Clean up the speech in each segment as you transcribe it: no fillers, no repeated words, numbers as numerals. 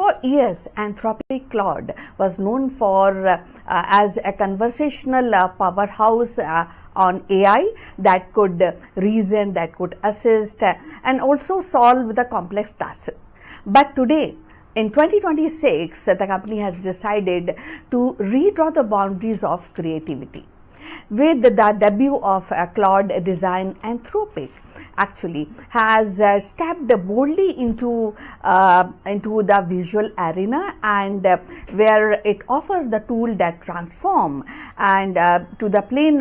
For years, Anthropic Claude was known for as a conversational powerhouse on AI that could reason, that could assist, and also solve the complex tasks. But today, in 2026, the company has decided to redraw the boundaries of creativity. With the debut of Claude Design, Anthropic actually has stepped boldly into the visual arena, and where it offers the tool that transform and to the plain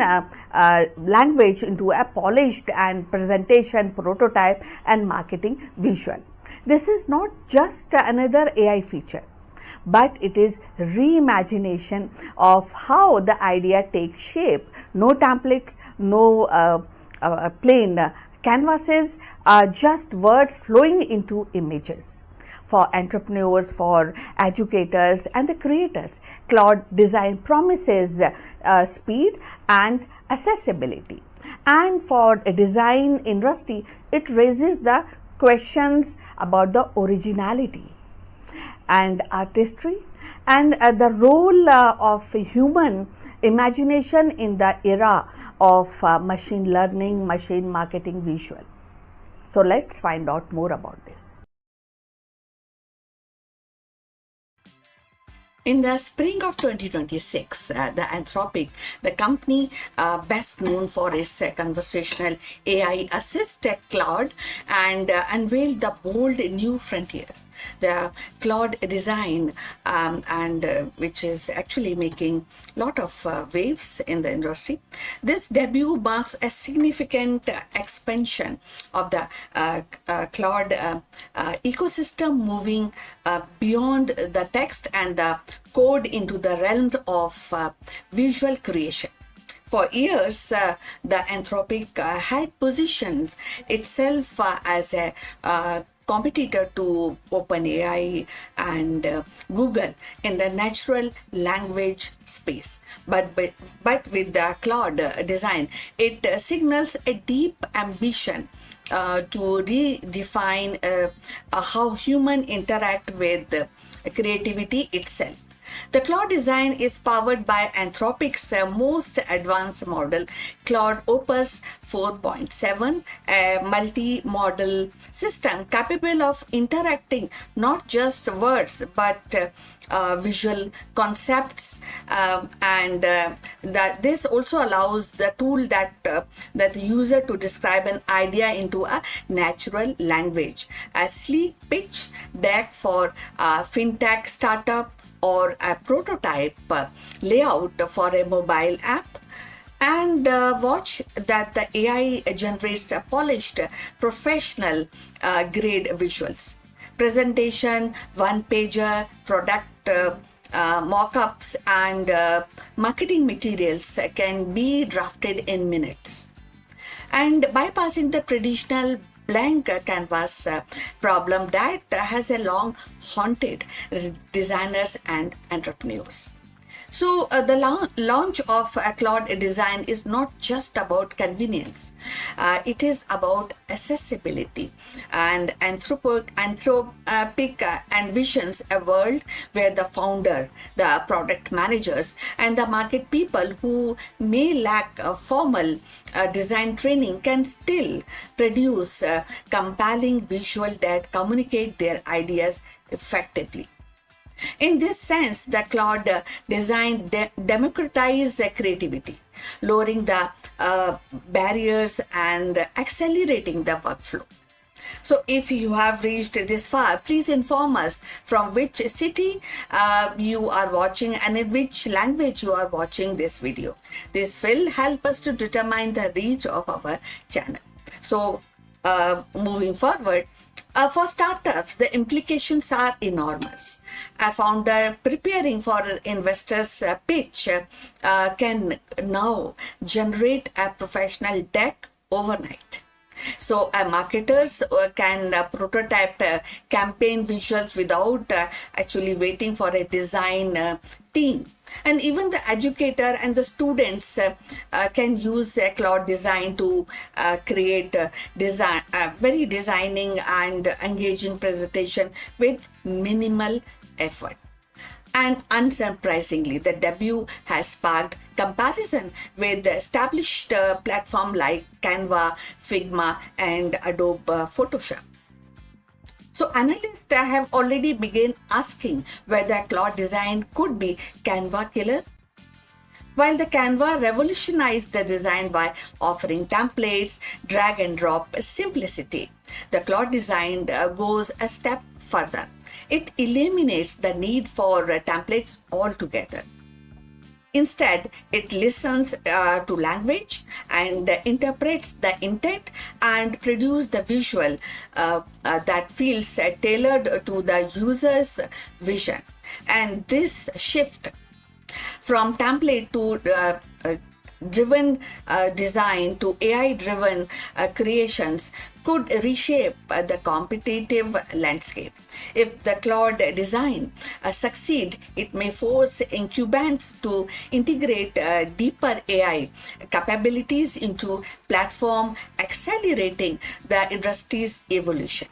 language into a polished and presentation, prototype, and marketing visual. This is not just another AI feature, but it is reimagination of how the idea takes shape. No templates, no plain canvases, just words flowing into images. For entrepreneurs, for educators, and the creators, Claude Design promises speed and accessibility. And for a design industry, it raises the questions about the originality and artistry, and the role of human imagination in the era of machine learning, machine marketing, visual. So let's find out more about this. In the spring of 2026, the Anthropic, the company best known for its conversational AI assist Claude, and unveiled the bold new frontiers. The Claude Design, which is actually making a lot of waves in the industry. This debut marks a significant expansion of the Claude ecosystem, moving beyond the text and the code into the realm of visual creation. For years, the Anthropic had positioned itself as a competitor to OpenAI and Google in the natural language space. But with the Claude Design, it signals a deep ambition to redefine how humans interact with creativity itself. The Claude Design is powered by Anthropic's most advanced model, Claude Opus 4.7, a multi-model system capable of interacting not just words but visual concepts, and that this also allows the tool that the user to describe an idea into a natural language. A sleek pitch deck for fintech startup, or a prototype layout for a mobile app, and watch that the AI generates a polished professional grade visuals. Presentation, one-pager, product mock-ups, and marketing materials can be drafted in minutes. And bypassing the traditional blank canvas problem that has a long haunted designers and entrepreneurs. So the launch of Claude Design is not just about convenience. It is about accessibility. And Anthropic envisions a world where the founder, the product managers, and the market people who may lack formal design training can still produce compelling visual that communicate their ideas effectively. In this sense, the Claude Design democratizes creativity, lowering the barriers and accelerating the workflow. So if you have reached this far, please inform us from which city you are watching and in which language you are watching this video. This will help us to determine the reach of our channel. So moving forward, for startups, the implications are enormous. A founder preparing for an investor's pitch can now generate a professional deck overnight. So marketers can prototype campaign visuals without actually waiting for a design team And even the educator and the students can use cloud design to create very designing and engaging presentation with minimal effort. And unsurprisingly, the debut has sparked comparison with the established platform like Canva, Figma, and Adobe Photoshop. So analysts have already begun asking whether cloud design could be Canva killer. While the Canva revolutionized the design by offering templates, drag and drop simplicity, the cloud design goes a step further. It eliminates the need for templates altogether. Instead, it listens to language and interprets the intent and produces the visual that feels tailored to the user's vision. And this shift from template to driven design to AI driven creations could reshape the competitive landscape. If the cloud design succeed, it may force incumbents to integrate deeper AI capabilities into platform, accelerating the industry's evolution.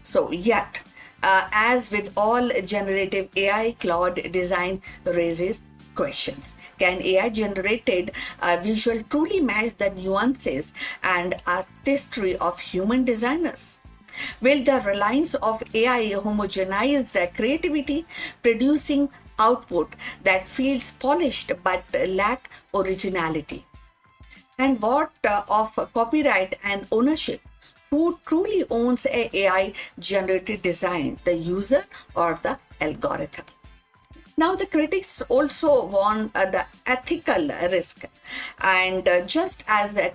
So yet, as with all generative AI, cloud design raises questions. Can AI generated visual truly match the nuances and artistry of human designers? Will the reliance of AI homogenize the creativity, producing output that feels polished but lack originality? And what of copyright and ownership? Who truly owns a AI generated design, the user or the algorithm? Now, the critics also warn the ethical risk, and just as the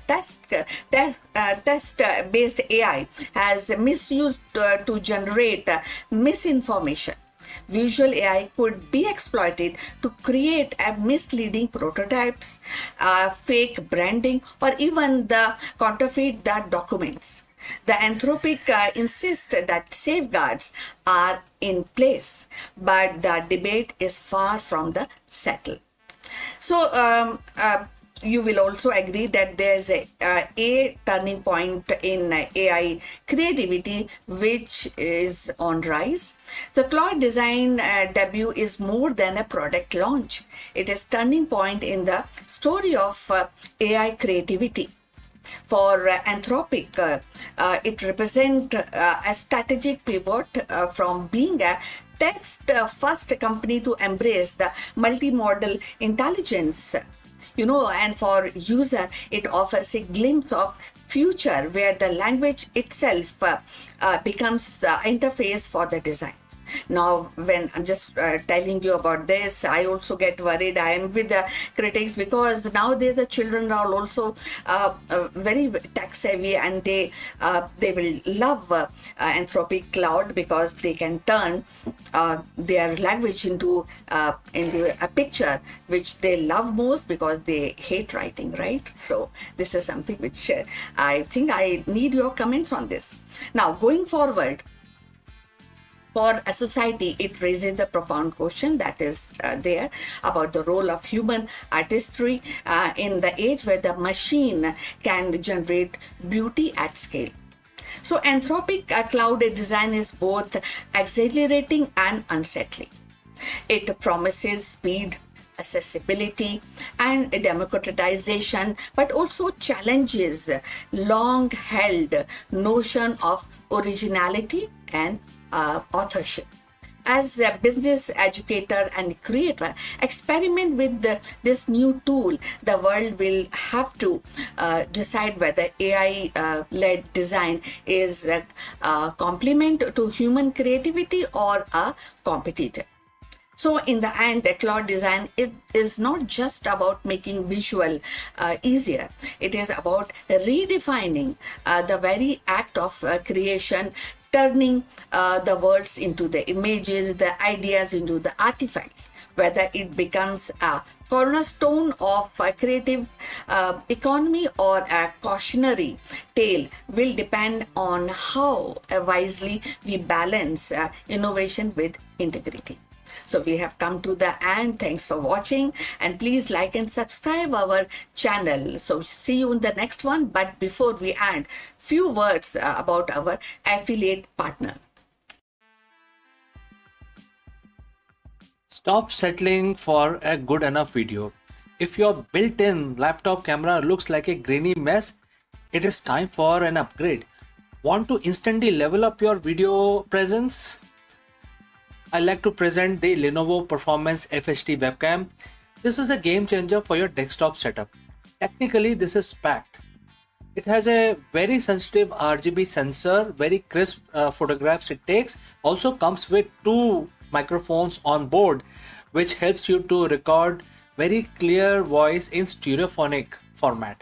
test-based AI has misused to generate misinformation, visual AI could be exploited to create misleading prototypes, fake branding, or even the counterfeit the documents. The Anthropic insists that safeguards are in place, but the debate is far from the settled. So, you will also agree that there's a turning point in AI creativity which is on rise. The cloud design debut is more than a product launch. It is turning point in the story of AI creativity. For Anthropic, it represents a strategic pivot from being a text-first company to embrace the multimodal intelligence. And for user, it offers a glimpse of future where the language itself becomes the interface for the design. Now, when I'm just telling you about this, I also get worried. I am with the critics because nowadays the children are also very tech savvy, and they will love Anthropic Cloud because they can turn their language into a picture which they love most because they hate writing, right? So this is something which I think I need your comments on this. Now, going forward, for a society, it raises the profound question that is there about the role of human artistry in the age where the machine can generate beauty at scale. So Anthropic cloud design is both exhilarating and unsettling. It promises speed, accessibility, and democratization, but also challenges long-held notion of originality and authorship. As a business educator and creator, experiment with this new tool. The world will have to decide whether AI-led design is a complement to human creativity or a competitor. So in the end, cloud design is not just about making visual easier. It is about redefining the very act of creation, turning the words into the images, the ideas into the artifacts. Whether it becomes a cornerstone of a creative economy or a cautionary tale will depend on how wisely we balance innovation with integrity. So we have come to the end. Thanks for watching, and please like and subscribe our channel. So see you in the next one. But before we end, few words about our affiliate partner. Stop settling for a good enough video. If your built-in laptop camera looks like a grainy mess, it is time for an upgrade. Want to instantly level up your video presence? I like to present the Lenovo Performance FHD webcam. This is a game changer for your desktop setup. Technically, this is packed. It has a very sensitive RGB sensor, very crisp photographs it takes. Also comes with two microphones on board, which helps you to record very clear voice in stereophonic format.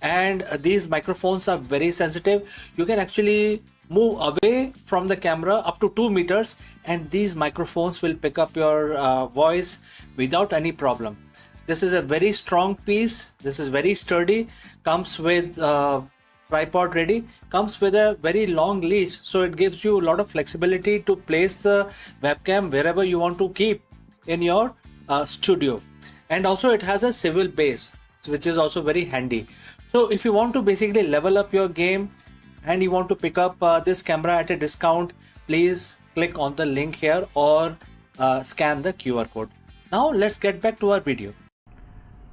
And these microphones are very sensitive. You can actually move away from the camera up to 2 meters, and these microphones will pick up your voice without any problem. This is a very strong piece. This is very sturdy. Comes with tripod ready. Comes with a very long leash, so it gives you a lot of flexibility to place the webcam wherever you want to keep in your studio. And also it has a swivel base, which is also very handy. So if you want to basically level up your game and you want to pick up this camera at a discount, please click on the link here or scan the QR code. Now let's get back to our video.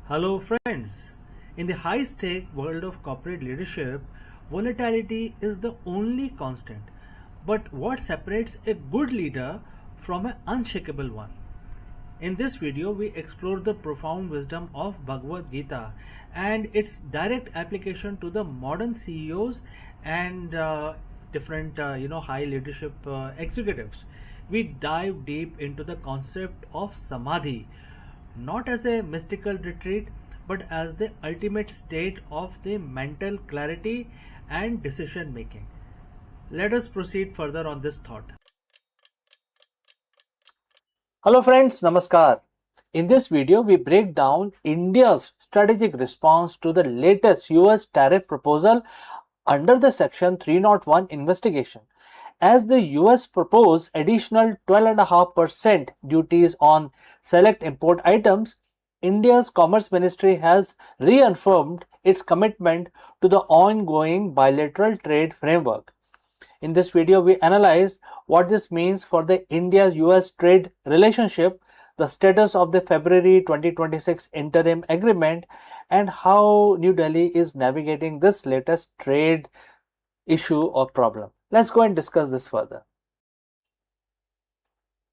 Hello friends. In the high-stake world of corporate leadership, volatility is the only constant. But what separates a good leader from an unshakable one? In this video, we explore the profound wisdom of Bhagavad Gita and its direct application to the modern CEOs and different high leadership executives. We dive deep into the concept of samadhi, not as a mystical retreat, but as the ultimate state of the mental clarity and decision making. Let us proceed further on this thought. Hello friends, Namaskar. In this video, we break down India's strategic response to the latest US tariff proposal under the Section 301 investigation. As the US proposed additional 12.5% duties on select import items, India's Commerce Ministry has reaffirmed its commitment to the ongoing bilateral trade framework. In this video, we analyze what this means for the India-US trade relationship, the status of the February 2026 interim agreement, and how New Delhi is navigating this latest trade issue or problem. Let's go and discuss this further.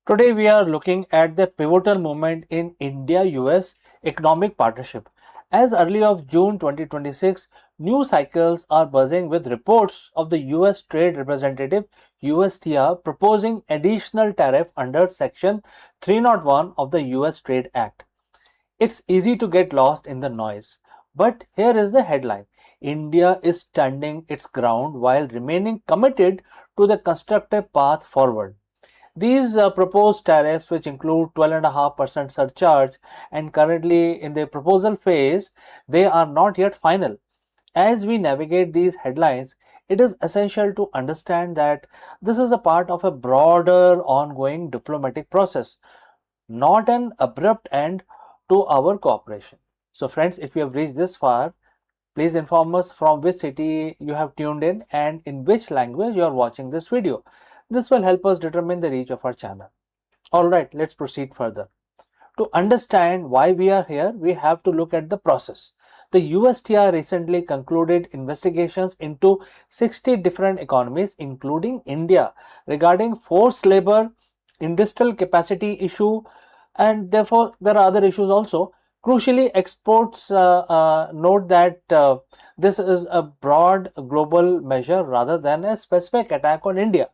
Today, we are looking at the pivotal moment in India-US economic partnership. As early of June 2026, news cycles are buzzing with reports of the US Trade Representative USTR proposing additional tariff under Section 301 of the US Trade Act. It's easy to get lost in the noise, but here is the headline. India is standing its ground while remaining committed to the constructive path forward. These proposed tariffs, which include 12.5% surcharge and currently in the proposal phase, they are not yet final. As we navigate these headlines, it is essential to understand that this is a part of a broader ongoing diplomatic process, not an abrupt end to our cooperation. So friends, if you have reached this far, please inform us from which city you have tuned in and in which language you are watching this video. This will help us determine the reach of our channel. Alright, let's proceed further. To understand why we are here, we have to look at the process. The USTR recently concluded investigations into 60 different economies, including India, regarding forced labor, industrial capacity issue, and therefore there are other issues also. Crucially, experts note that this is a broad global measure rather than a specific attack on India.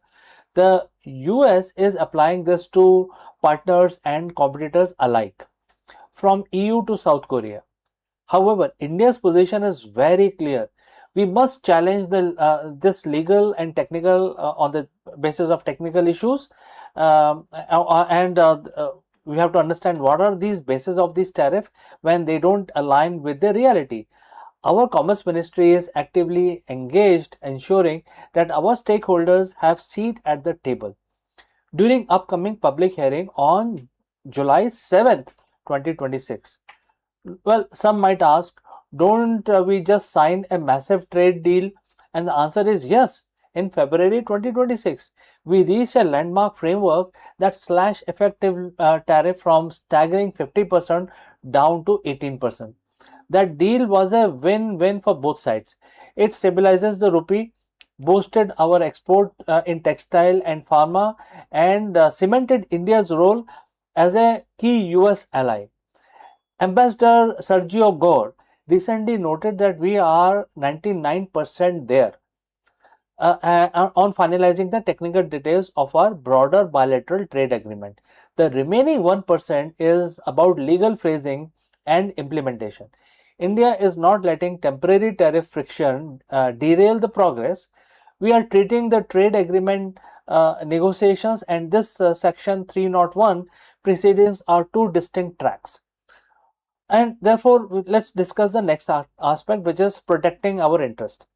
The US is applying this to partners and competitors alike, from EU to South Korea. However, India's position is very clear. We must challenge this legal and technical on the basis of technical issues, and we have to understand what are these bases of this tariff when they don't align with the reality. Our Commerce Ministry is actively engaged, ensuring that our stakeholders have seat at the table. During upcoming public hearing on July 7th, 2026. Well, some might ask, don't we just sign a massive trade deal? And the answer is yes. In February 2026, we reached a landmark framework that slashed effective tariff from staggering 50% down to 18%. That deal was a win-win for both sides. It stabilizes the rupee, boosted our export in textile and pharma, and cemented India's role as a key US ally. Ambassador Sergio Gore recently noted that we are 99% there on finalizing the technical details of our broader bilateral trade agreement. The remaining 1% is about legal phrasing and implementation. India is not letting temporary tariff friction derail the progress. We are treating the trade agreement negotiations and this section 301 proceedings are two distinct tracks. And therefore, let's discuss the next aspect, which is protecting our interest.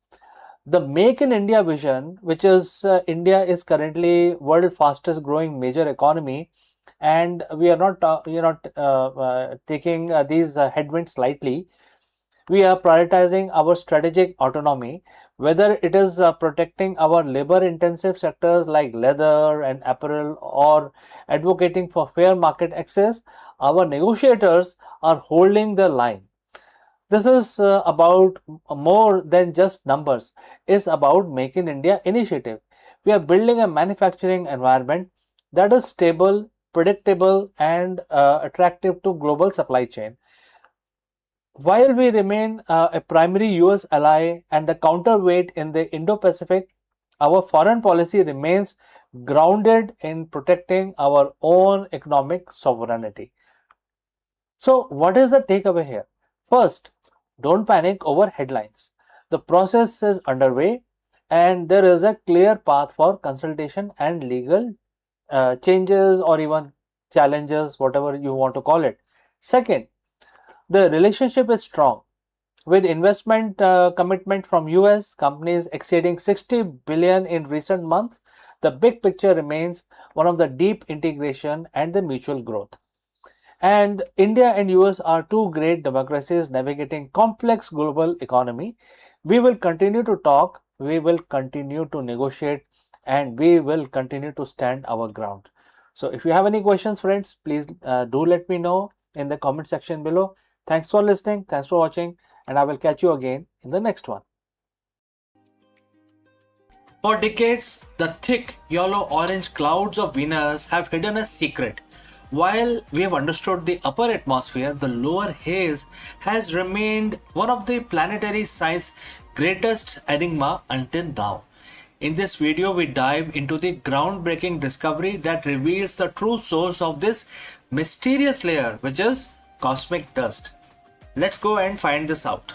The Make in India vision, which is India is currently world fastest growing major economy, and we are not taking these headwinds lightly. We are prioritizing our strategic autonomy, whether it is protecting our labor intensive sectors like leather and apparel or advocating for fair market access. Our negotiators are holding the line. This is about more than just numbers. It's about Make in India initiative. We are building a manufacturing environment that is stable, predictable, and attractive to global supply chain. While we remain a primary US ally and the counterweight in the Indo-Pacific, our foreign policy remains grounded in protecting our own economic sovereignty. So, what is the takeaway here? First, don't panic over headlines. The process is underway and there is a clear path for consultation and legal changes or even challenges, whatever you want to call it. Second, the relationship is strong with investment commitment from US companies exceeding 60 billion in recent months. The big picture remains one of the deep integration and the mutual growth. And India and US are two great democracies navigating complex global economy. We will continue to talk, we will continue to negotiate, and we will continue to stand our ground. So if you have any questions, friends, please do let me know in the comment section below. Thanks for listening, thanks for watching, and I will catch you again in the next one. For decades, the thick yellow-orange clouds of Venus have hidden a secret. While we have understood the upper atmosphere, the lower haze has remained one of the planetary science's greatest enigma until now. In this video, we dive into the groundbreaking discovery that reveals the true source of this mysterious layer, which is cosmic dust. Let's go and find this out.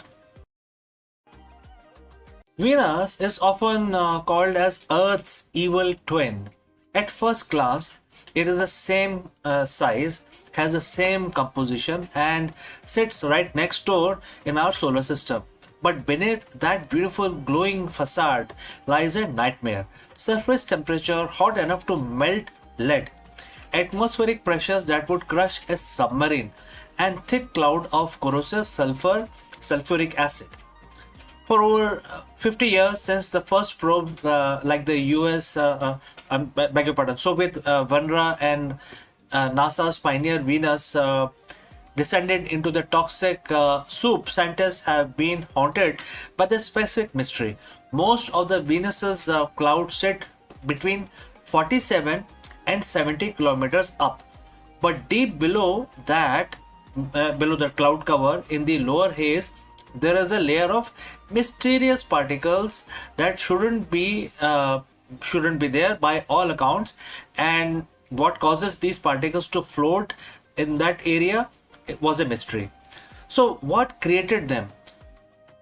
Venus is often called as Earth's evil twin. At first glance, it is the same size, has the same composition, and sits right next door in our solar system. But beneath that beautiful glowing facade lies a nightmare. Surface temperature hot enough to melt lead, atmospheric pressures that would crush a submarine, and thick cloud of corrosive sulfuric acid. For over 50 years since the first probe like the US, beg your pardon, Soviet Vanra and NASA's Pioneer Venus descended into the toxic soup, scientists have been haunted by the specific mystery. Most of the Venus's clouds sit between 47 and 70 kilometers up, but deep below that, below the cloud cover in the lower haze, there is a layer of mysterious particles that shouldn't be there by all accounts. And what causes these particles to float in that area, it was a mystery. So what created them?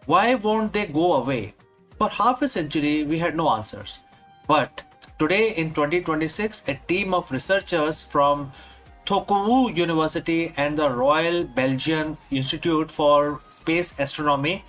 Why won't they go away? For half a century we had no answers, but today in 2026 a team of researchers from Thokowu University and the Royal Belgian Institute for Space Astronomy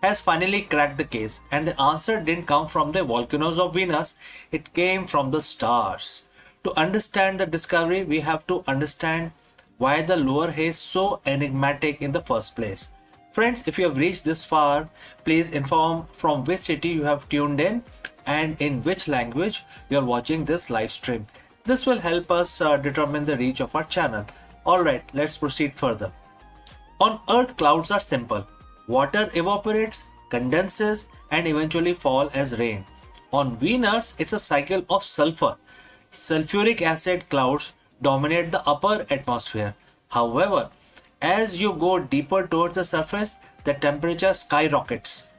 has finally cracked the case, and the answer didn't come from the volcanoes of Venus, it came from the stars. To understand the discovery, we have to understand why the lower haze is so enigmatic in the first place. Friends, if you have reached this far, please inform from which city you have tuned in and in which language you are watching this live stream. This will help us determine the reach of our channel. Alright, let's proceed further. On Earth, clouds are simple. Water evaporates, condenses, and eventually fall as rain. On Venus, it's a cycle of sulfur. Sulfuric acid clouds dominate the upper atmosphere. However, as you go deeper towards the surface, the temperature skyrockets.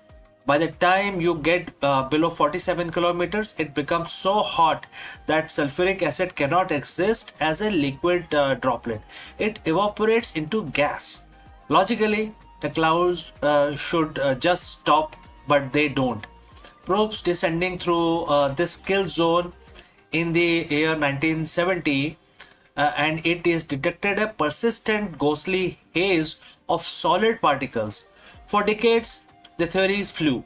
By the time you get below 47 kilometers, it becomes so hot that sulfuric acid cannot exist as a liquid droplet. It evaporates into gas. Logically, the clouds should just stop, but they don't. Probes descending through this kill zone in the year 1970 and it is detected a persistent ghostly haze of solid particles. For decades, the theories flew.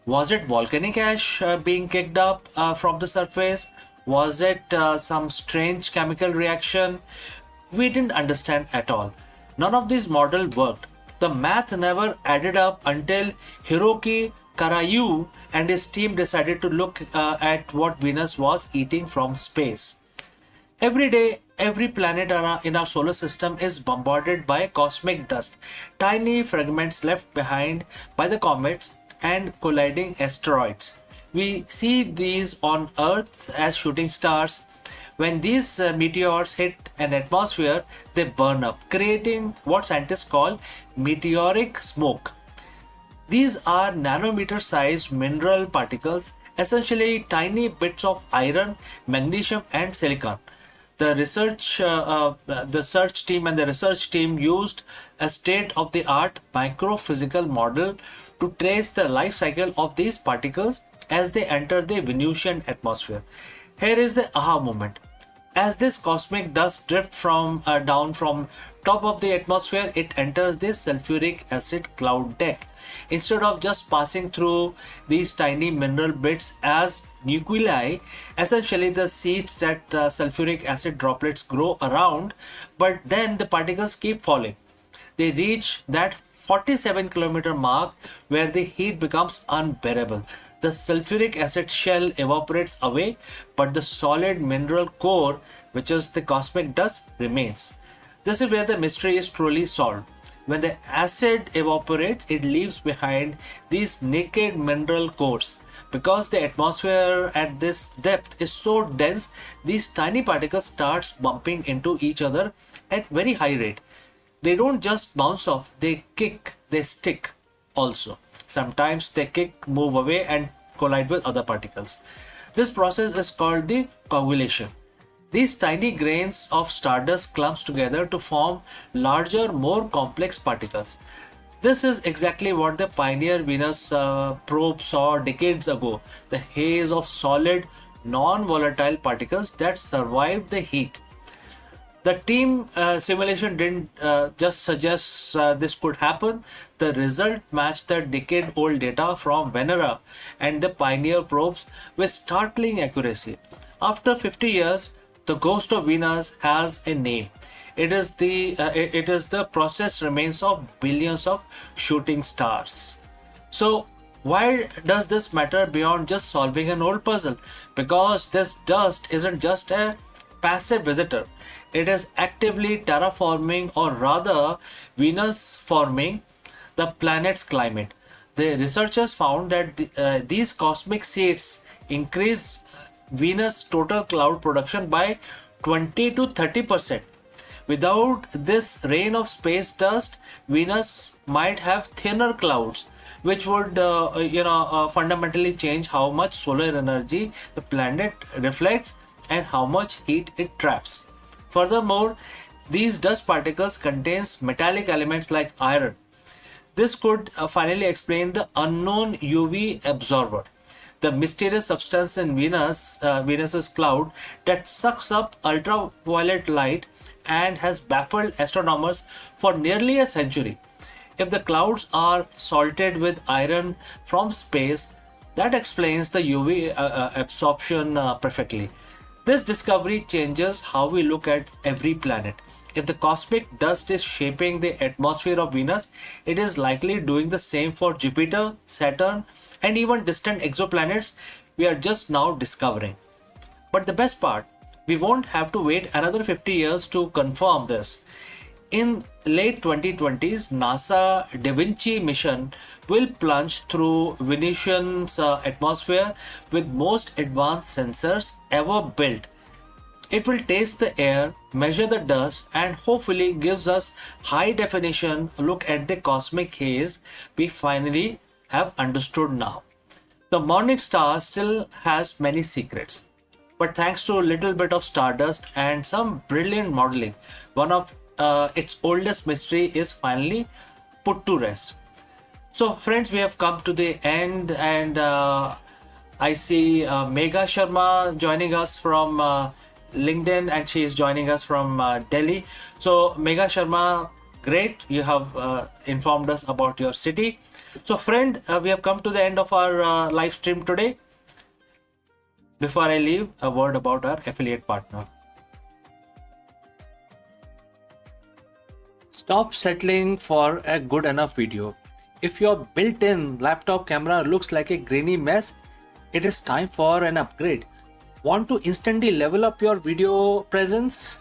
Was it volcanic ash being kicked up from the surface? Was it some strange chemical reaction? We didn't understand at all. None of these models worked. The math never added up until Hiroki Karayu and his team decided to look at what Venus was eating from space. Every day, every planet in our solar system is bombarded by cosmic dust, tiny fragments left behind by the comets and colliding asteroids. We see these on Earth as shooting stars. When these meteors hit an atmosphere, they burn up, creating what scientists call meteoric smoke. These are nanometer-sized mineral particles, essentially tiny bits of iron, magnesium, and silicon. The research team used a state-of-the-art microphysical model to trace the life cycle of these particles as they enter the Venusian atmosphere. Here is the aha moment. As this cosmic dust drifts down from top of the atmosphere, it enters the sulfuric acid cloud deck. Instead of just passing through these tiny mineral bits as nuclei, essentially the seeds that sulfuric acid droplets grow around, but then the particles keep falling. They reach that 47-kilometer mark where the heat becomes unbearable. The sulfuric acid shell evaporates away, but the solid mineral core, which is the cosmic dust, remains. This is where the mystery is truly solved. When the acid evaporates, it leaves behind these naked mineral cores. Because the atmosphere at this depth is so dense, these tiny particles start bumping into each other at very high rate. They don't just bounce off, they kick, they stick also. Sometimes they kick, move away and collide with other particles. This process is called the coagulation. These tiny grains of stardust clumps together to form larger, more complex particles. This is exactly what the Pioneer Venus probe saw decades ago, the haze of solid, non-volatile particles that survived the heat. The team simulation didn't just suggest this could happen. The result matched the decade-old data from Venera and the Pioneer probes with startling accuracy. After 50 years, the ghost of Venus has a name. It is the processed remains of billions of shooting stars. So why does this matter beyond just solving an old puzzle? Because this dust isn't just a passive visitor. It is actively terraforming, or rather Venus forming, the planet's climate. The researchers found that these cosmic seeds increase Venus' total cloud production by 20 to 30%. Without this rain of space dust, Venus might have thinner clouds, which would fundamentally change how much solar energy the planet reflects and how much heat it traps. Furthermore, these dust particles contains metallic elements like iron. This could finally explain the unknown UV absorber, the mysterious substance in Venus's cloud that sucks up ultraviolet light and has baffled astronomers for nearly a century. If the clouds are salted with iron from space, that explains the UV absorption perfectly. This discovery changes how we look at every planet. If the cosmic dust is shaping the atmosphere of Venus, it is likely doing the same for Jupiter, Saturn, and even distant exoplanets we are just now discovering. But the best part, we won't have to wait another 50 years to confirm this. In late 2020s, NASA Da Vinci mission will plunge through Venusian's atmosphere with most advanced sensors ever built. It will taste the air, measure the dust, and hopefully gives us high definition look at the cosmic haze we finally have understood now. The morning star still has many secrets, but thanks to a little bit of stardust and some brilliant modeling, one of its oldest mystery is finally put to rest. So friends, we have come to the end, and I see Megha Sharma joining us from LinkedIn, and she is joining us from Delhi. So Megha Sharma, great, you have informed us about your city. So friend, we have come to the end of our live stream today. Before I leave, a word about our affiliate partner. Stop settling for a good enough video. If your built-in laptop camera looks like a grainy mess, it is time for an upgrade. Want to instantly level up your video presence?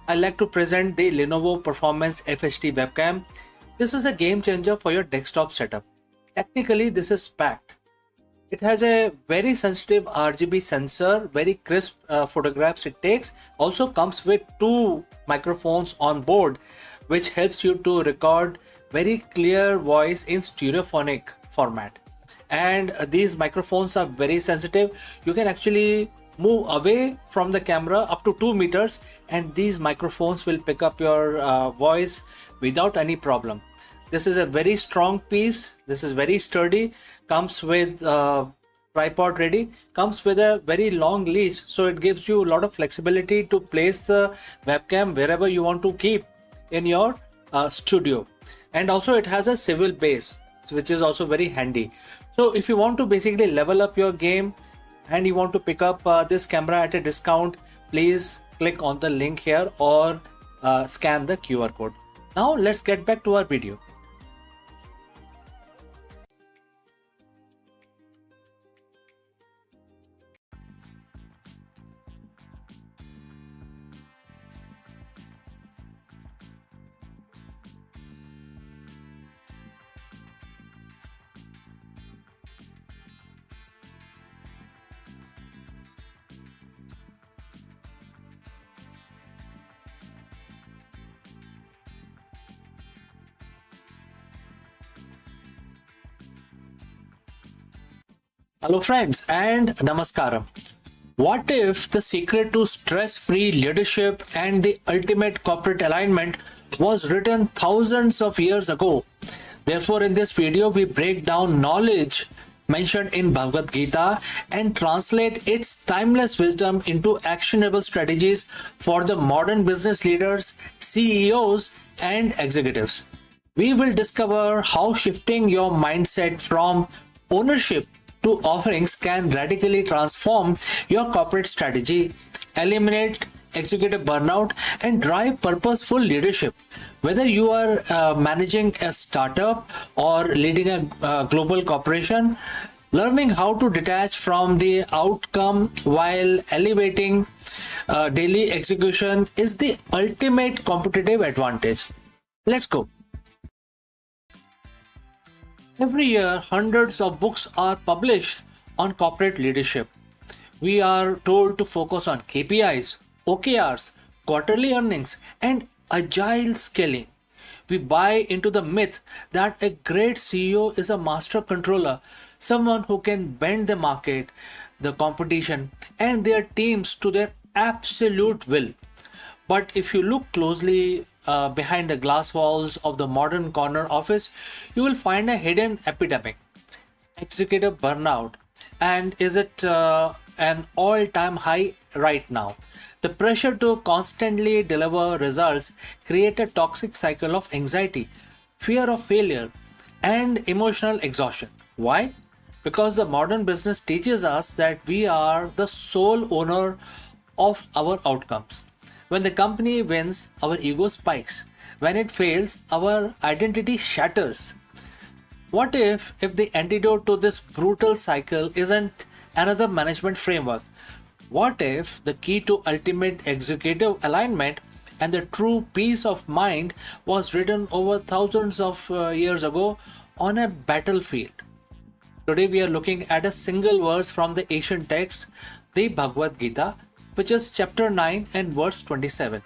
I like to present the Lenovo Performance FHD webcam. This is a game changer for your desktop setup. Technically, this is packed. It has a very sensitive RGB sensor, very crisp photographs it takes. Also comes with 2 microphones on board, which helps you to record very clear voice in stereophonic format. And these microphones are very sensitive. You can actually move away from the camera up to 2 meters, and these microphones will pick up your voice without any problem. This is a very strong piece. This is very sturdy. Comes with tripod ready. Comes with a very long leash, so it gives you a lot of flexibility to place the webcam wherever you want to keep in your studio. And also it has a swivel base, which is also very handy. So if you want to basically level up your game and you want to pick up this camera at a discount, please click on the link here or scan the QR code. Now let's get back to our video. Hello friends and namaskaram. What if the secret to stress-free leadership and the ultimate corporate alignment was written thousands of years ago? Therefore, in this video, we break down knowledge mentioned in Bhagavad Gita and translate its timeless wisdom into actionable strategies for the modern business leaders, CEOs, and executives. We will discover how shifting your mindset from ownership to offerings can radically transform your corporate strategy, eliminate executive burnout, and drive purposeful leadership. Whether you are managing a startup or leading a global corporation, learning how to detach from the outcome while elevating daily execution is the ultimate competitive advantage. Let's go. Every year, hundreds of books are published on corporate leadership. We are told to focus on KPIs, OKRs, quarterly earnings, and agile scaling. We buy into the myth that a great CEO is a master controller, someone who can bend the market, the competition, and their teams to their absolute will. But if you look closely behind the glass walls of the modern corner office, you will find a hidden epidemic: executive burnout. And is it an all-time high right now? The pressure to constantly deliver results create a toxic cycle of anxiety, fear of failure, and emotional exhaustion. Why? because the modern business teaches us that we are the sole owner of our outcomes. When the company wins, our ego spikes. When it fails, our identity shatters. What if the antidote to this brutal cycle isn't another management framework? What if the key to ultimate executive alignment and the true peace of mind was written over thousands of years ago on a battlefield? Today we are looking at a single verse from the ancient text, the Bhagavad Gita, which is chapter 9 and verse 27.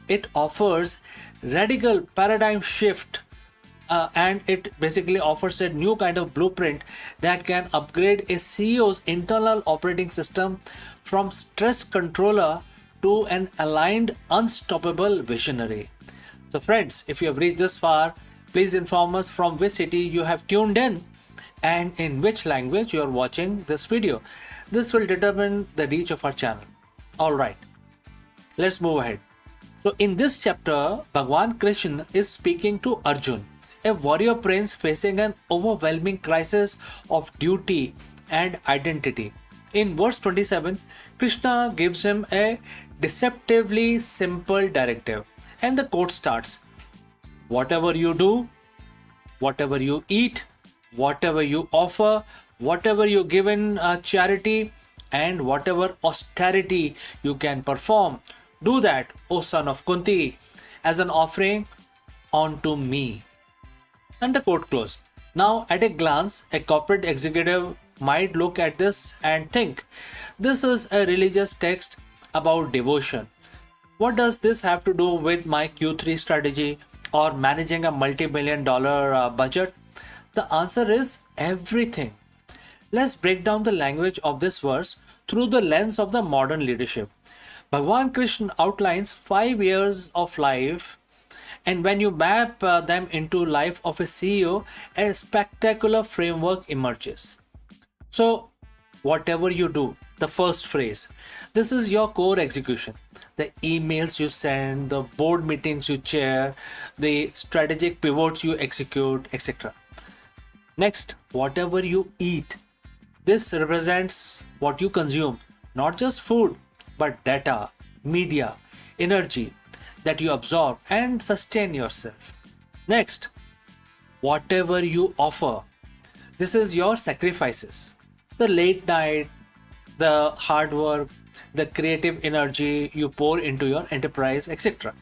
It offers radical paradigm shift and it basically offers a new kind of blueprint that can upgrade a CEO's internal operating system from stress controller to an aligned, unstoppable visionary. So friends, if you have reached this far, please inform us from which city you have tuned in and in which language you are watching this video. This will determine the reach of our channel. Alright, let's move ahead. So in this chapter, Bhagwan Krishna is speaking to Arjun, a warrior prince facing an overwhelming crisis of duty and identity. In verse 27, Krishna gives him a deceptively simple directive, and the quote starts, "Whatever you do, whatever you eat, whatever you offer, whatever you give in charity, and whatever austerity you can perform, do that, O son of Kunti, as an offering unto me." And the quote closed. Now, at a glance, a corporate executive might look at this and think, this is a religious text about devotion. What does this have to do with my Q3 strategy or managing a multi-million-dollar budget? The answer is everything. Let's break down the language of this verse through the lens of the modern leadership. Bhagwan Krishna outlines 5 years of life, and when you map them into life of a CEO, a spectacular framework emerges. So, whatever you do, the first phrase, this is your core execution. The emails you send, the board meetings you chair, the strategic pivots you execute, etc. Next, whatever you eat. This represents what you consume, not just food, but data, media, energy that you absorb and sustain yourself. Next, whatever you offer. This is your sacrifices. The late night, the hard work, the creative energy you pour into your enterprise, etc.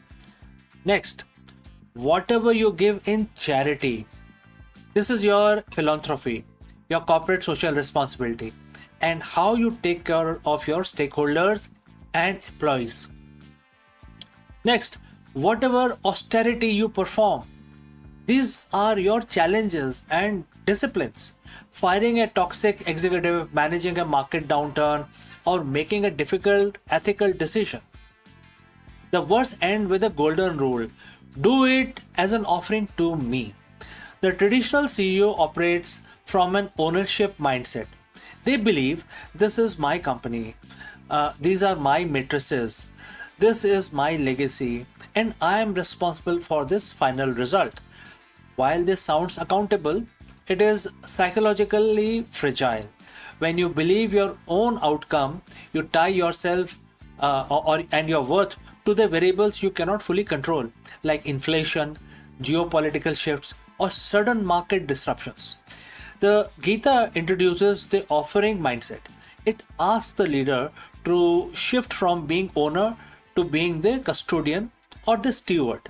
Next, whatever you give in charity. This is your philanthropy, your corporate social responsibility, and how you take care of your stakeholders and employees. Next, whatever austerity you perform. These are your challenges and disciplines. Firing a toxic executive, managing a market downturn, or making a difficult ethical decision. The verse ends with a golden rule. Do it as an offering to me. The traditional CEO operates from an ownership mindset. They believe this is my company, these are my matrices, this is my legacy, and I am responsible for this final result. While this sounds accountable, it is psychologically fragile. When you believe your own outcome, you tie yourself and your worth to the variables you cannot fully control, like inflation, geopolitical shifts, or sudden market disruptions. The Gita introduces the offering mindset. It asks the leader to shift from being owner to being the custodian or the steward.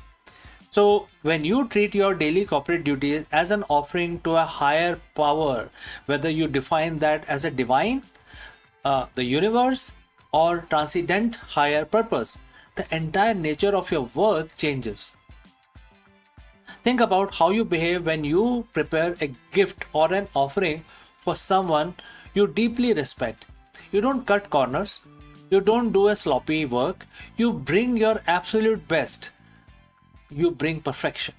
So when you treat your daily corporate duties as an offering to a higher power, whether you define that as a divine, the universe, or transcendent higher purpose, the entire nature of your work changes. Think about how you behave when you prepare a gift or an offering for someone you deeply respect. You don't cut corners, you don't do a sloppy work, you bring your absolute best. You bring perfection.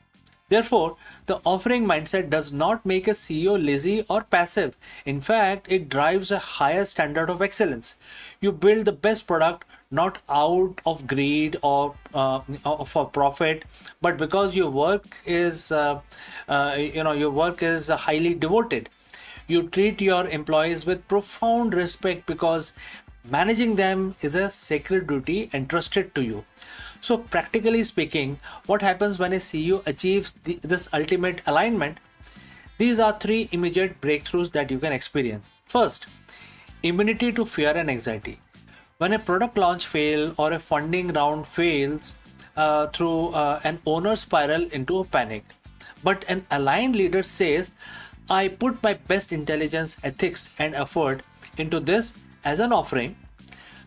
Therefore, the offering mindset does not make a CEO lazy or passive. In fact, it drives a higher standard of excellence. You build the best product not out of greed or for profit, but because your work is highly devoted. You treat your employees with profound respect because managing them is a sacred duty entrusted to you. So, practically speaking, what happens when a CEO achieves this ultimate alignment? These are three immediate breakthroughs that you can experience. First, immunity to fear and anxiety. When a product launch fails or a funding round fails through an owner spiral into a panic. But an aligned leader says, I put my best intelligence, ethics, and effort into this as an offering.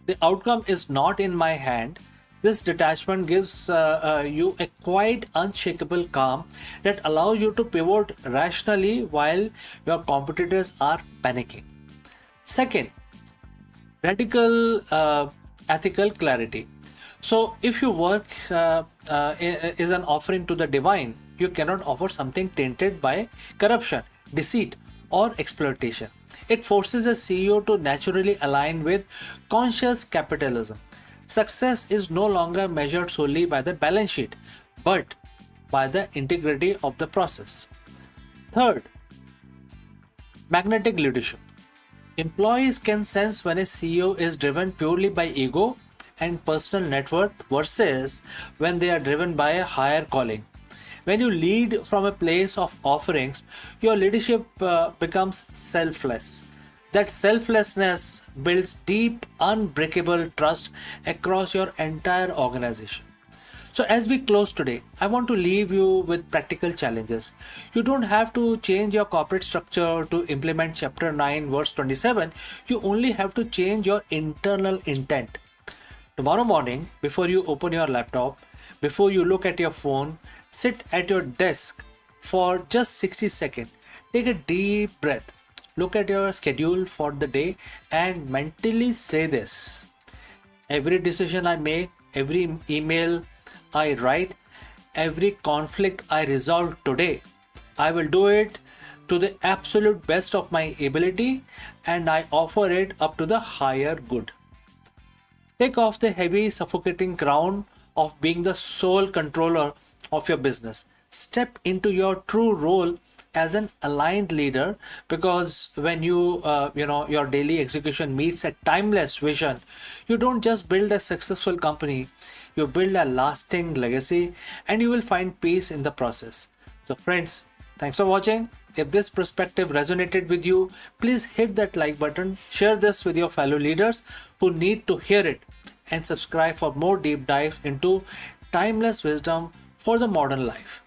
The outcome is not in my hand. This detachment gives you a quite unshakable calm that allows you to pivot rationally while your competitors are panicking. Second, radical ethical clarity. So, if your work is an offering to the divine, you cannot offer something tainted by corruption, deceit, or exploitation. It forces a CEO to naturally align with conscious capitalism. Success is no longer measured solely by the balance sheet, but by the integrity of the process. Third, magnetic leadership. Employees can sense when a CEO is driven purely by ego and personal net worth versus when they are driven by a higher calling. When you lead from a place of offerings, your leadership becomes selfless. That selflessness builds deep, unbreakable trust across your entire organization. So, as we close today, I want to leave you with practical challenges. You don't have to change your corporate structure to implement chapter 9, verse 27. You only have to change your internal intent. Tomorrow morning, before you open your laptop, before you look at your phone, sit at your desk for just 60 seconds. Take a deep breath. Look at your schedule for the day and mentally say this. Every decision I make, every email I write, every conflict I resolve today, I will do it to the absolute best of my ability and I offer it up to the higher good. Take off the heavy, suffocating crown of being the sole controller of your business. Step into your true role as an aligned leader, because when your daily execution meets a timeless vision, you don't just build a successful company, you build a lasting legacy, and you will find peace in the process. So friends, thanks for watching. If this perspective resonated with you, please hit that like button, share this with your fellow leaders who need to hear it, and subscribe for more deep dive into timeless wisdom for the modern life.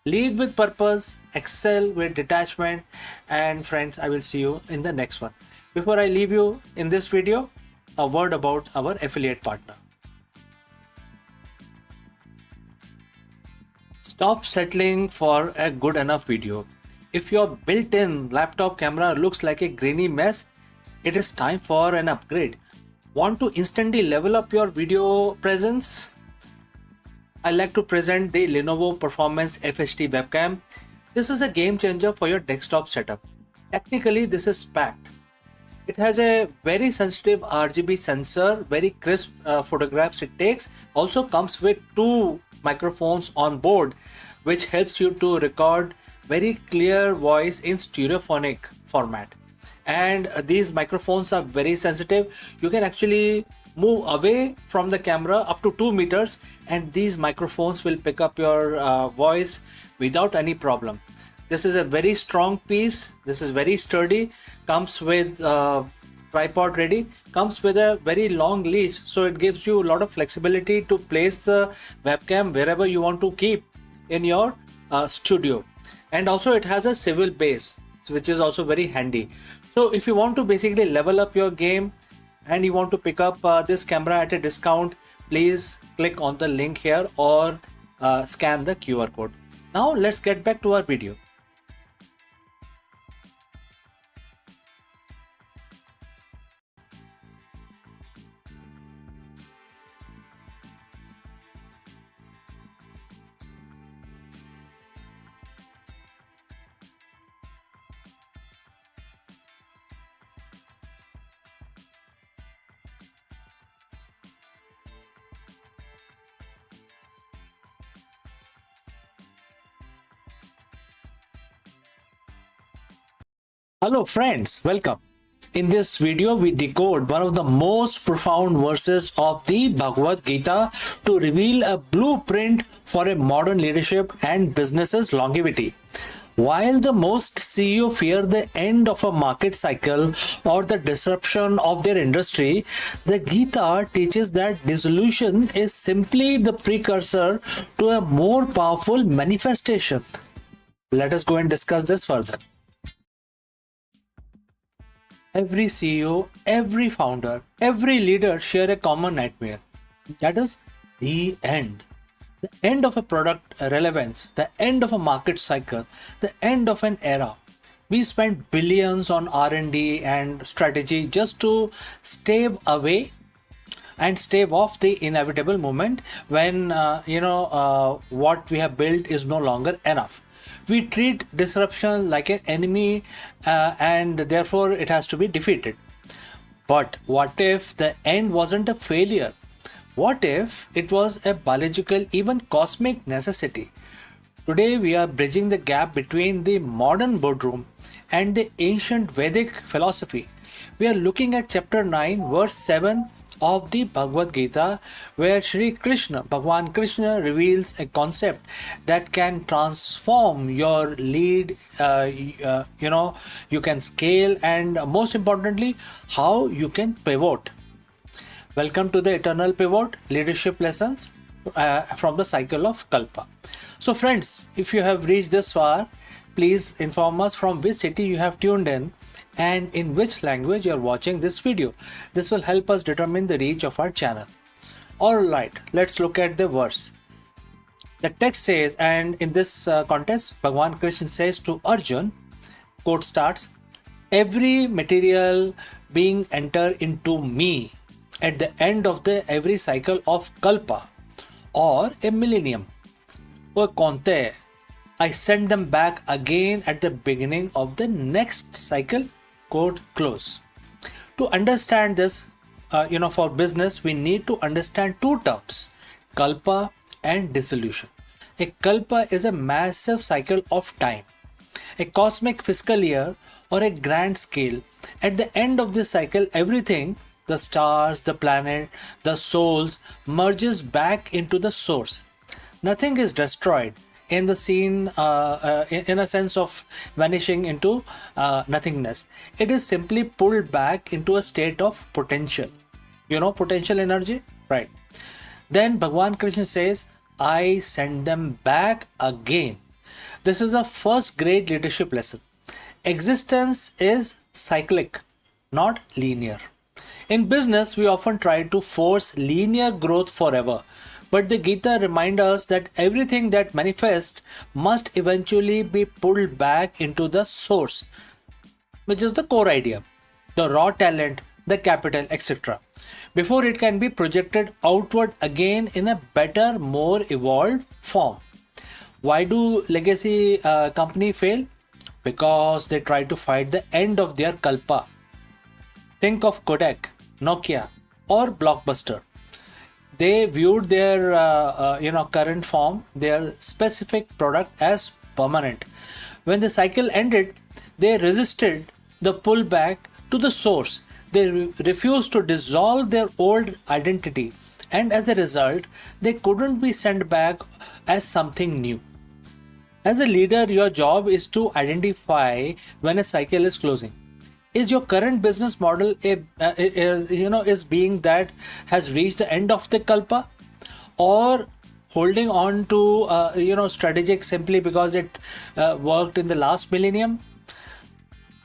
Lead with purpose, excel with detachment, and friends, I will see you in the next one. Before I leave you in this video, a word about our affiliate partner. Stop settling for a good enough video. If your built-in laptop camera looks like a grainy mess, it is time for an upgrade. Want to instantly level up your video presence? I like to present the Lenovo Performance FHD webcam. This is a game changer for your desktop setup. Technically, this is packed. It has a very sensitive RGB sensor, very crisp photographs it takes. Also comes with two microphones on board, which helps you to record very clear voice in stereophonic format. And these microphones are very sensitive. You can actually move away from the camera up to 2 meters and these microphones will pick up your voice without any problem. This is a very strong piece. This is very sturdy. Comes with tripod ready. Comes with a very long leash, so it gives you a lot of flexibility to place the webcam wherever you want to keep in your studio. And also it has a swivel base, which is also very handy. So if you want to basically level up your game and you want to pick up this camera at a discount, please click on the link here or scan the QR code. Now let's get back to our video. Hello friends, welcome. In this video, we decode one of the most profound verses of the Bhagavad Gita to reveal a blueprint for a modern leadership and business's longevity. While the most CEO fear the end of a market cycle or the disruption of their industry, the Gita teaches that dissolution is simply the precursor to a more powerful manifestation. Let us go and discuss this further. Every CEO, every founder, every leader share a common nightmare. That is the end. The end of a product relevance, the end of a market cycle, the end of an era. We spend billions on R&D and strategy just to stave away and stave off the inevitable moment when what we have built is no longer enough. We treat disruption like an enemy and therefore it has to be defeated. But what if the end wasn't a failure? What if it was a biological, even cosmic necessity? Today we are bridging the gap between the modern boardroom and the ancient Vedic philosophy. We are looking at chapter 9, verse 7 of the Bhagavad Gita, where Shri Krishna, Bhagwan Krishna, reveals a concept that can transform your lead, you can scale, and most importantly, how you can pivot. Welcome to the Eternal Pivot Leadership Lessons from the Cycle of Kalpa. So friends, if you have reached this far, please inform us from which city you have tuned in and in which language you are watching this video. This will help us determine the reach of our channel. Alright, let's look at the verse. The text says, and in this context, Bhagwan Krishna says to Arjun, quote starts, every material being enter into me at the end of the every cycle of Kalpa or a millennium. O Konte, I send them back again at the beginning of the next cycle. Quote close. To understand this, for business, we need to understand two terms, kalpa and dissolution. A kalpa is a massive cycle of time, a cosmic fiscal year or a grand scale. At the end of this cycle, everything, the stars, the planet, the souls, merges back into the source. Nothing is destroyed in the scene in a sense of vanishing into nothingness. It is simply pulled back into a state of potential. Potential energy, right? Then Bhagwan Krishna says, I send them back again. This is a first grade leadership lesson. Existence is cyclic, not linear. In business, we often try to force linear growth forever. But the Gita reminds us that everything that manifests must eventually be pulled back into the source, which is the core idea, the raw talent, the capital, etc., before it can be projected outward again in a better, more evolved form. Why do legacy companies fail? Because they try to fight the end of their kalpa. Think of Kodak, Nokia, or Blockbuster. They viewed their current form, their specific product as permanent. When the cycle ended, they resisted the pullback to the source. They refused to dissolve their old identity, and as a result, they couldn't be sent back as something new. As a leader, your job is to identify when a cycle is closing. Is your current business model is being that has reached the end of the kalpa, or holding on to strategic simply because it worked in the last millennium?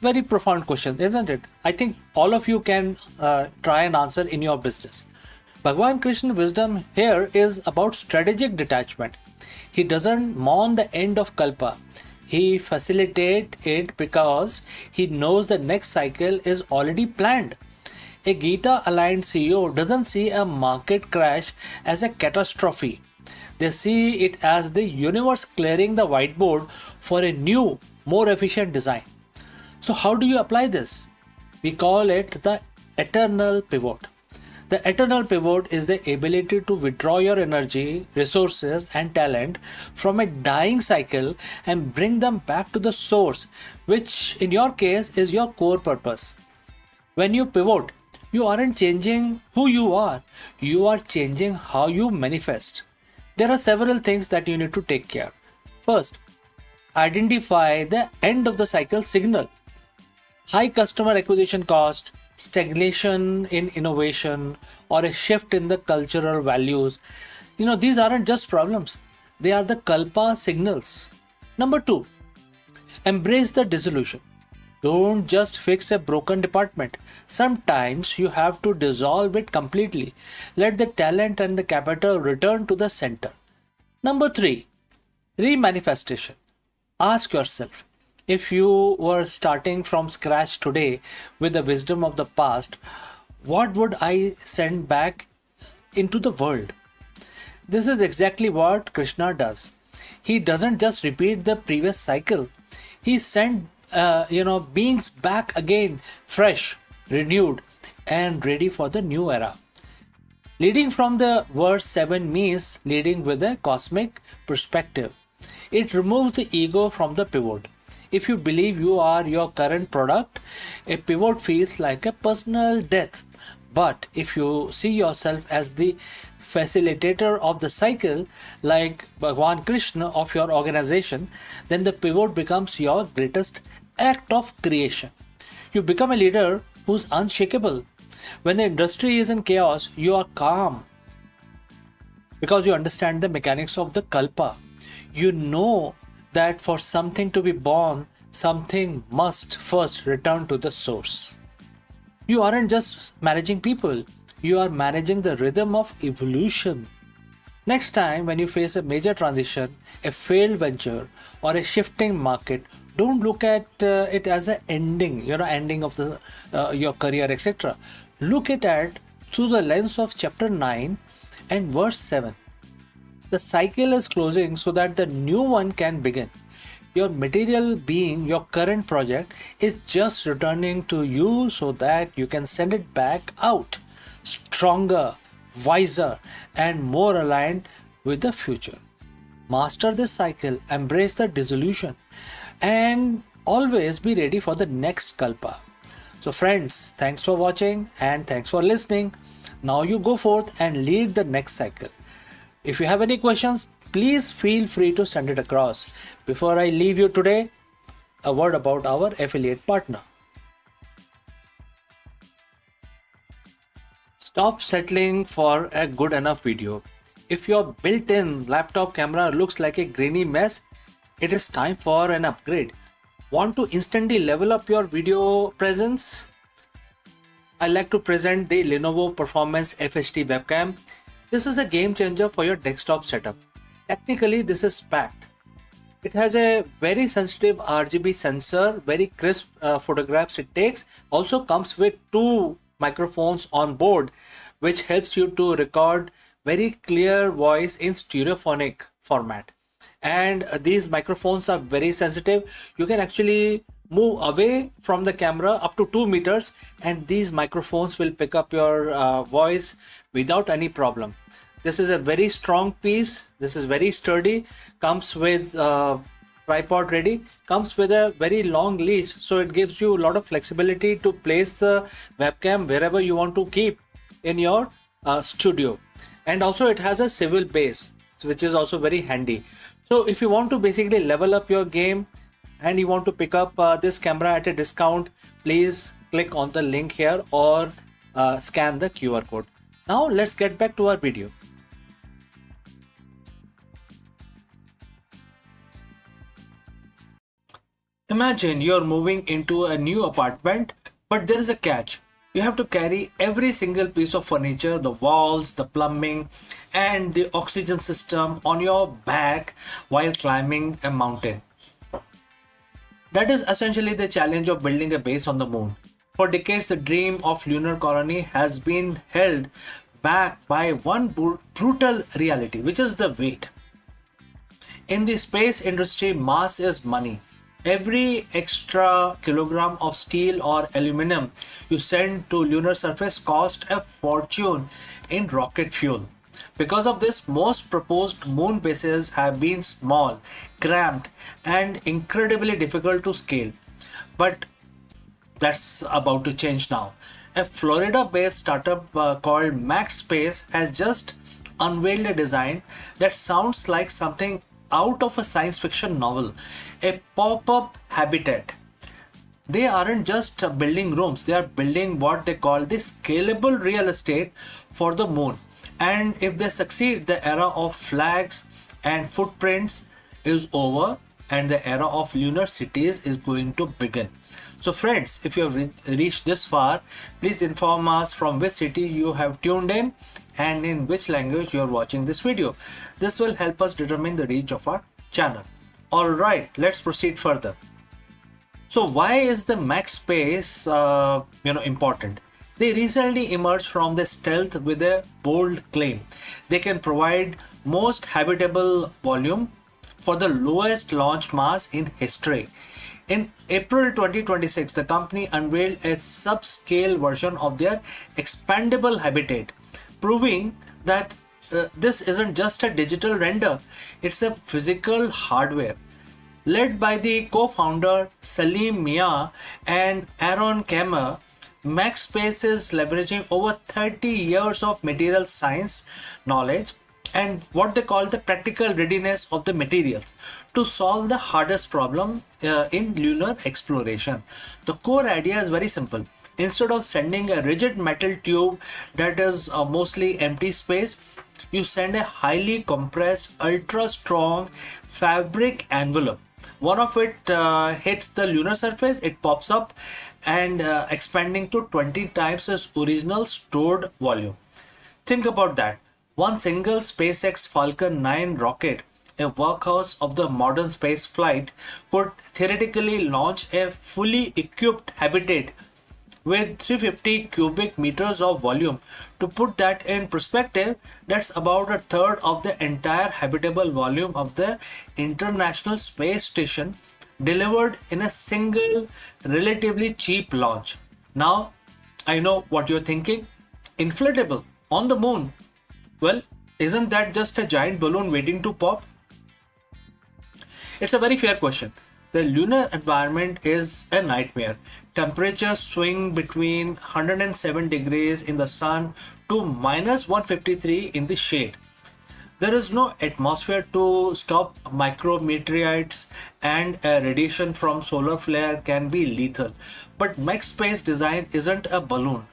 Very profound question, isn't it? I think all of you can try and answer in your business. Bhagwan Krishna's wisdom here is about strategic detachment. He doesn't mourn the end of kalpa. He facilitates it because he knows the next cycle is already planned. A Gita aligned CEO doesn't see a market crash as a catastrophe. They see it as the universe clearing the whiteboard for a new, more efficient design. So how do you apply this? We call it the eternal pivot. The eternal pivot is the ability to withdraw your energy, resources, and talent from a dying cycle and bring them back to the source, which in your case is your core purpose. When you pivot, you aren't changing who you are changing how you manifest. There are several things that you need to take care. First, identify the end of the cycle signal. High customer acquisition cost, stagnation in innovation, or a shift in the cultural values. These aren't just problems, they are the kalpa signals. Number two, embrace the dissolution. Don't just fix a broken department. Sometimes you have to dissolve it completely. Let the talent and the capital return to the center. Number three, remanifestation. Ask yourself, if you were starting from scratch today with the wisdom of the past, what would I send back into the world? This is exactly what Krishna does. He doesn't just repeat the previous cycle. He sent beings back again, fresh, renewed, and ready for the new era. Leading from the verse 7 means leading with a cosmic perspective. It removes the ego from the pivot. If you believe you are your current product, a pivot feels like a personal death. But if you see yourself as the facilitator of the cycle, like Bhagwan Krishna of your organization, then the pivot becomes your greatest act of creation. You become a leader who's unshakable. When the industry is in chaos, you are calm because you understand the mechanics of the kalpa. You know that for something to be born, something must first return to the source. You aren't just managing people, you are managing the rhythm of evolution. Next time when you face a major transition, a failed venture, or a shifting market, don't look at it as an ending of the your career, etc. Look at it through the lens of chapter 9 and verse 7. The cycle is closing so that the new one can begin. Your material being, your current project, is just returning to you so that you can send it back out, stronger, wiser, and more aligned with the future. Master this cycle, embrace the dissolution, and always be ready for the next kalpa. So friends, thanks for watching and thanks for listening. Now you go forth and lead the next cycle. If you have any questions, please feel free to send it across. Before I leave you today, a word about our affiliate partner. Stop settling for a good enough video. If your built-in laptop camera looks like a grainy mess, it is time for an upgrade. Want to instantly level up your video presence? I like to present the Lenovo Performance FHD webcam. This is a game changer for your desktop setup. Technically, this is packed. It has a very sensitive RGB sensor, very crisp photographs it takes. Also comes with 2 microphones on board, which helps you to record very clear voice in stereophonic format. And these microphones are very sensitive. You can actually move away from the camera up to 2 meters and these microphones will pick up your voice without any problem. This is a very strong piece. This is very sturdy. Comes with tripod ready. Comes with a very long leash, so it gives you a lot of flexibility to place the webcam wherever you want to keep in your studio. And also it has a swivel base, which is also very handy. So if you want to basically level up your game and you want to pick up this camera at a discount, please click on the link here or scan the QR code. Now let's get back to our video. Imagine you're moving into a new apartment, but there is a catch. You have to carry every single piece of furniture, the walls, the plumbing, and the oxygen system on your back while climbing a mountain. That is essentially the challenge of building a base on the moon. For decades, the dream of lunar colony has been held back by one brutal reality, which is the weight. In the space industry, mass is money. Every extra kilogram of steel or aluminum you send to lunar surface cost a fortune in rocket fuel. Because of this, most proposed moon bases have been small, cramped, and incredibly difficult to scale. But that's about to change now. A Florida based startup called MaxSpace has just unveiled a design that sounds like something out of a science fiction novel, a pop up habitat. They aren't just building rooms, they are building what they call the scalable real estate for the moon. And if they succeed, the era of flags and footprints is over and the era of lunar cities is going to begin. So friends, if you have reached this far, please inform us from which city you have tuned in and in which language you are watching this video. This will help us determine the reach of our channel. Alright, let's proceed further. So why is the max space important? They recently emerged from the stealth with a bold claim. They can provide most habitable volume for the lowest launch mass in history. In April 2026, the company unveiled a subscale version of their expandable habitat, proving that this isn't just a digital render, it's a physical hardware. Led by the co-founder Salim Mia and Aaron Kammer, MaxSpace is leveraging over 30 years of material science knowledge and what they call the practical readiness of the materials to solve the hardest problem in lunar exploration. The core idea is very simple. Instead of sending a rigid metal tube that is mostly empty space, you send a highly compressed, ultra strong fabric envelope. One of it hits the lunar surface, it pops up and expanding to 20 times its original stored volume. Think about that. One single SpaceX Falcon 9 rocket, a workhorse of the modern space flight, could theoretically launch a fully equipped habitat with 350 cubic meters of volume. To put that in perspective, that's about a third of the entire habitable volume of the International Space Station, delivered in a single relatively cheap launch. Now, I know what you're thinking. Inflatable on the moon. Well, isn't that just a giant balloon waiting to pop? It's a very fair question. The lunar environment is a nightmare. Temperatures swing between 107 degrees in the sun to minus 153 in the shade. There is no atmosphere to stop micrometeorites, and radiation from solar flare can be lethal. But MaxSpace design isn't a balloon.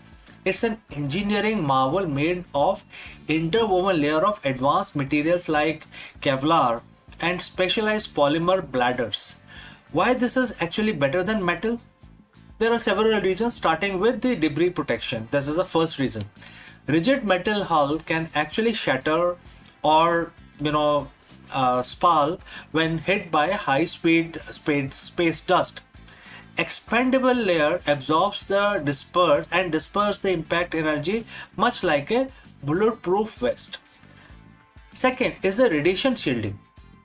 It's an engineering marvel made of interwoven layer of advanced materials like Kevlar and specialized polymer bladders. Why this is actually better than metal? There are several reasons, starting with the debris protection. This is the first reason. Rigid metal hull can actually shatter or spall when hit by a high-speed space dust. Expandable layer absorbs the disperse the impact energy much like a bulletproof vest. Second is the radiation shielding.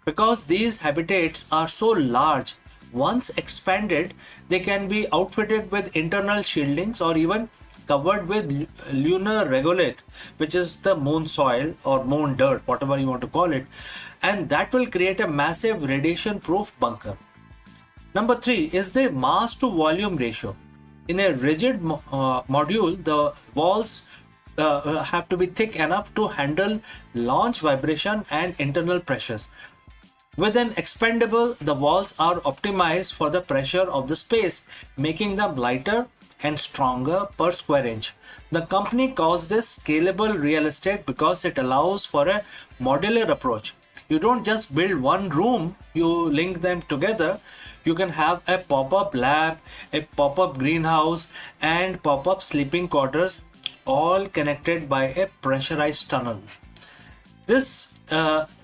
Because these habitats are so large, once expanded, they can be outfitted with internal shieldings or even covered with lunar regolith, which is the moon soil or moon dirt, whatever you want to call it, and that will create a massive radiation proof bunker. Number 3 is the mass to volume ratio. In a rigid module, the walls have to be thick enough to handle launch vibration and internal pressures. With an expandable, the walls are optimized for the pressure of the space, making them lighter and stronger per square inch. The company calls this scalable real estate because it allows for a modular approach. You don't just build one room, you link them together. You can have a pop-up lab, a pop-up greenhouse, and pop-up sleeping quarters, all connected by a pressurized tunnel. This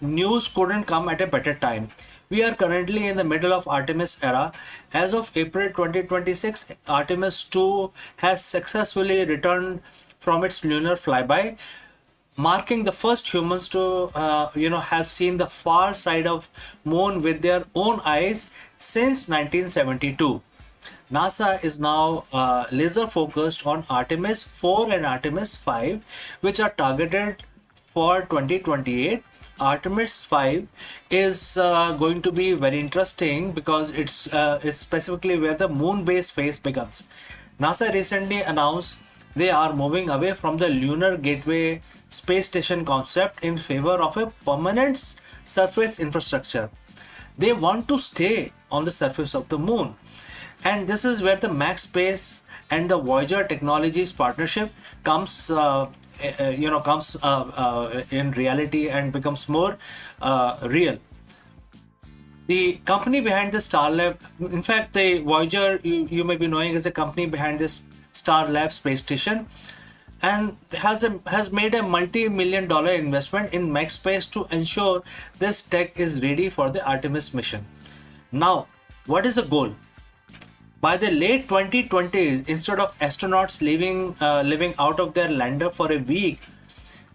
news couldn't come at a better time. We are currently in the middle of Artemis era. As of April 2026, Artemis 2 has successfully returned from its lunar flyby. marking the first humans to have seen the far side of moon with their own eyes since 1972. NASA is now laser focused on Artemis 4 and Artemis 5, which are targeted for 2028. Artemis 5 is going to be very interesting because it's specifically where the moon base phase begins. NASA recently announced they are moving away from the Lunar Gateway space station concept in favor of a permanent surface infrastructure. They want to stay on the surface of the moon. And this is where the Max Space and the Voyager Technologies partnership comes in reality and becomes more real. The company behind the Starlab, in fact, the Voyager, you may be knowing, is the company behind this Starlab space station, and has made a multi-million-dollar investment in Max Space to ensure this tech is ready for the Artemis mission. Now, what is the goal? By the late 2020s, instead of astronauts living out of their lander for a week,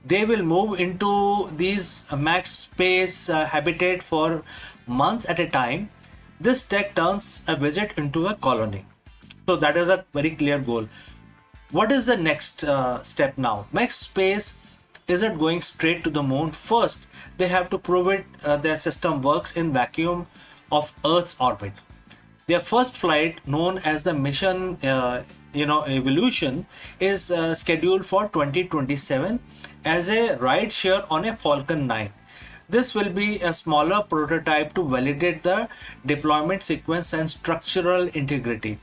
they will move into these max space habitat for months at a time. This tech turns a visit into a colony. So that is a very clear goal. What is the next step now? Max Space isn't going straight to the moon. First, they have to prove it their system works in vacuum of Earth's orbit. Their first flight, known as the mission Evolution, is scheduled for 2027 as a ride share on a Falcon 9. This will be a smaller prototype to validate the deployment sequence and structural integrity.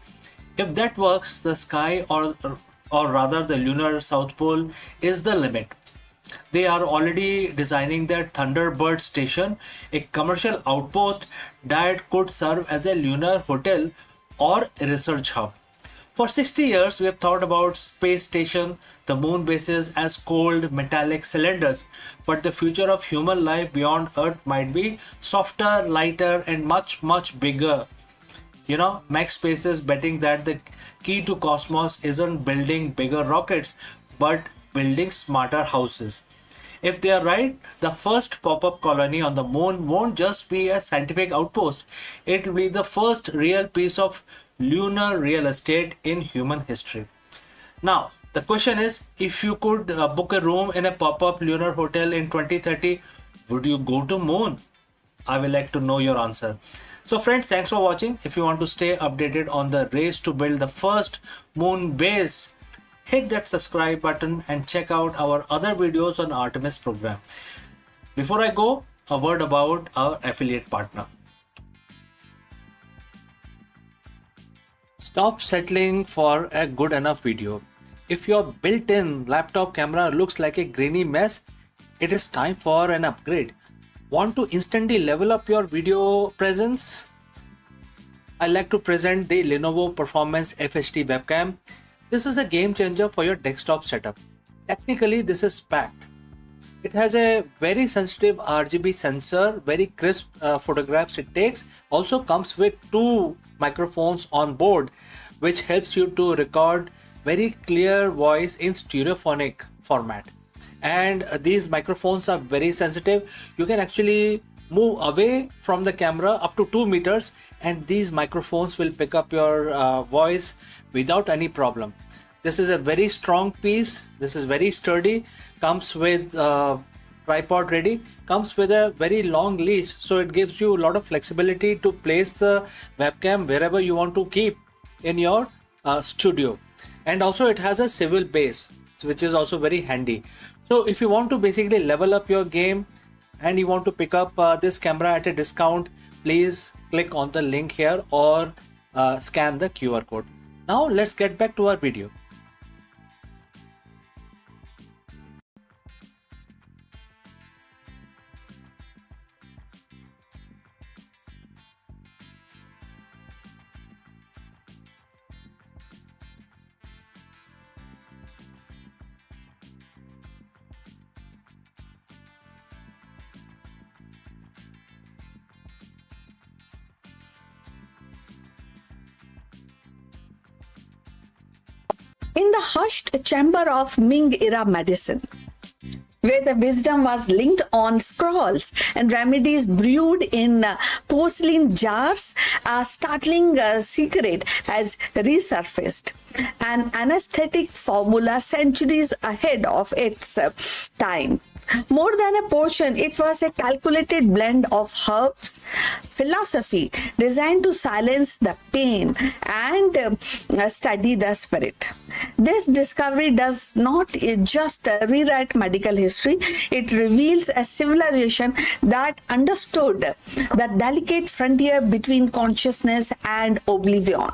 If that works, the sky, or rather the lunar South Pole, is the limit. They are already designing their Thunderbird station, a commercial outpost that could serve as a lunar hotel or a research hub. For 60 years, we have thought about space station, the moon bases, as cold metallic cylinders, but the future of human life beyond Earth might be softer, lighter, and much, much bigger. Max Space is betting that the key to cosmos isn't building bigger rockets, but building smarter houses. If they are right, the first pop-up colony on the moon won't just be a scientific outpost. It will be the first real piece of lunar real estate in human history. Now, the question is, if you could book a room in a pop-up lunar hotel in 2030, would you go to moon? I would like to know your answer. So friends, thanks for watching. If you want to stay updated on the race to build the first moon base, hit that subscribe button and check out our other videos on Artemis program. Before I go, a word about our affiliate partner. Stop settling for a good enough video. If your built-in laptop camera looks like a grainy mess, it is time for an upgrade. Want to instantly level up your video presence? I like to present the Lenovo Performance FHD webcam. This is a game changer for your desktop setup. Technically, this is packed. It has a very sensitive RGB sensor, very crisp photographs it takes. Also comes with 2 microphones on board, which helps you to record very clear voice in stereophonic format. And these microphones are very sensitive. You can actually move away from the camera up to 2 meters and these microphones will pick up your voice without any problem. This is a very strong piece. This is very sturdy. Comes with tripod ready. Comes with a very long leash, so it gives you a lot of flexibility to place the webcam wherever you want to keep in your studio. And also it has a swivel base, which is also very handy. So if you want to basically level up your game and you want to pick up this camera at a discount, please click on the link here or scan the QR code. Now let's get back to our video. In the hushed chamber of Ming era medicine, where the wisdom was linked on scrolls and remedies brewed in porcelain jars, a startling secret has resurfaced. An anesthetic formula centuries ahead of its time. More than a potion, it was a calculated blend of herbs, philosophy designed to silence the pain and study the spirit. This discovery does not just rewrite medical history, it reveals a civilization that understood the delicate frontier between consciousness and oblivion,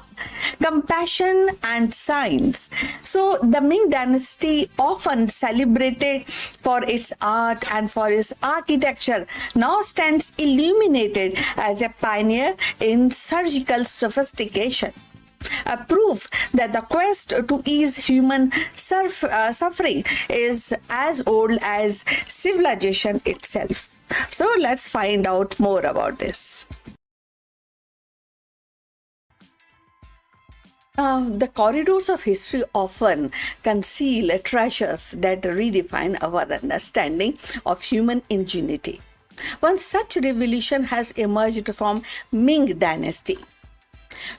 compassion and science. So the Ming dynasty, often celebrated for its art and for its architecture, now stands illuminated as a pioneer in surgical sophistication. A proof that the quest to ease human suffering is as old as civilization itself. So let's find out more about this. The corridors of history often conceal treasures that redefine our understanding of human ingenuity. One such revelation has emerged from Ming dynasty,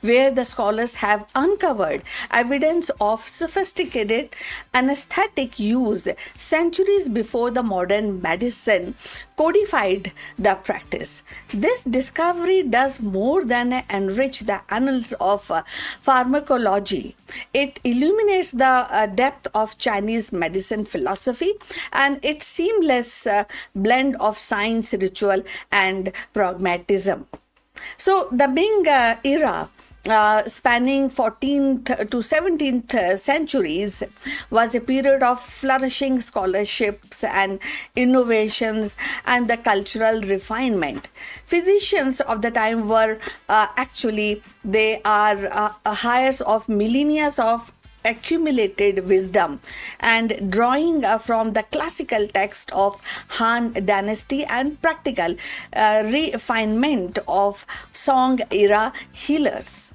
where the scholars have uncovered evidence of sophisticated anesthetic use centuries before the modern medicine codified the practice. This discovery does more than enrich the annals of pharmacology. It illuminates the depth of Chinese medicine philosophy and its seamless blend of science, ritual, and pragmatism. So the Ming era, spanning 14th to 17th centuries, was a period of flourishing scholarships and innovations and the cultural refinement. Physicians of the time were they are heirs of millennia of accumulated wisdom, and drawing from the classical text of Han dynasty and practical refinement of Song era healers.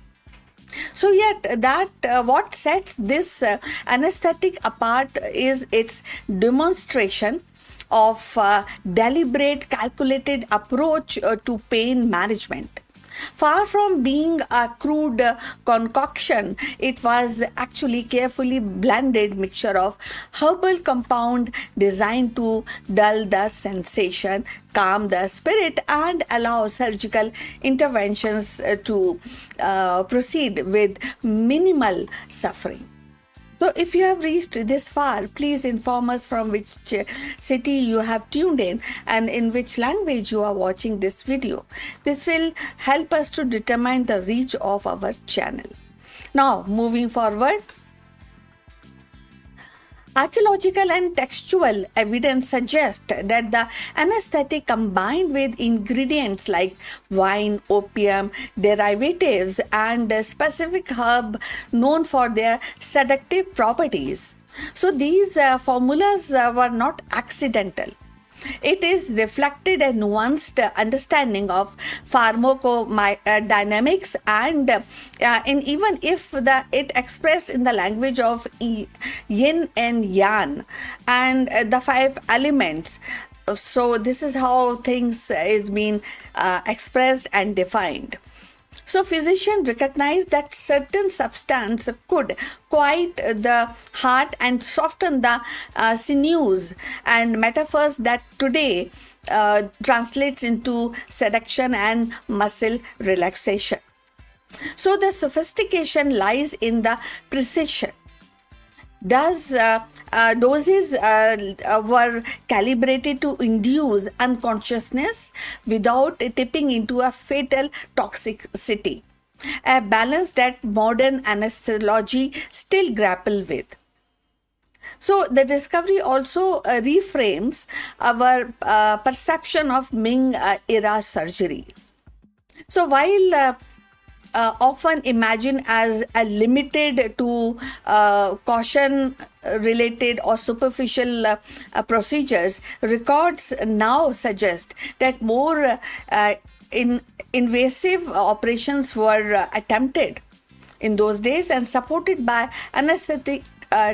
So yet that what sets this anesthetic apart is its demonstration of deliberate, calculated approach to pain management. Far from being a crude concoction, it was actually carefully blended mixture of herbal compound designed to dull the sensation, calm the spirit, and allow surgical interventions to proceed with minimal suffering. So if you have reached this far, please inform us from which city you have tuned in and in which language you are watching this video. This will help us to determine the reach of our channel. Now, moving forward, archaeological and textual evidence suggests that the anesthetic combined with ingredients like wine, opium, derivatives, and a specific herb known for their seductive properties. So these formulas were not accidental. It is reflected a nuanced understanding of pharmacodynamics and even if it expressed in the language of yin and yang and the 5 elements. So this is how things is being expressed and defined. So physicians recognized that certain substance could quiet the heart and soften the sinews, and metaphors that today translates into seduction and muscle relaxation. So the sophistication lies in the precision. Doses were calibrated to induce unconsciousness without tipping into a fatal toxicity, a balance that modern anesthesiology still grapple with. So the discovery also reframes our perception of Ming era surgeries. So while often imagined as a limited to caution related or superficial procedures, records now suggest that more invasive operations were attempted in those days and supported by anesthetic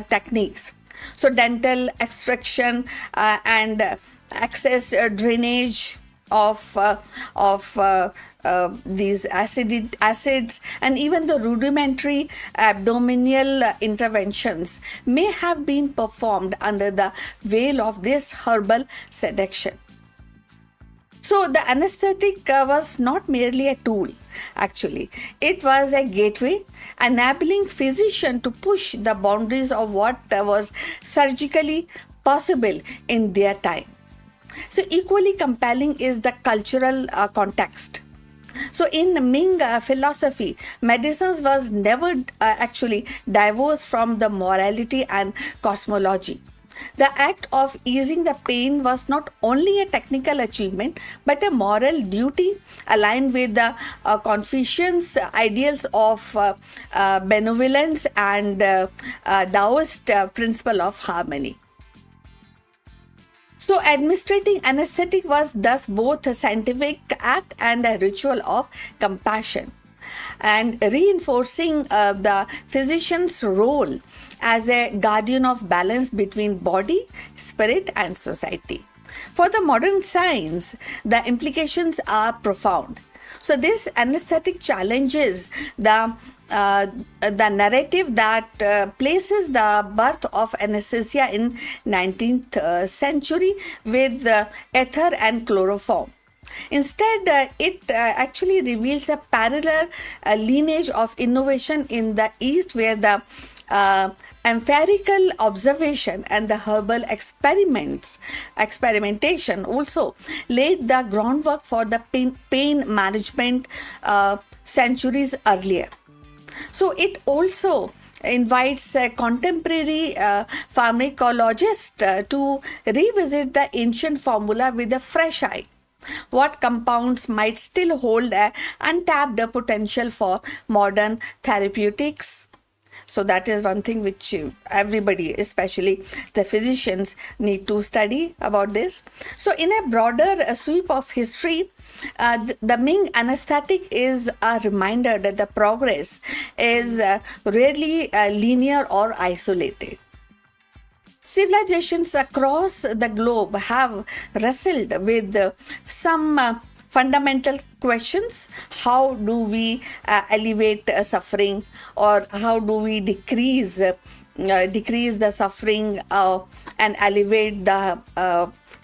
techniques. So dental extraction and access drainage of these acids, and even the rudimentary abdominal interventions may have been performed under the veil of this herbal seduction. So the anesthetic was not merely a tool, actually. It was a gateway enabling physician to push the boundaries of what was surgically possible in their time. So equally compelling is the cultural context. So in Ming philosophy, medicine was never actually divorced from the morality and cosmology. The act of easing the pain was not only a technical achievement but a moral duty aligned with the Confucian's ideals of benevolence and Taoist principle of harmony. So administrating anesthetic was thus both a scientific act and a ritual of compassion, and reinforcing the physician's role as a guardian of balance between body, spirit, and society. For the modern science, the implications are profound. So this anesthetic challenges the narrative that places the birth of anesthesia in 19th century with ether and chloroform. Instead, it actually reveals a parallel lineage of innovation in the East, where the empirical observation and the herbal experimentation also laid the groundwork for the pain management centuries earlier. So it also invites contemporary pharmacologists to revisit the ancient formula with a fresh eye. What compounds might still hold an untapped potential for modern therapeutics? So that is one thing which everybody, especially the physicians, need to study about this. So in a broader sweep of history, the Ming anesthetic is a reminder that the progress is rarely linear or isolated. Civilizations across the globe have wrestled with some fundamental questions. How do we alleviate suffering, or how do we decrease the suffering and elevate the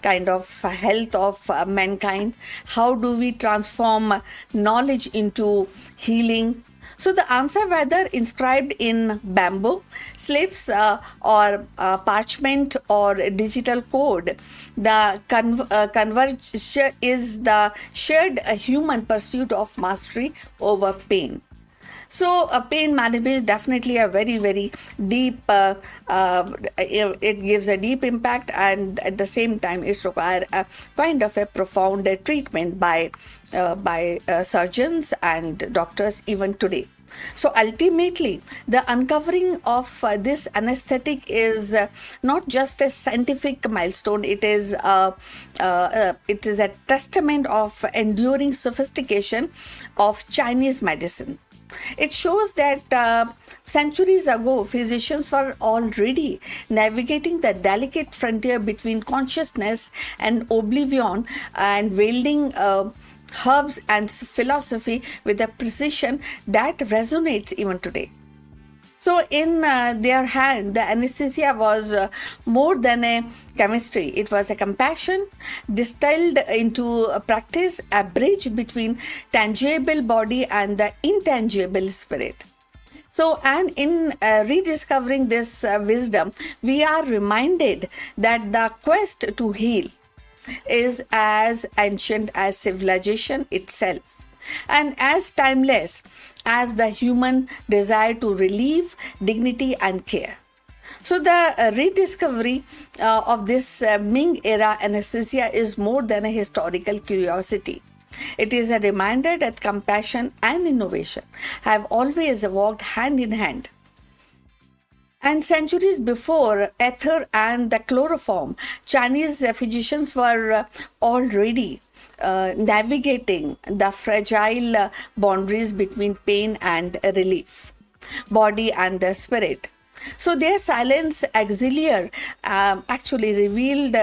kind of health of mankind? How do we transform knowledge into healing? So the answer, whether inscribed in bamboo, slips or parchment or digital code, the converge is the shared human pursuit of mastery over pain. So pain management is definitely a very, very deep, it gives a deep impact, and at the same time it requires a kind of a profound treatment by surgeons and doctors even today. So ultimately, the uncovering of this anesthetic is not just a scientific milestone. It is a testament of enduring sophistication of Chinese medicine. It shows that centuries ago, physicians were already navigating the delicate frontier between consciousness and oblivion, and wielding herbs and philosophy with a precision that resonates even today. So in their hand, the anesthesia was more than a chemistry. It was a compassion distilled into a practice, a bridge between tangible body and the intangible spirit. So, and in rediscovering this wisdom, we are reminded that the quest to heal is as ancient as civilization itself, and as timeless as the human desire to relieve, dignity, and care. So the rediscovery of this Ming era anesthesia is more than a historical curiosity. It is a reminder that compassion and innovation have always walked hand in hand. And centuries before ether and the chloroform, Chinese physicians were already navigating the fragile boundaries between pain and relief, body and the spirit. So their silence auxiliary actually revealed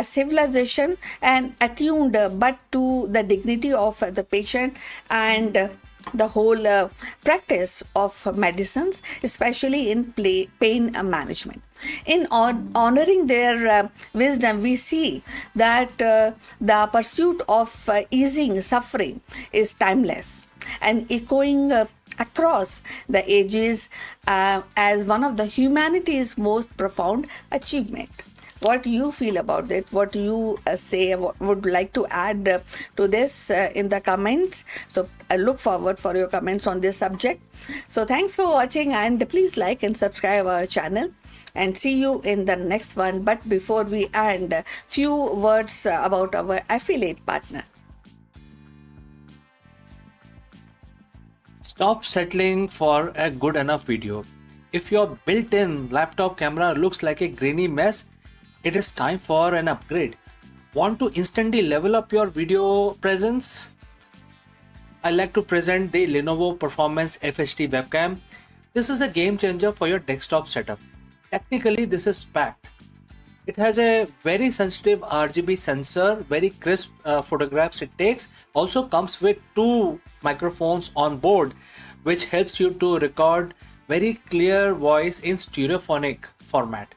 civilization and attuned but to the dignity of the patient and the whole practice of medicines, especially in pain management. In honoring their wisdom, we see that the pursuit of easing suffering is timeless and echoing across the ages as one of the humanity's most profound achievement. What you feel about it, what you say, would like to add to this in the comments. So I look forward for your comments on this subject. So thanks for watching, and please like and subscribe our channel, and see you in the next one. But before we end, few words about our affiliate partner. Stop settling for a good enough video. If your built-in laptop camera looks like a grainy mess, it is time for an upgrade. Want to instantly level up your video presence? I like to present the Lenovo Performance FHD webcam. This is a game changer for your desktop setup. Technically, this is packed. It has a very sensitive RGB sensor, very crisp photographs it takes. Also comes with 2 microphones on board, which helps you to record very clear voice in stereophonic format.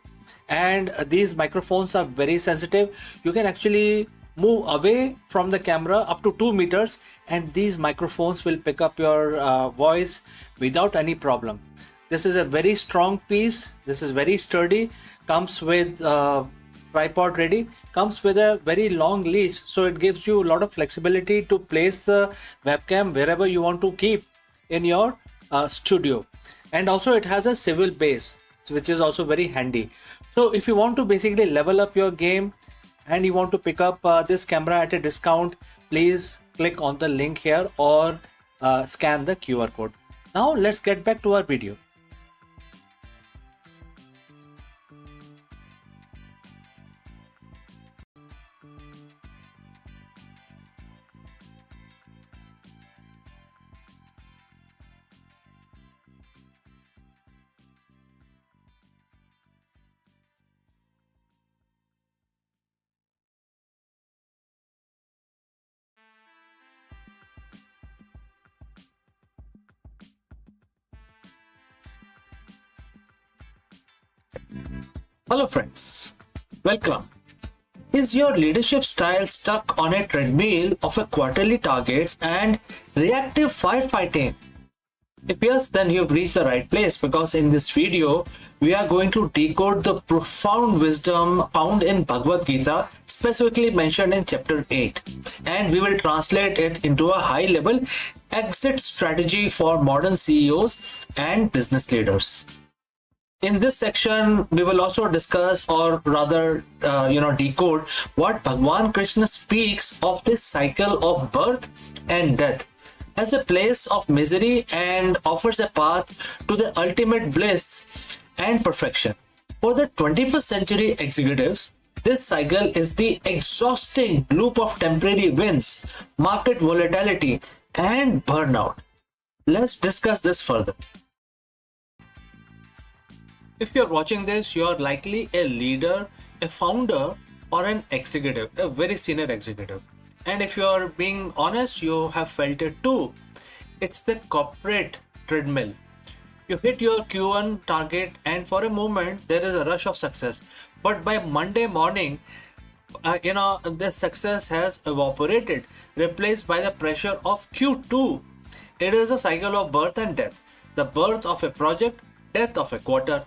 And these microphones are very sensitive. You can actually move away from the camera up to 2 meters, and these microphones will pick up your voice without any problem. This is a very strong piece. This is very sturdy. Comes with tripod ready. Comes with a very long leash, so it gives you a lot of flexibility to place the webcam wherever you want to keep in your studio. And also it has a swivel base, which is also very handy. So if you want to basically level up your game and you want to pick up this camera at a discount, please click on the link here or scan the QR code. Now let's get back to our video. Hello friends, welcome. Is your leadership style stuck on a treadmill of a quarterly targets and reactive firefighting? If yes, then you've reached the right place, because in this video, we are going to decode the profound wisdom found in Bhagavad Gita, specifically mentioned in chapter 8. And we will translate it into a high-level exit strategy for modern CEOs and business leaders. In this section, we will also discuss, or rather, decode what Bhagwan Krishna speaks of this cycle of birth and death as a place of misery, and offers a path to the ultimate bliss and perfection. For the 21st century executives, this cycle is the exhausting loop of temporary wins, market volatility, and burnout. Let's discuss this further. If you're watching this, you're likely a leader, a founder, or an executive, a very senior executive. And if you're being honest, you have felt it too. It's the corporate treadmill. You hit your Q1 target, and for a moment, there is a rush of success. But by Monday morning, the success has evaporated, replaced by the pressure of Q2. It is a cycle of birth and death. The birth of a project, death of a quarter,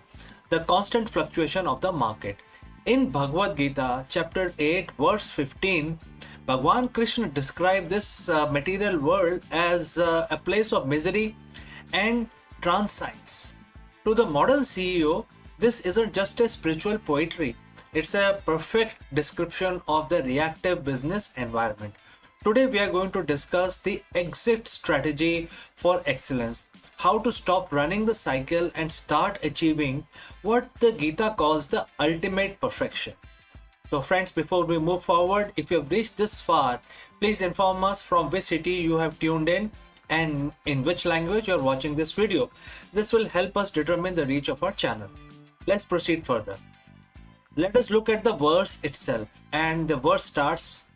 the constant fluctuation of the market. In Bhagavad Gita, chapter 8, verse 15, Bhagwan Krishna described this material world as a place of misery and transience. To the modern CEO, this isn't just a spiritual poetry, it's a perfect description of the reactive business environment. Today we are going to discuss the exit strategy for excellence, how to stop running the cycle and start achieving what the Gita calls the ultimate perfection. So friends, before we move forward, if you have reached this far, please inform us from which city you have tuned in and in which language you're watching this video. This will help us determine the reach of our channel. Let's proceed further. Let us look at the verse itself, and the verse starts,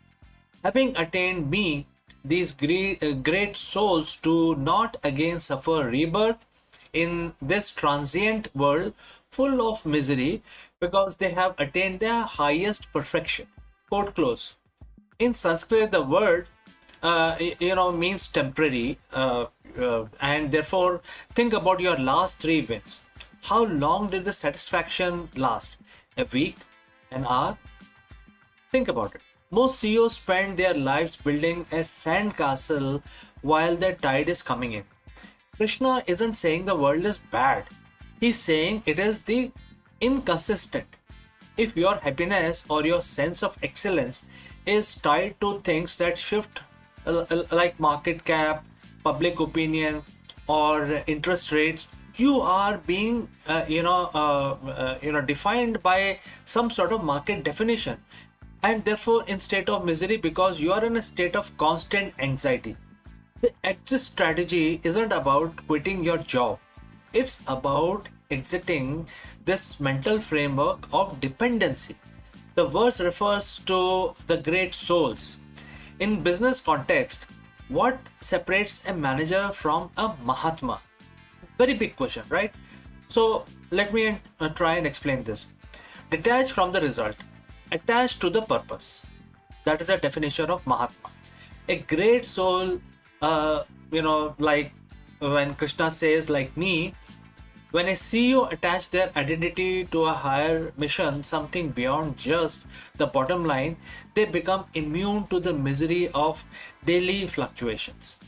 having attained me, these great souls do not again suffer rebirth in this transient world full of misery, because they have attained their highest perfection. Quote close. In Sanskrit, the word means temporary, and therefore think about your last 3 wins. How long did the satisfaction last? A week? An hour? Think about it. Most CEOs spend their lives building a sandcastle while the tide is coming in. Krishna isn't saying the world is bad. He's saying it is the inconsistent. If your happiness or your sense of excellence is tied to things that shift, like market cap, public opinion, or interest rates, you are being defined by some sort of market definition, and therefore in state of misery because you are in a state of constant anxiety. The exit strategy isn't about quitting your job. It's about exiting this mental framework of dependency. The verse refers to the great souls. In business context, what separates a manager from a Mahatma? Very big question, right? So let me try and explain this. Detach from the result, attached to the purpose. That is the definition of Mahatma. A great soul, like when Krishna says, like me, when a CEO attach their identity to a higher mission, something beyond just the bottom line, they become immune to the misery of daily fluctuations.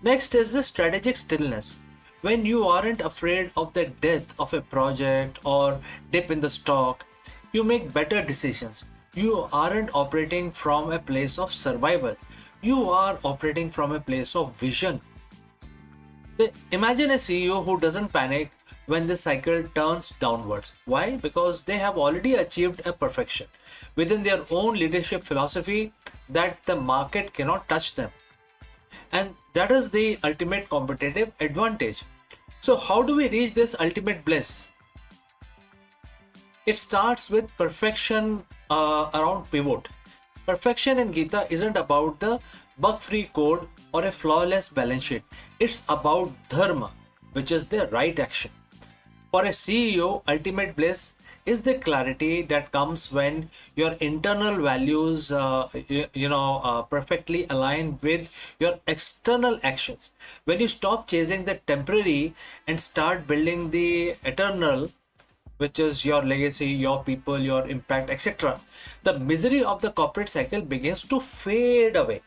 Next is the strategic stillness. When you aren't afraid of the death of a project or dip in the stock, you make better decisions. You aren't operating from a place of survival. You are operating from a place of vision. Imagine a CEO who doesn't panic when the cycle turns downwards. Why? Because they have already achieved a perfection within their own leadership philosophy that the market cannot touch them. And that is the ultimate competitive advantage. So how do we reach this ultimate bliss? It starts with perfection around pivot. Perfection in Gita isn't about the bug-free code or a flawless balance sheet. It's about dharma, which is the right action. For a CEO, ultimate bliss is the clarity that comes when your internal values perfectly align with your external actions. When you stop chasing the temporary and start building the eternal, which is your legacy, your people, your impact, etc., the misery of the corporate cycle begins to fade away.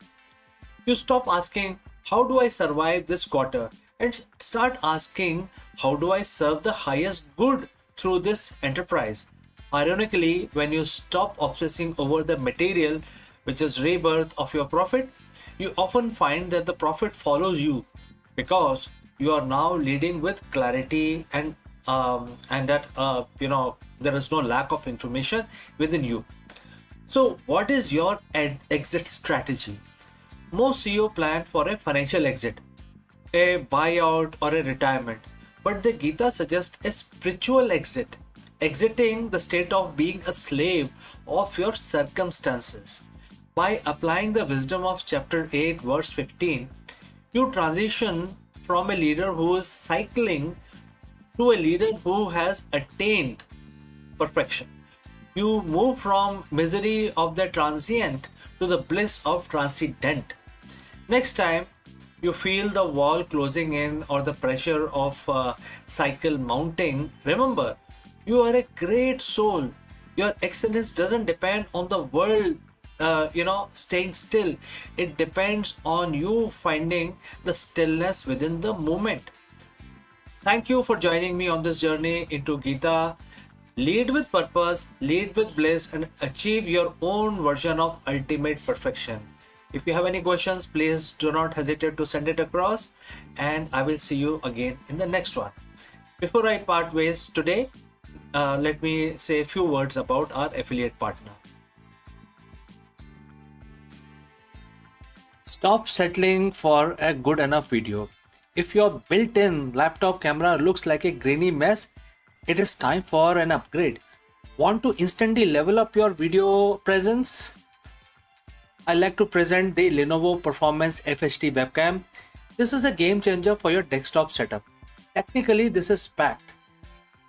You stop asking, how do I survive this quarter? And start asking, how do I serve the highest good through this enterprise? Ironically, when you stop obsessing over the material, which is rebirth of your profit, you often find that the profit follows you because you are now leading with clarity and that there is no lack of information within you. So what is your exit strategy? Most CEO plan for a financial exit, a buyout or a retirement, but the Gita suggests a spiritual exit, exiting the state of being a slave of your circumstances. By applying the wisdom of chapter 8 verse 15, you transition from a leader who is cycling to a leader who has attained perfection. You move from misery of the transient to the bliss of transcendent. Next time you feel the wall closing in or the pressure of cycle mounting, remember, you are a great soul. Your excellence doesn't depend on the world staying still. It depends on you finding the stillness within the moment. Thank you for joining me on this journey into Gita. Lead with purpose, lead with bliss, and achieve your own version of ultimate perfection. If you have any questions, please do not hesitate to send it across, and I will see you again in the next one. Before I part ways today, let me say a few words about our affiliate partner. Stop settling for a good enough video. If your built-in laptop camera looks like a grainy mess, it is time for an upgrade. Want to instantly level up your video presence? I like to present the Lenovo Performance FHD webcam. This is a game changer for your desktop setup. Technically, this is packed.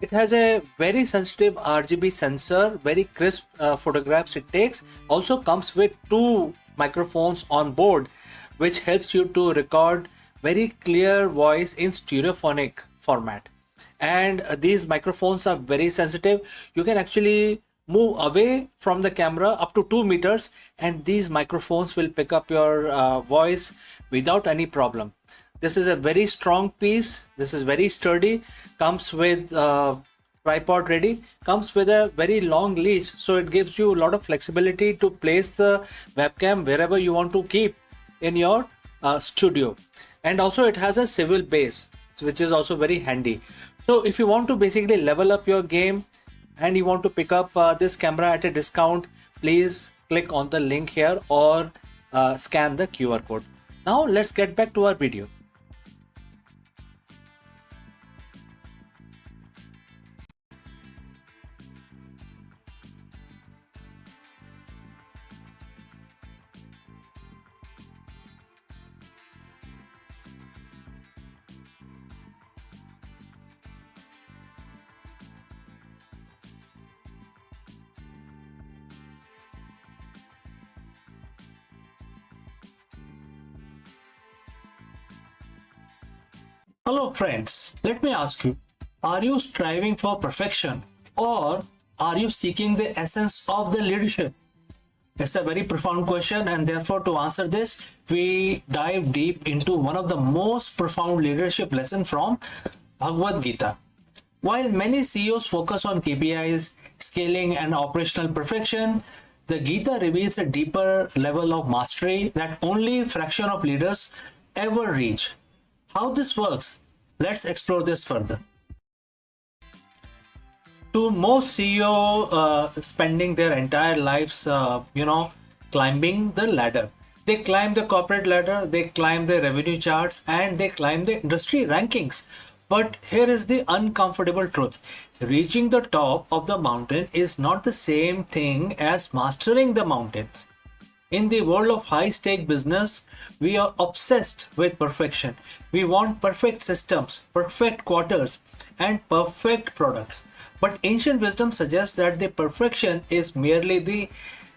It has a very sensitive RGB sensor, very crisp photographs it takes. Also comes with two microphones on board, which helps you to record very clear voice in stereophonic format. And these microphones are very sensitive. You can actually move away from the camera up to 2 meters, and these microphones will pick up your voice without any problem. This is a very strong piece. This is very sturdy. Comes with tripod ready. Comes with a very long leash, so it gives you a lot of flexibility to place the webcam wherever you want to keep in your studio. And also it has a swivel base, which is also very handy. So if you want to basically level up your game and you want to pick up this camera at a discount, please click on the link here or scan the QR code. Now let's get back to our video. Hello friends, let me ask you, are you striving for perfection or are you seeking the essence of the leadership? It's a very profound question, and therefore to answer this, we dive deep into one of the most profound leadership lessons from Bhagavad Gita. While many CEOs focus on KPIs, scaling and operational perfection, the Gita reveals a deeper level of mastery that only a fraction of leaders ever reach. How this works? Let's explore this further. To most CEO spending their entire lives, climbing the ladder. They climb the corporate ladder, they climb the revenue charts, and they climb the industry rankings. But here is the uncomfortable truth. Reaching the top of the mountain is not the same thing as mastering the mountains. In the world of high-stake business, we are obsessed with perfection. We want perfect systems, perfect quarters, and perfect products. But ancient wisdom suggests that the perfection is merely the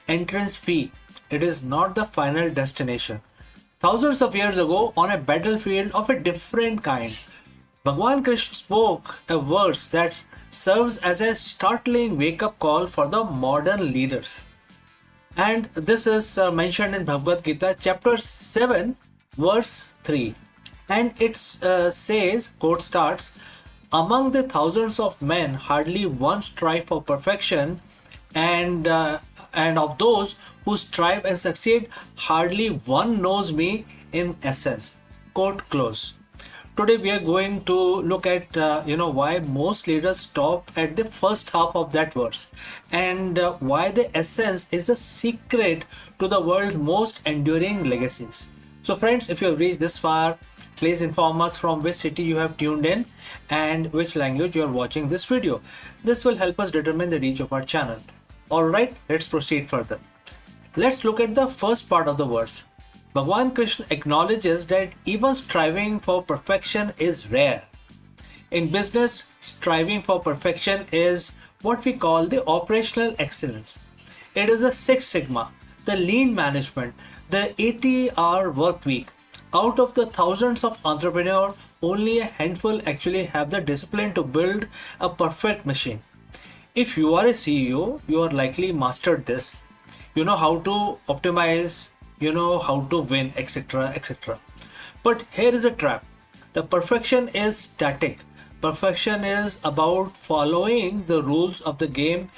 entrance fee. It is not the final destination. Thousands of years ago, on a battlefield of a different kind, Bhagwan Krishna spoke a verse that serves as a startling wake-up call for the modern leaders. And this is mentioned in Bhagavad Gita, chapter 7, verse 3. And it says, quote starts, among the thousands of men, hardly one strive for perfection, and of those who strive and succeed, hardly one knows me in essence. Quote close. Today we are going to look at why most leaders stop at the first half of that verse, and why the essence is the secret to the world's most enduring legacies. So friends, if you have reached this far, please inform us from which city you have tuned in and which language you are watching this video. This will help us determine the reach of our channel. Alright, let's proceed further. Let's look at the first part of the verse. Bhagwan Krishna acknowledges that even striving for perfection is rare. In business, striving for perfection is what we call the operational excellence. It is the Six Sigma, the lean management, the 80-hour work week. Out of the thousands of entrepreneurs, only a handful actually have the discipline to build a perfect machine. If you are a CEO, you are likely mastered this. You know how to optimize, you know how to win, etc., etc. But here is a trap. The perfection is static. Perfection is about following the rules of the game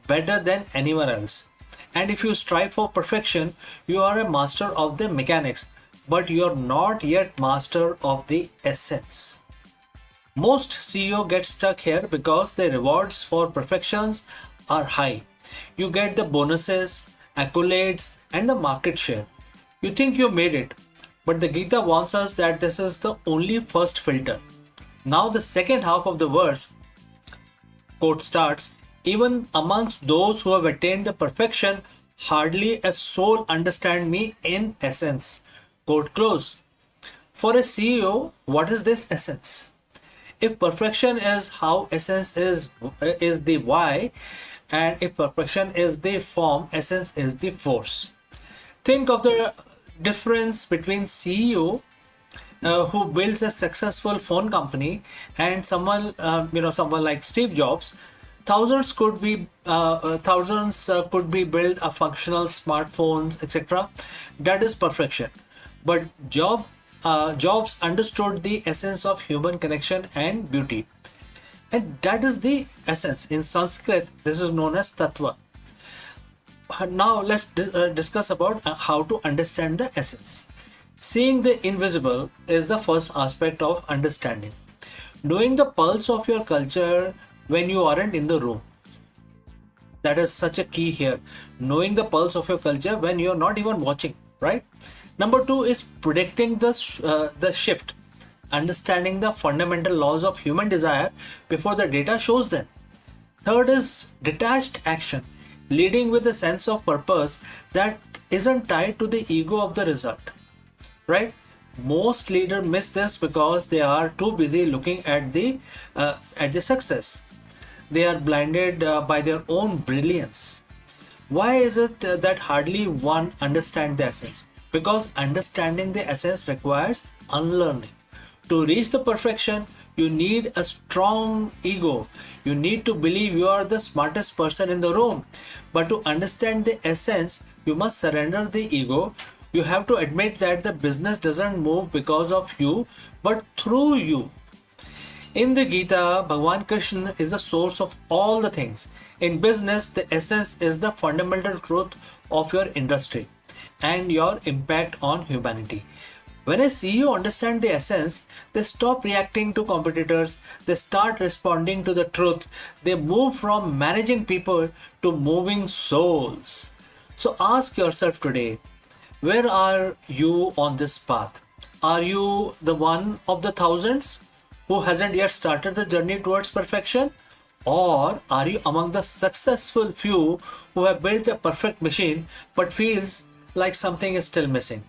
better than anyone else. And if you strive for perfection, you are a master of the mechanics, but you are not yet master of the essence. Most CEO get stuck here because the rewards for perfections are high. You get the bonuses, accolades, and the market share. You think you made it, But the Gita warns us that this is the only first filter. Now the second half of the verse, quote, starts, even amongst those who have attained the perfection, hardly a soul understand me in essence. Quote close. For a CEO, what is this essence? If perfection is how, essence is the why, and if perfection is the form, essence is the force. Think of the difference between CEO who builds a successful phone company and someone like Steve Jobs. Thousands could be build a functional smartphones, etc. That is perfection. But Jobs understood the essence of human connection and beauty, and that is the essence. In Sanskrit, this is known as tattva. Now let's discuss about how to understand the essence. Seeing the invisible is the first aspect of understanding. Knowing the pulse of your culture when you aren't in the room. That is such a key here. Knowing the pulse of your culture when you're not even watching, right? Number two is predicting the shift. Understanding the fundamental laws of human desire before the data shows them. Third is detached action. Leading with a sense of purpose that isn't tied to the ego of the result. Right? Most leaders miss this because they are too busy looking at the success. They are blinded by their own brilliance. Why is it that hardly one understands the essence? Because understanding the essence requires unlearning. To reach the perfection, you need a strong ego. You need to believe you are the smartest person in the room. But to understand the essence, you must surrender the ego. You have to admit that the business doesn't move because of you, but through you. In the Gita, Bhagavan Krishna is the source of all the things. In business, the essence is the fundamental truth of your industry and your impact on humanity. When a CEO understands the essence, they stop reacting to competitors, they start responding to the truth, they move from managing people to moving souls. So ask yourself today, where are you on this path? Are you the one of the thousands who hasn't yet started the journey towards perfection? Or are you among the successful few who have built a perfect machine but feels like something is still missing?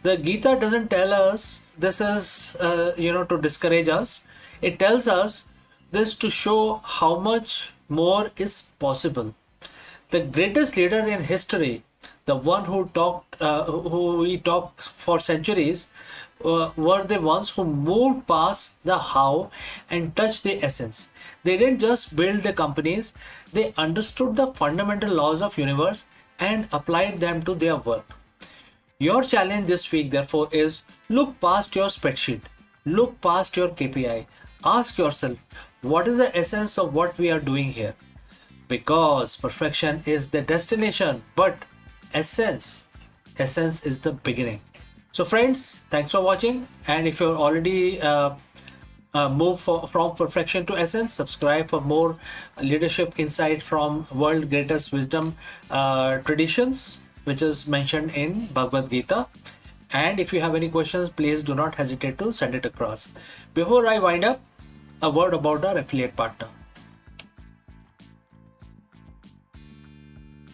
The Gita doesn't tell us this is, to discourage us. It tells us this to show how much more is possible. The greatest leader in history, the one who we talked for centuries, were the ones who moved past the how and touched the essence. They didn't just build the companies, they understood the fundamental laws of universe and applied them to their work. Your challenge this week, therefore, is look past your spreadsheet, look past your KPI, ask yourself, what is the essence of what we are doing here? Because perfection is the destination, but essence is the beginning. So friends, thanks for watching, and if you're already moved from perfection to essence, subscribe for more leadership insight from world greatest wisdom traditions, which is mentioned in Bhagavad Gita. And if you have any questions, please do not hesitate to send it across. Before I wind up, a word about our affiliate partner.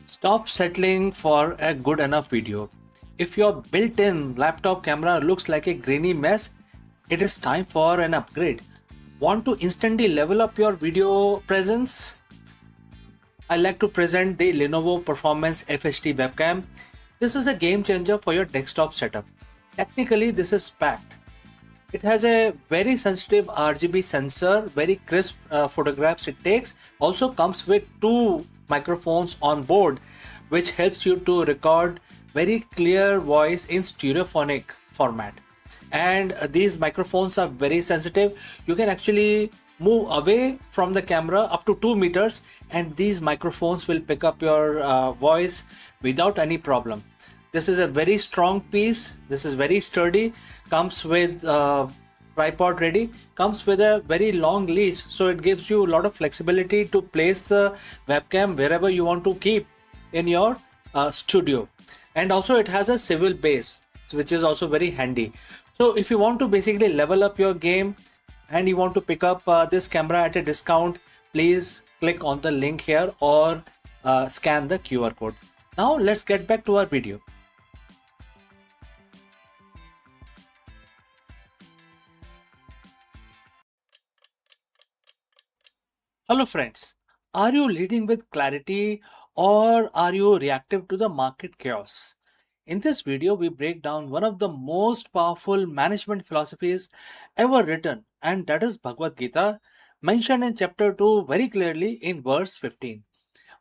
Stop settling for a good enough video. If your built-in laptop camera looks like a grainy mess, it is time for an upgrade. Want to instantly level up your video presence? I like to present the Lenovo Performance FHD webcam. This is a game changer for your desktop setup. Technically, this is packed. It has a very sensitive RGB sensor, very crisp photographs it takes. Also comes with 2 microphones on board, which helps you to record very clear voice in stereophonic format. And these microphones are very sensitive. You can actually move away from the camera up to 2 meters and these microphones will pick up your voice without any problem. This is a very strong piece. This is very sturdy. Comes with tripod ready. Comes with a very long leash, so it gives you a lot of flexibility to place the webcam wherever you want to keep in your studio. And also it has a swivel base, which is also very handy. So if you want to basically level up your game and you want to pick up this camera at a discount, please click on the link here or scan the QR code. Now let's get back to our video. Hello friends, are you leading with clarity or are you reactive to the market chaos? In this video, we break down one of the most powerful management philosophies ever written, and that is Bhagavad Gita, mentioned in chapter 2 very clearly in verse 15.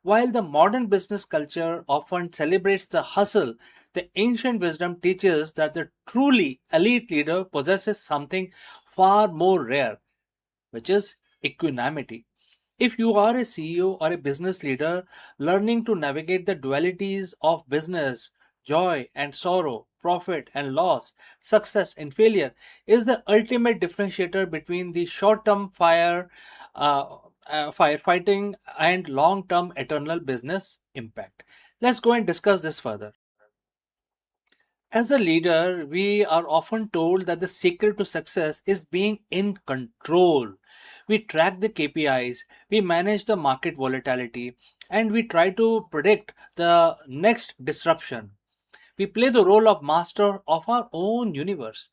While the modern business culture often celebrates the hustle, the ancient wisdom teaches that the truly elite leader possesses something far more rare, which is equanimity. If you are a CEO or a business leader, learning to navigate the dualities of business, joy and sorrow, profit and loss, success and failure is the ultimate differentiator between the short-term firefighting and long-term eternal business impact. Let's go and discuss this further. As a leader, we are often told that the secret to success is being in control. We track the KPIs, we manage the market volatility, and we try to predict the next disruption. We play the role of master of our own universe.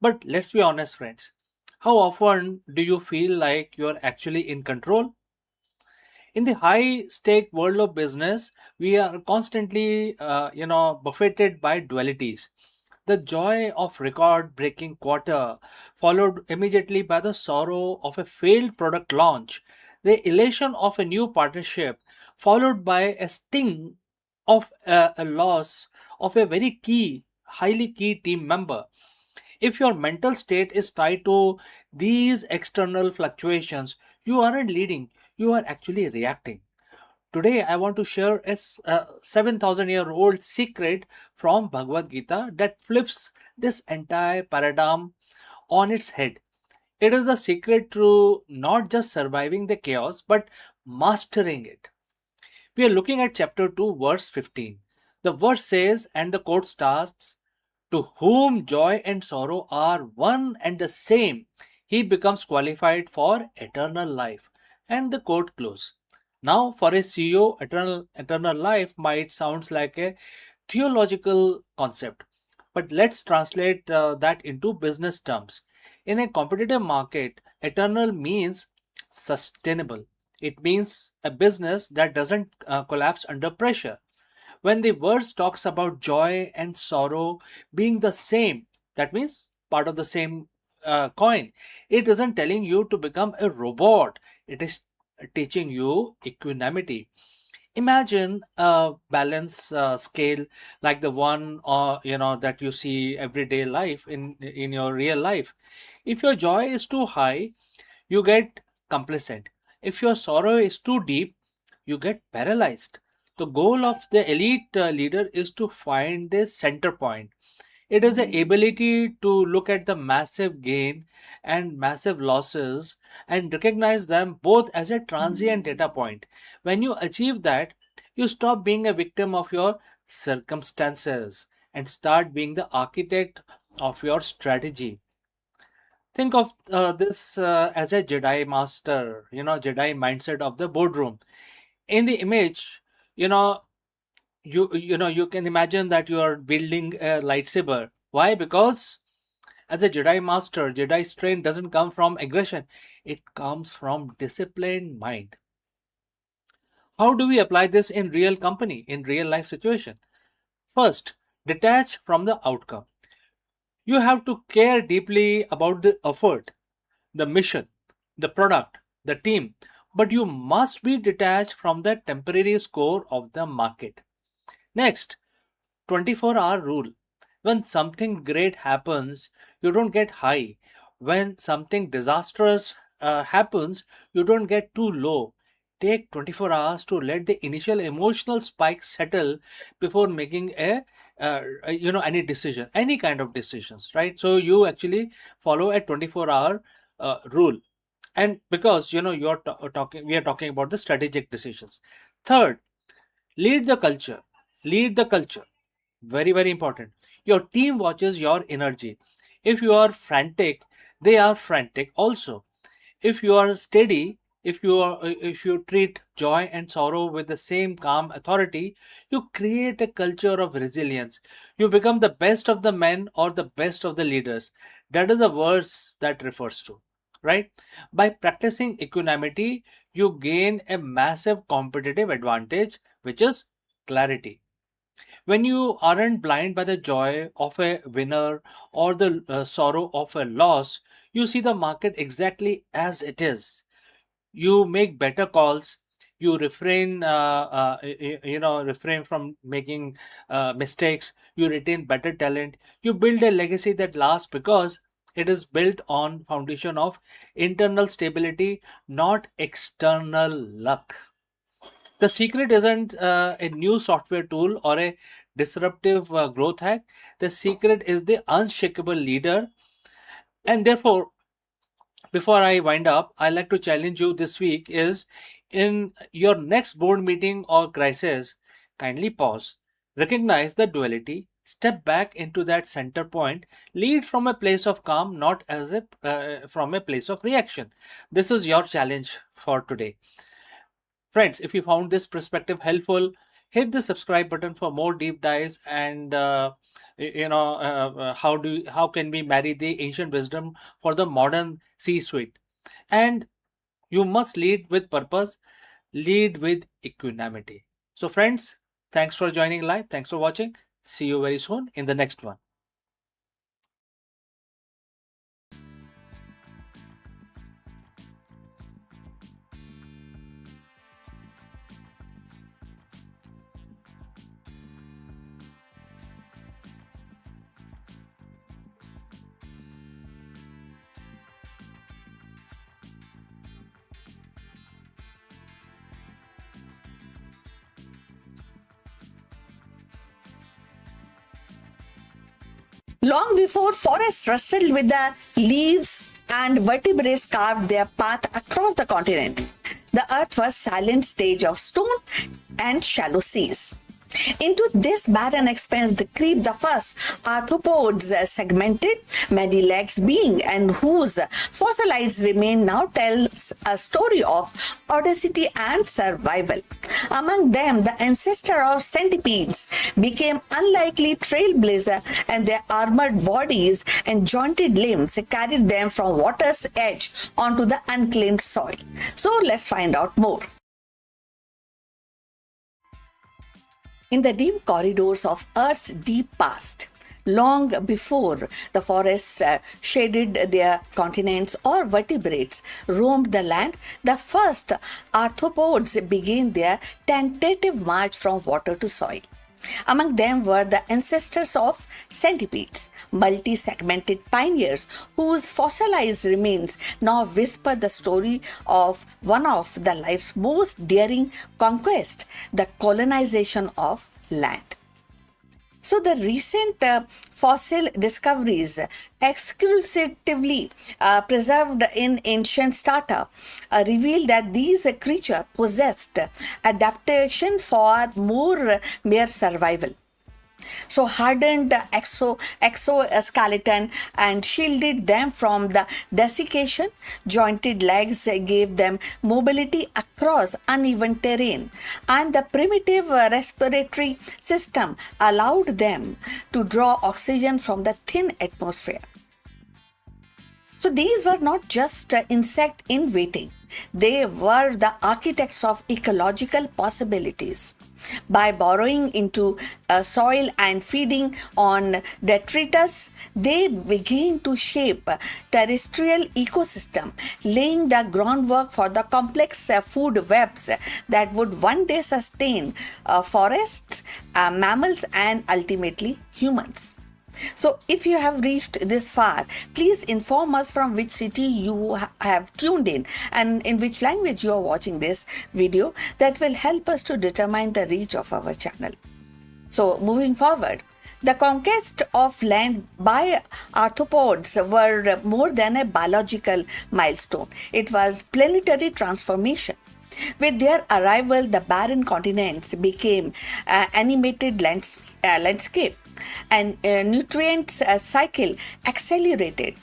But let's be honest, friends. How often do you feel like you're actually in control? In the high stake world of business, we are constantly buffeted by dualities. The joy of record breaking quarter, followed immediately by the sorrow of a failed product launch, the elation of a new partnership, followed by a sting of a loss of a very highly key team member. If your mental state is tied to these external fluctuations, you aren't leading, you are actually reacting. Today, I want to share a 7,000-year-old secret from Bhagavad Gita that flips this entire paradigm on its head. It is a secret to not just surviving the chaos, but mastering it. We are looking at chapter 2, verse 15. The verse says, and the quote starts, to whom joy and sorrow are one and the same, he becomes qualified for eternal life. And the quote close. Now, for a CEO, eternal life might sound like a theological concept, but let's translate that into business terms. In a competitive market, eternal means sustainable. It means a business that doesn't collapse under pressure. When the verse talks about joy and sorrow being the same, that means part of the same coin. It isn't telling you to become a robot. It is teaching you equanimity. Imagine a balance scale like the one that you see everyday life in your real life. If your joy is too high, you get complacent. If your sorrow is too deep, you get paralyzed. The goal of the elite leader is to find this center point. It is the ability to look at the massive gain and massive losses and recognize them both as a transient data point. When you achieve that, you stop being a victim of your circumstances and start being the architect of your strategy. Think of this as a Jedi master, Jedi mindset of the boardroom. In the image, you know, you can imagine that you are building a lightsaber. Why? Because as a Jedi master, Jedi strength doesn't come from aggression, it comes from disciplined mind. How do we apply this in real company, in real life situation? First, detach from the outcome. You have to care deeply about the effort, the mission, the product, the team, but you must be detached from the temporary score of the market. Next, 24-hour rule. When something great happens, you don't get high. When something disastrous happens, you don't get too low. Take 24 hours to let the initial emotional spike settle before making any decision, any kind of decisions, right? So you actually follow a 24-hour rule. And because we are talking about the strategic decisions. Third, lead the culture. Lead the culture. Very, very important. Your team watches your energy. If you are frantic, they are frantic also. If you are steady, if you treat joy and sorrow with the same calm authority, you create a culture of resilience. You become the best of the men or the best of the leaders. That is a verse that refers to, right? By practicing equanimity, you gain a massive competitive advantage, which is clarity. When you aren't blind by the joy of a winner or the sorrow of a loss, you see the market exactly as it is. You make better calls. You refrain from making mistakes. You retain better talent. You build a legacy that lasts because it is built on foundation of internal stability, not external luck. The secret isn't a new software tool or a disruptive growth hack. The secret is the unshakable leader. And therefore, before I wind up, I like to challenge you this week is in your next board meeting or crisis, kindly pause, recognize the duality, step back into that center point, lead from a place of calm, not as a from a place of reaction. This is your challenge for today. Friends, if you found this perspective helpful, hit the subscribe button for more deep dives and how can we marry the ancient wisdom for the modern C-suite? And you must lead with purpose, lead with equanimity. So, friends, thanks for joining live. Thanks for watching. See you very soon in the next one. Long before forests rustled with the leaves and vertebrates carved their path across the continent, the earth was silent stage of stone and shallow seas. Into this barren expanse creep the first arthropods, segmented, many legs being, and whose fossilized remain now tells a story of audacity and survival. Among them, the ancestor of centipedes became unlikely trailblazer, and their armored bodies and jointed limbs carried them from water's edge onto the unclaimed soil. So let's find out more. In the dim corridors of Earth's deep past, long before the forests shaded their continents or vertebrates roamed the land, the first arthropods began their tentative march from water to soil. Among them were the ancestors of centipedes, multi-segmented pioneers whose fossilized remains now whisper the story of one of the life's most daring conquests, the colonization of land. So the recent fossil discoveries exclusively preserved in ancient strata reveal that these creatures possessed adaptation for more mere survival. So hardened exoskeleton and shielded them from the desiccation. Jointed legs gave them mobility across uneven terrain, and the primitive respiratory system allowed them to draw oxygen from the thin atmosphere. So these were not just insect in waiting. They were the architects of ecological possibilities. By burrowing into soil and feeding on detritus, they began to shape terrestrial ecosystem, laying the groundwork for the complex food webs that would one day sustain forests, mammals, and ultimately humans. So, if you have reached this far, please inform us from which city you have tuned in and in which language you are watching this video. That will help us to determine the reach of our channel. So, moving forward, the conquest of land by arthropods were more than a biological milestone. It was planetary transformation. With their arrival, the barren continents became animated landscape, and nutrients cycle accelerated,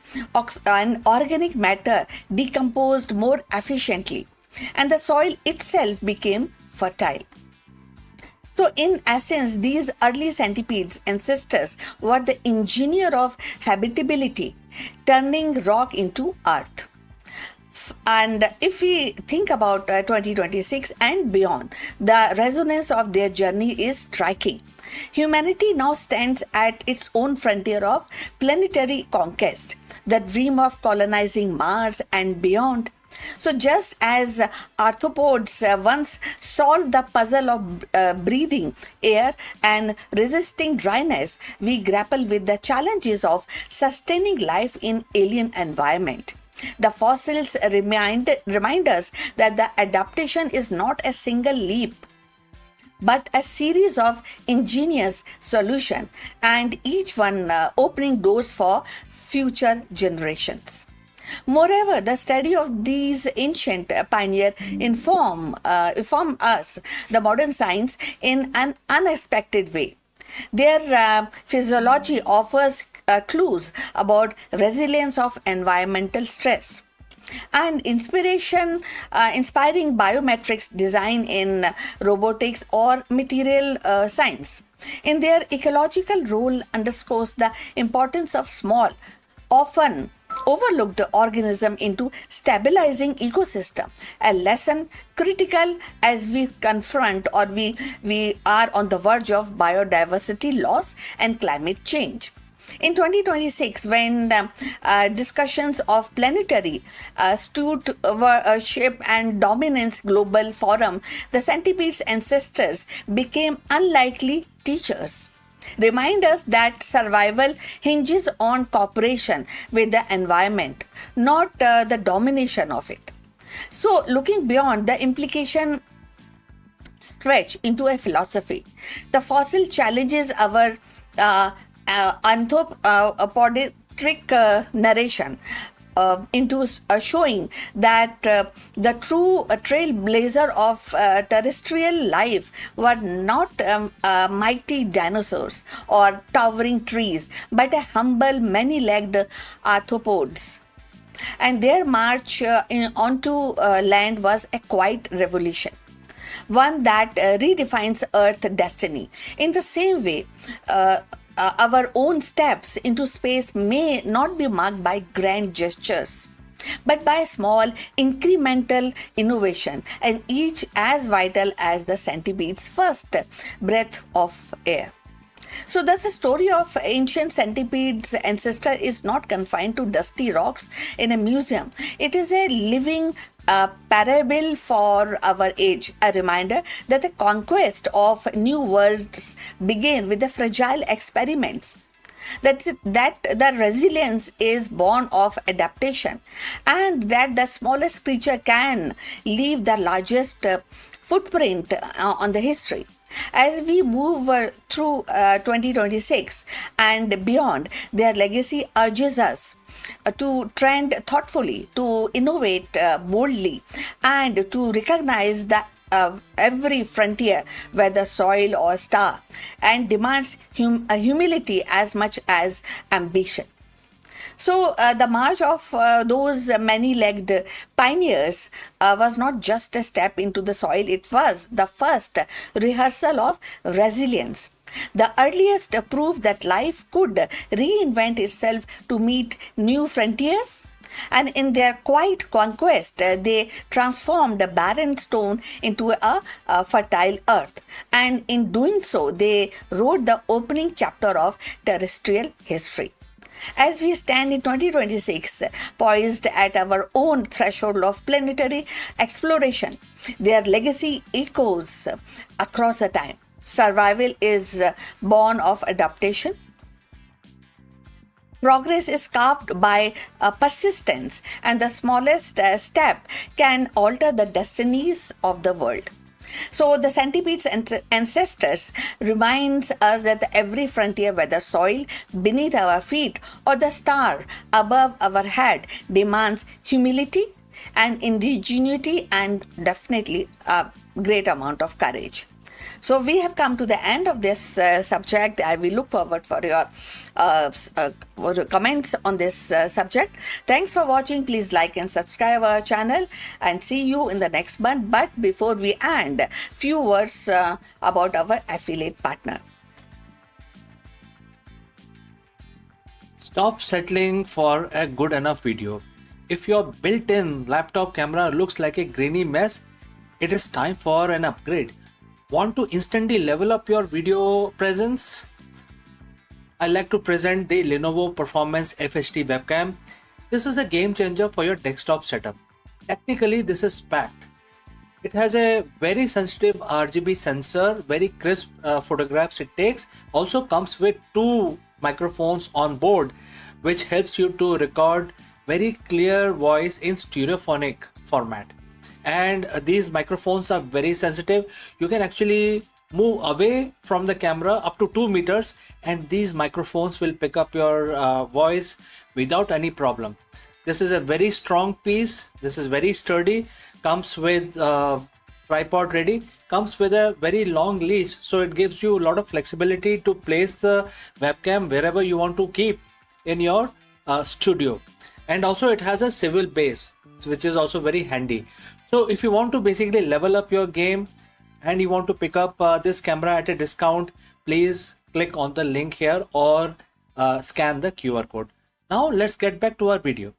and organic matter decomposed more efficiently, and the soil itself became fertile. So, in essence, these early centipedes ancestors were the engineer of habitability, turning rock into earth. And if we think about 2026 and beyond, the resonance of their journey is striking. Humanity now stands at its own frontier of planetary conquest, the dream of colonizing Mars and beyond. So, just as arthropods once solved the puzzle of breathing air and resisting dryness, we grapple with the challenges of sustaining life in alien environment. The fossils remind us that the adaptation is not a single leap, but a series of ingenious solutions, and each one opening doors for future generations. Moreover, the study of these ancient pioneers inform us, the modern science, in an unexpected way. Their physiology offers clues about resilience of environmental stress and inspiring biometrics design in robotics or material science. In their ecological role underscores the importance of small, often overlooked organism into stabilizing ecosystem, a lesson critical as we confront or we are on the verge of biodiversity loss and climate change. In 2026, when discussions of planetary stewardship and dominance global forum, the centipede's ancestors became unlikely teachers. Remind us that survival hinges on cooperation with the environment, not the domination of it. So, looking beyond, the implication stretch into a philosophy. The fossil challenges our anthropomorphic narration into showing that the true trailblazer of terrestrial life were not mighty dinosaurs or towering trees, but a humble, many-legged arthropods. And their march onto land was a quiet revolution, one that redefines Earth destiny. In the same way, our own steps into space may not be marked by grand gestures, but by small incremental innovation, and each as vital as the centipede's first breath of air. So thus the story of ancient centipede's ancestor is not confined to dusty rocks in a museum. It is a living parable for our age, a reminder that the conquest of new worlds begin with the fragile experiments, that the resilience is born of adaptation, and that the smallest creature can leave the largest footprint on the history. As we move through 2026 and beyond, their legacy urges us to trend thoughtfully, to innovate boldly, and to recognize that every frontier, whether soil or star, and demands humility as much as ambition. So the march of those many-legged pioneers was not just a step into the soil, it was the first rehearsal of resilience, the earliest proof that life could reinvent itself to meet new frontiers. And in their quiet conquest, they transformed a barren stone into a fertile earth. And in doing so, they wrote the opening chapter of terrestrial history. As we stand in 2026, poised at our own threshold of planetary exploration, their legacy echoes across the time. Survival is born of adaptation. Progress is carved by persistence, and the smallest step can alter the destinies of the world. So the centipede's ancestors reminds us that every frontier, whether soil beneath our feet or the star above our head, demands humility, and ingenuity, and definitely a great amount of courage. So we have come to the end of this subject. I will look forward for your comments on this subject. Thanks for watching. Please like and subscribe our channel, and see you in the next month. But before we end, few words about our affiliate partner. Stop settling for a good enough video. If your built-in laptop camera looks like a grainy mess, it is time for an upgrade. Want to instantly level up your video presence? I like to present the Lenovo Performance FHD webcam. This is a game changer for your desktop setup. Technically, this is packed. It has a very sensitive RGB sensor, very crisp photographs it takes. Also comes with 2 microphones on board, which helps you to record very clear voice in stereophonic format. And these microphones are very sensitive. You can actually move away from the camera up to 2 meters, and these microphones will pick up your voice without any problem. This is a very strong piece. This is very sturdy. Comes with tripod ready. Comes with a very long leash, so it gives you a lot of flexibility to place the webcam wherever you want to keep in your studio. And also it has a swivel base, which is also very handy. So if you want to basically level up your game and you want to pick up this camera at a discount, please click on the link here or scan the QR code. Now let's get back to our video.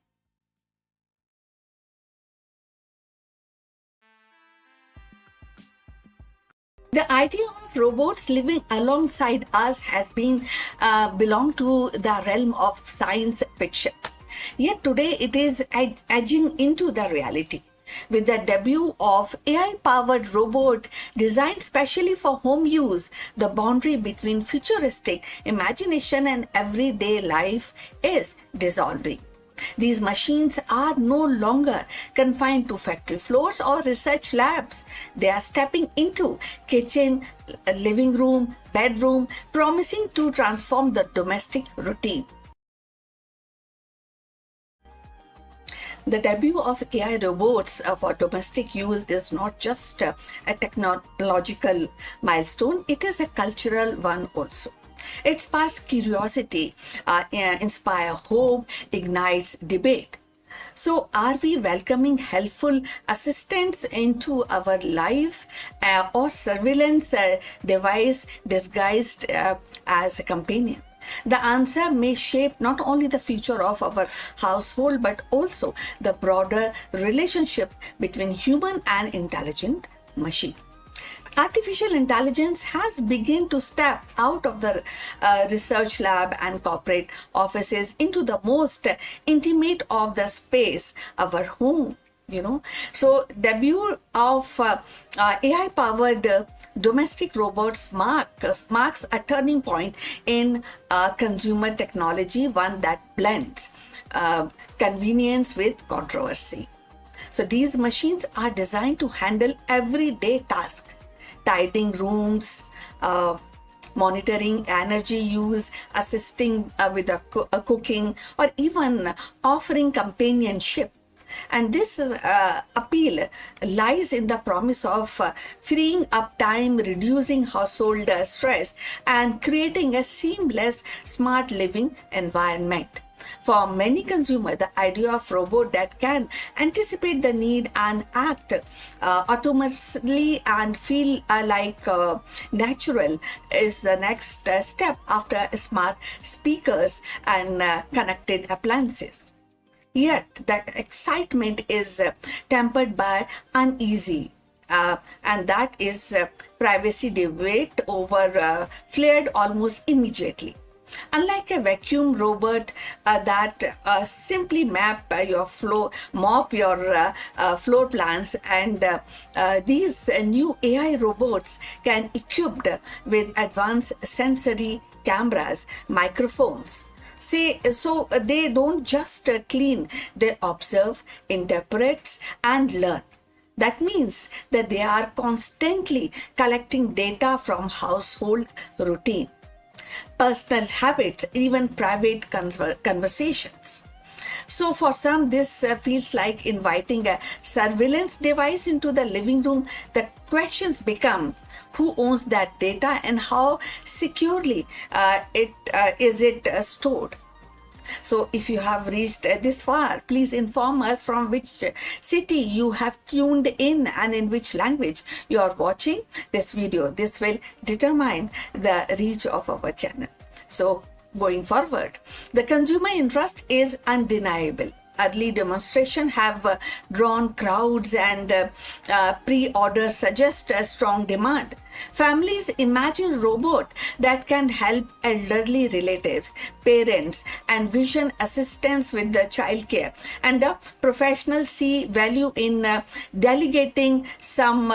The idea of robots living alongside us has been belonged to the realm of science fiction. Yet today it is edging into the reality. With the debut of AI-powered robot designed specially for home use, the boundary between futuristic imagination and everyday life is dissolving. These machines are no longer confined to factory floors or research labs. They are stepping into kitchen, living room, bedroom, promising to transform the domestic routine. The debut of AI robots for domestic use is not just a technological milestone, it is a cultural one also. It sparks curiosity, inspires hope, ignites debate. So, are we welcoming helpful assistants into our lives or surveillance device disguised as a companion? The answer may shape not only the future of our household but also the broader relationship between human and intelligent machine. Artificial intelligence has begun to step out of the research lab and corporate offices into the most intimate of the space, our home. So debut of AI-powered domestic robots marks a turning point in consumer technology, one that blends convenience with controversy. So these machines are designed to handle everyday tasks, tidying rooms, monitoring energy use, assisting with cooking, or even offering companionship. And this appeal lies in the promise of freeing up time, reducing household stress, and creating a seamless, smart living environment. For many consumers, the idea of robot that can anticipate the need and act autonomously and feel like natural is the next step after smart speakers and connected appliances. Yet the excitement is tempered by uneasy, and that is privacy debate over flared almost immediately. Unlike a vacuum robot that simply mop your floor plans, and these new AI robots can equipped with advanced sensory cameras, microphones. So they don't just clean, they observe, interpret, and learn. That means that they are constantly collecting data from household routine, personal habits, even private conversations. So for some, this feels like inviting a surveillance device into the living room. The questions become who owns that data and how securely it is stored. So if you have reached this far, please inform us from which city you have tuned in and in which language you are watching this video. This will determine the reach of our channel. So going forward, the consumer interest is undeniable. Early demonstrations have drawn crowds, and pre-order suggests a strong demand. Families imagine robot that can help elderly relatives, parents, and vision assistants with the childcare. And the professionals see value in delegating some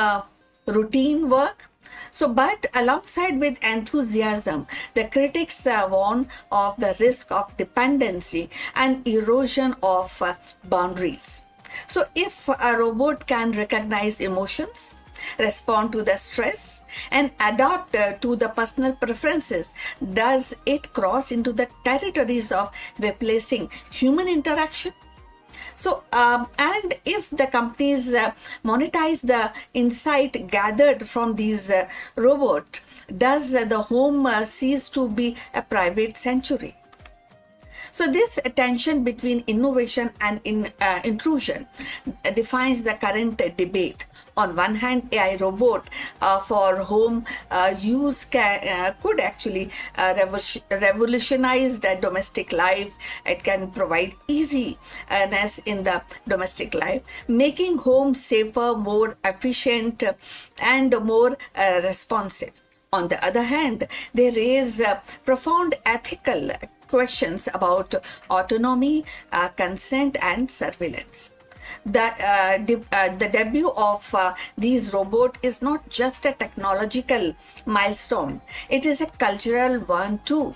routine work. So, but alongside with enthusiasm, the critics warn of the risk of dependency and erosion of boundaries. So, if a robot can recognize emotions, respond to the stress, and adapt to the personal preferences, does it cross into the territories of replacing human interaction? So, and if the companies monetize the insight gathered from these robots, does the home cease to be a private sanctuary? So this tension between innovation and intrusion defines the current debate. On one hand, AI robot for home use could actually revolutionize the domestic life. It can provide easiness in the domestic life, making home safer, more efficient, and more responsive. On the other hand, they raise profound ethical questions about autonomy, consent, and surveillance. The debut of these robots is not just a technological milestone, it is a cultural one too.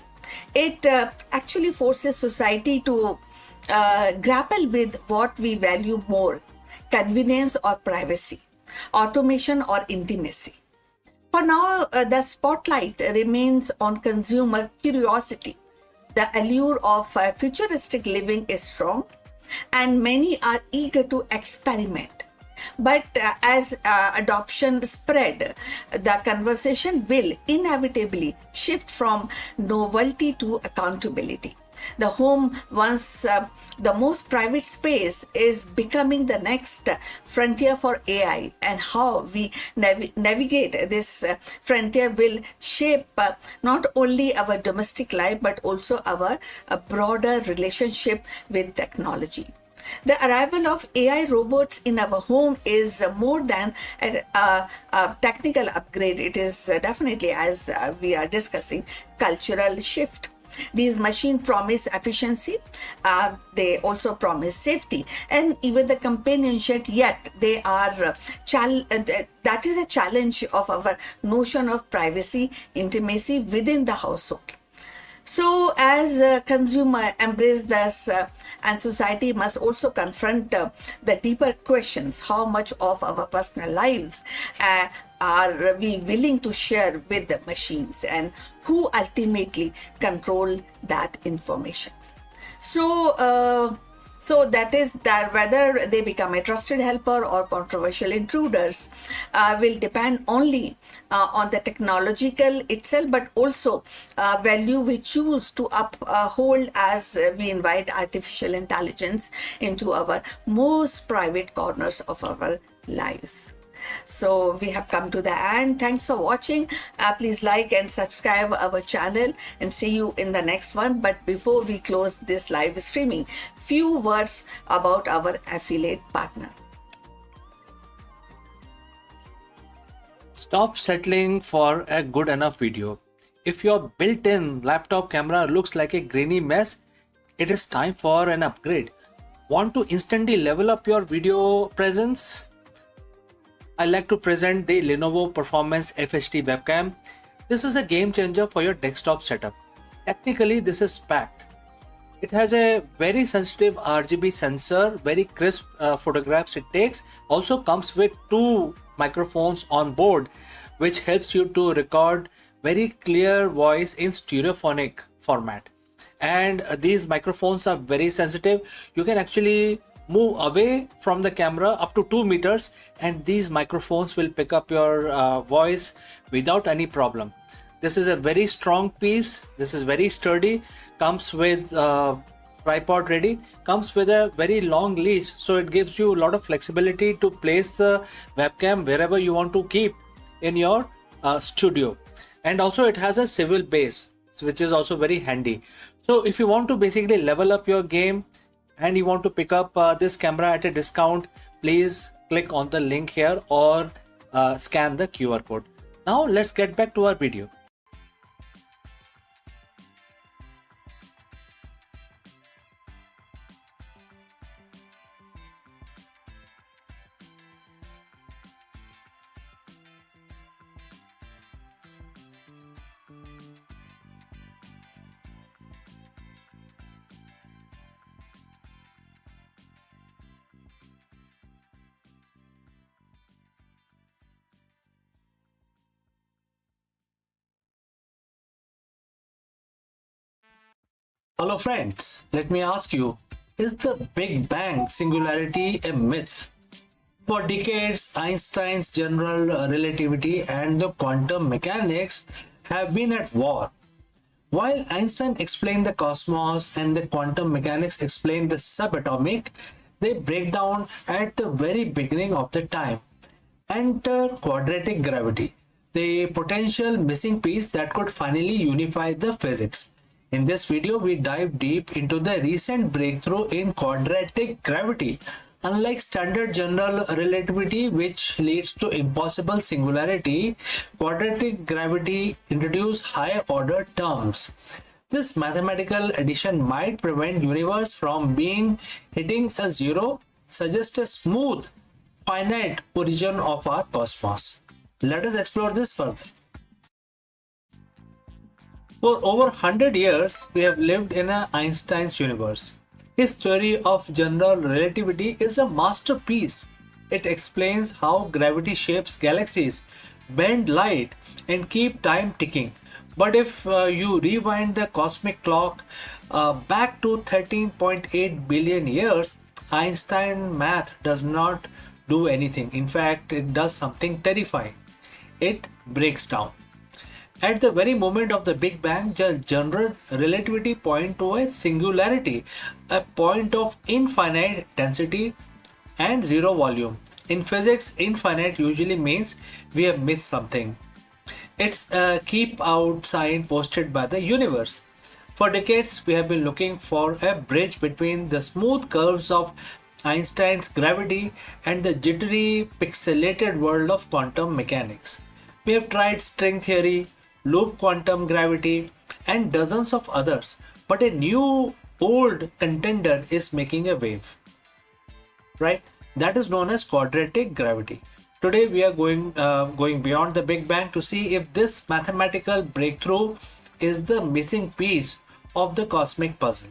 It actually forces society to grapple with what we value more: convenience or privacy, automation or intimacy. For now, the spotlight remains on consumer curiosity. The allure of futuristic living is strong, and many are eager to experiment. But as adoption spread, the conversation will inevitably shift from novelty to accountability. The home, once the most private space, is becoming the next frontier for AI, and how we navigate this frontier will shape not only our domestic life but also our broader relationship with technology. The arrival of AI robots in our home is more than a technical upgrade. It is definitely, as we are discussing, cultural shift. These machines promise efficiency, they also promise safety, and even the companionship, yet they are that is a challenge of our notion of privacy, intimacy within the household. So as consumer embrace this, and society must also confront the deeper questions: how much of our personal lives are we willing to share with the machines, and who ultimately control that information? So that is that whether they become a trusted helper or controversial intruders will depend only on the technological itself, but also value we choose to uphold as we invite artificial intelligence into our most private corners of our lives. So we have come to the end. Thanks for watching. Please like and subscribe our channel, and see you in the next one. But before we close this live streaming, few words about our affiliate partner. Stop settling for a good enough video. If your built-in laptop camera looks like a grainy mess, it is time for an upgrade. Want to instantly level up your video presence? I like to present the Lenovo Performance FHD webcam. This is a game changer for your desktop setup. Technically, this is packed. It has a very sensitive RGB sensor, very crisp photographs it takes. Also comes with 2 microphones on board, which helps you to record very clear voice in stereophonic format. and these microphones are very sensitive. You can actually move away from the camera up to 2 meters and these microphones will pick up your voice without any problem. This is a very strong piece. This is very sturdy, comes with tripod ready, comes with a very long leash, so it gives you a lot of flexibility to place the webcam wherever you want to keep in your studio. And also it has a swivel base, which is also very handy. So if you want to basically level up your game and you want to pick up this camera at a discount, please click on the link here or scan the QR code. Now let's get back to our video. Hello friends, let me ask you, is the Big Bang singularity a myth? For decades, Einstein's general relativity and the quantum mechanics have been at war. While Einstein explained the cosmos and the quantum mechanics explained the subatomic, they break down at the very beginning of the time. Enter quadratic gravity, the potential missing piece that could finally unify the physics. In this video, we dive deep into the recent breakthrough in quadratic gravity. Unlike standard general relativity, which leads to impossible singularity, quadratic gravity introduces higher order terms. This mathematical addition might prevent universe from hitting a zero, suggest a smooth, finite origin of our cosmos. Let us explore this further. For over 100 years, we have lived in Einstein's universe. His theory of general relativity is a masterpiece. It explains how gravity shapes galaxies, bend light, and keep time ticking. But if you rewind the cosmic clock back to 13.8 billion years, Einstein math does not do anything. In fact, it does something terrifying. It breaks down. At the very moment of the Big Bang, the general relativity points to a singularity, a point of infinite density and zero volume. In physics, infinite usually means we have missed something. It's a keep out sign posted by the universe. For decades, we have been looking for a bridge between the smooth curves of Einstein's gravity and the jittery, pixelated world of quantum mechanics. We have tried string theory, loop quantum gravity, and dozens of others, but a new old contender is making a wave, right? That is known as quadratic gravity. Today we are going beyond the Big Bang to see if this mathematical breakthrough is the missing piece of the cosmic puzzle.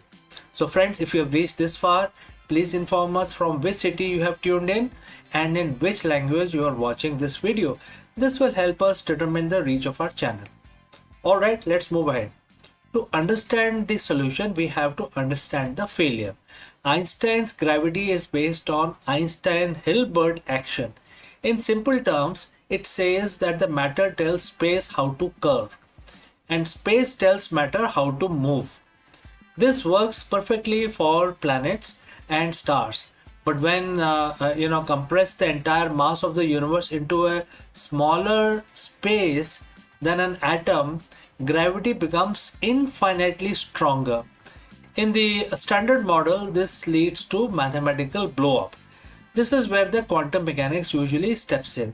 So friends, if you have reached this far, please inform us from which city you have tuned in and in which language you are watching this video. This will help us determine the reach of our channel. Alright, let's move ahead. To understand the solution, we have to understand the failure. Einstein's gravity is based on Einstein-Hilbert action. In simple terms, it says that the matter tells space how to curve and space tells matter how to move. This works perfectly for planets and stars. But when compress the entire mass of the universe into a smaller space than an atom, gravity becomes infinitely stronger. In the standard model, this leads to mathematical blow-up. This is where the quantum mechanics usually steps in.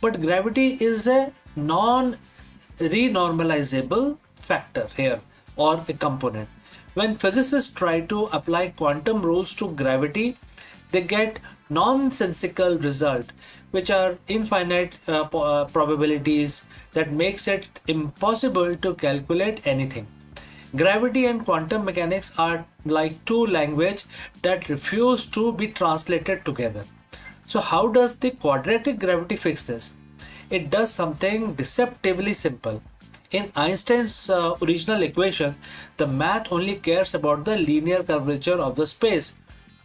But gravity is a non-renormalizable factor here, or a component. When physicists try to apply quantum rules to gravity, they get nonsensical result, which are infinite probabilities that makes it impossible to calculate anything. Gravity and quantum mechanics are like two languages that refuse to be translated together. So how does the quadratic gravity fix this? It does something deceptively simple. In Einstein's original equation, the math only cares about the linear curvature of the space.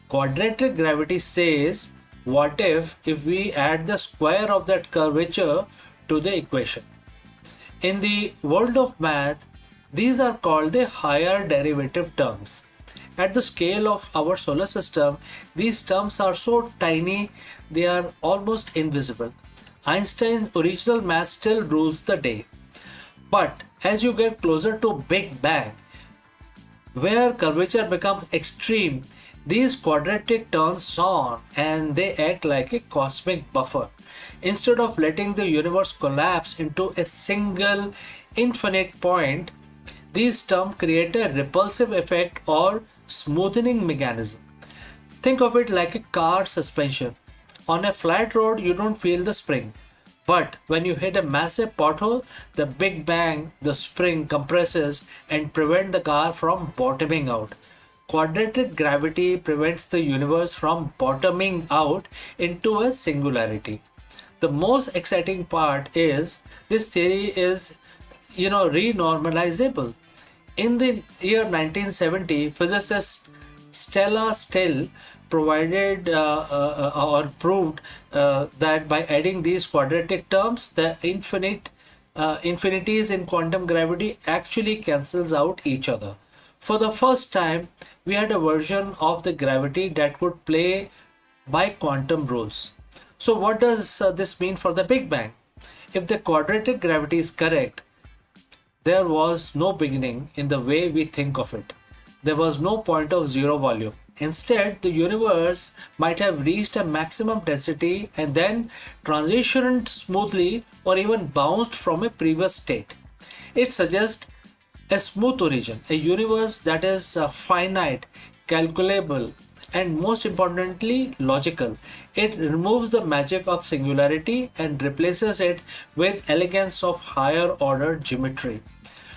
Quadratic gravity says, what if we add the square of that curvature to the equation? In the world of math, these are called the higher derivative terms. At the scale of our solar system, these terms are so tiny they are almost invisible. Einstein's original math still rules the day. But as you get closer to Big Bang, where curvature becomes extreme, these quadratic turns on and they act like a cosmic buffer. Instead of letting the universe collapse into a single infinite point, these terms create a repulsive effect or smoothing mechanism. Think of it like a car suspension. On a flat road, you don't feel the spring. But when you hit a massive pothole, the big bang, the spring compresses and prevent the car from bottoming out. Quadratic gravity prevents the universe from bottoming out into a singularity. The most exciting part is this theory is renormalizable. In the year 1970, physicist Stella Still provided or proved that by adding these quadratic terms, the infinities in quantum gravity actually cancels out each other. For the first time, we had a version of the gravity that could play by quantum rules. So what does this mean for the Big Bang? If the quadratic gravity is correct, there was no beginning in the way we think of it. There was no point of zero volume. Instead, the universe might have reached a maximum density and then transitioned smoothly or even bounced from a previous state. It suggests a smooth origin, a universe that is finite, calculable, and most importantly, logical. It removes the magic of singularity and replaces it with elegance of higher order geometry.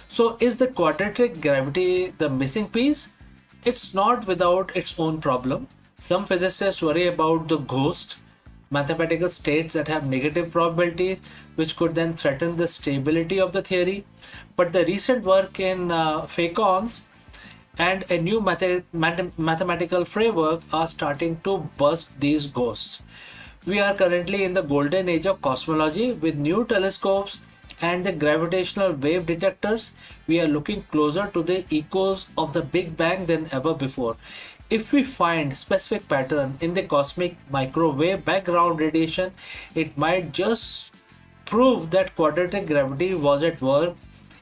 So, is the quadratic gravity the missing piece? It's not without its own problem. Some physicists worry about the ghost, mathematical states that have negative probability, which could then threaten the stability of the theory. But the recent work in phacons and a new mathematical framework are starting to bust these ghosts. We are currently in the golden age of cosmology with new telescopes and the gravitational wave detectors. We are looking closer to the echoes of the Big Bang than ever before. If we find specific pattern in the cosmic microwave background radiation, it might just prove that quadratic gravity was at work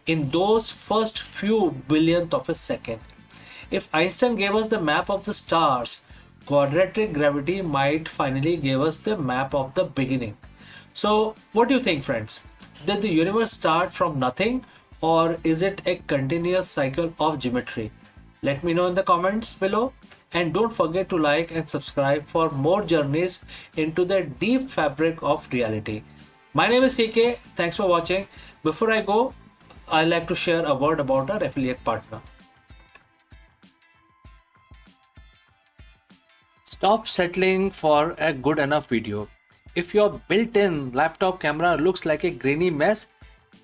in those first few billionth of a second. If Einstein gave us the map of the stars, quadratic gravity might finally give us the map of the beginning. So, what do you think, friends? Did the universe start from nothing, or is it a continuous cycle of geometry? Let me know in the comments below, and don't forget to like and subscribe for more journeys into the deep fabric of reality. My name is CK. Thanks for watching. Before I go, I'd like to share a word about our affiliate partner. Stop settling for a good enough video. If your built-in laptop camera looks like a grainy mess,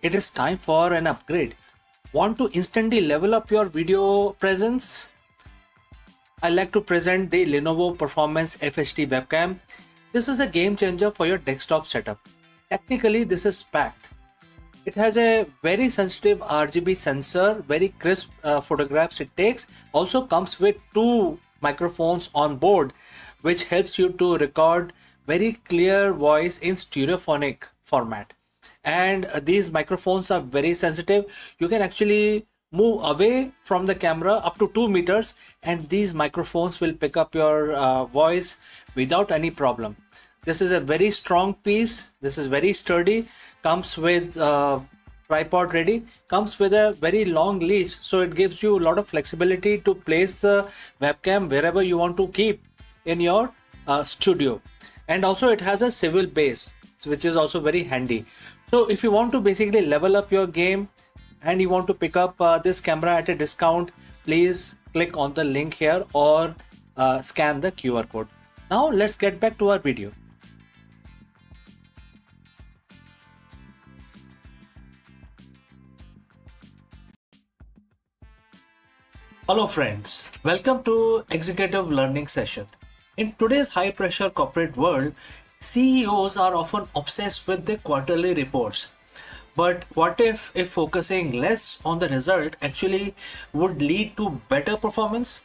it is time for an upgrade. Want to instantly level up your video presence? I like to present the Lenovo Performance FHD webcam. This is a game changer for your desktop setup. Technically, this is packed. It has a very sensitive RGB sensor, very crisp photographs it takes. Also comes with two microphones on board, which helps you to record very clear voice in stereophonic format. And these microphones are very sensitive. You can actually move away from the camera up to 2 meters and these microphones will pick up your voice without any problem. This is a very strong piece. This is very sturdy. Comes with tripod ready. Comes with a very long leash, so it gives you a lot of flexibility to place the webcam wherever you want to keep in your studio. And also it has a swivel base, which is also very handy. So if you want to basically level up your game and you want to pick up this camera at a discount, please click on the link here or scan the QR code. Now let's get back to our video. Hello friends, welcome to Executive Learning Session. In today's high pressure corporate world, CEOs are often obsessed with the quarterly reports. But what if focusing less on the result actually would lead to better performance?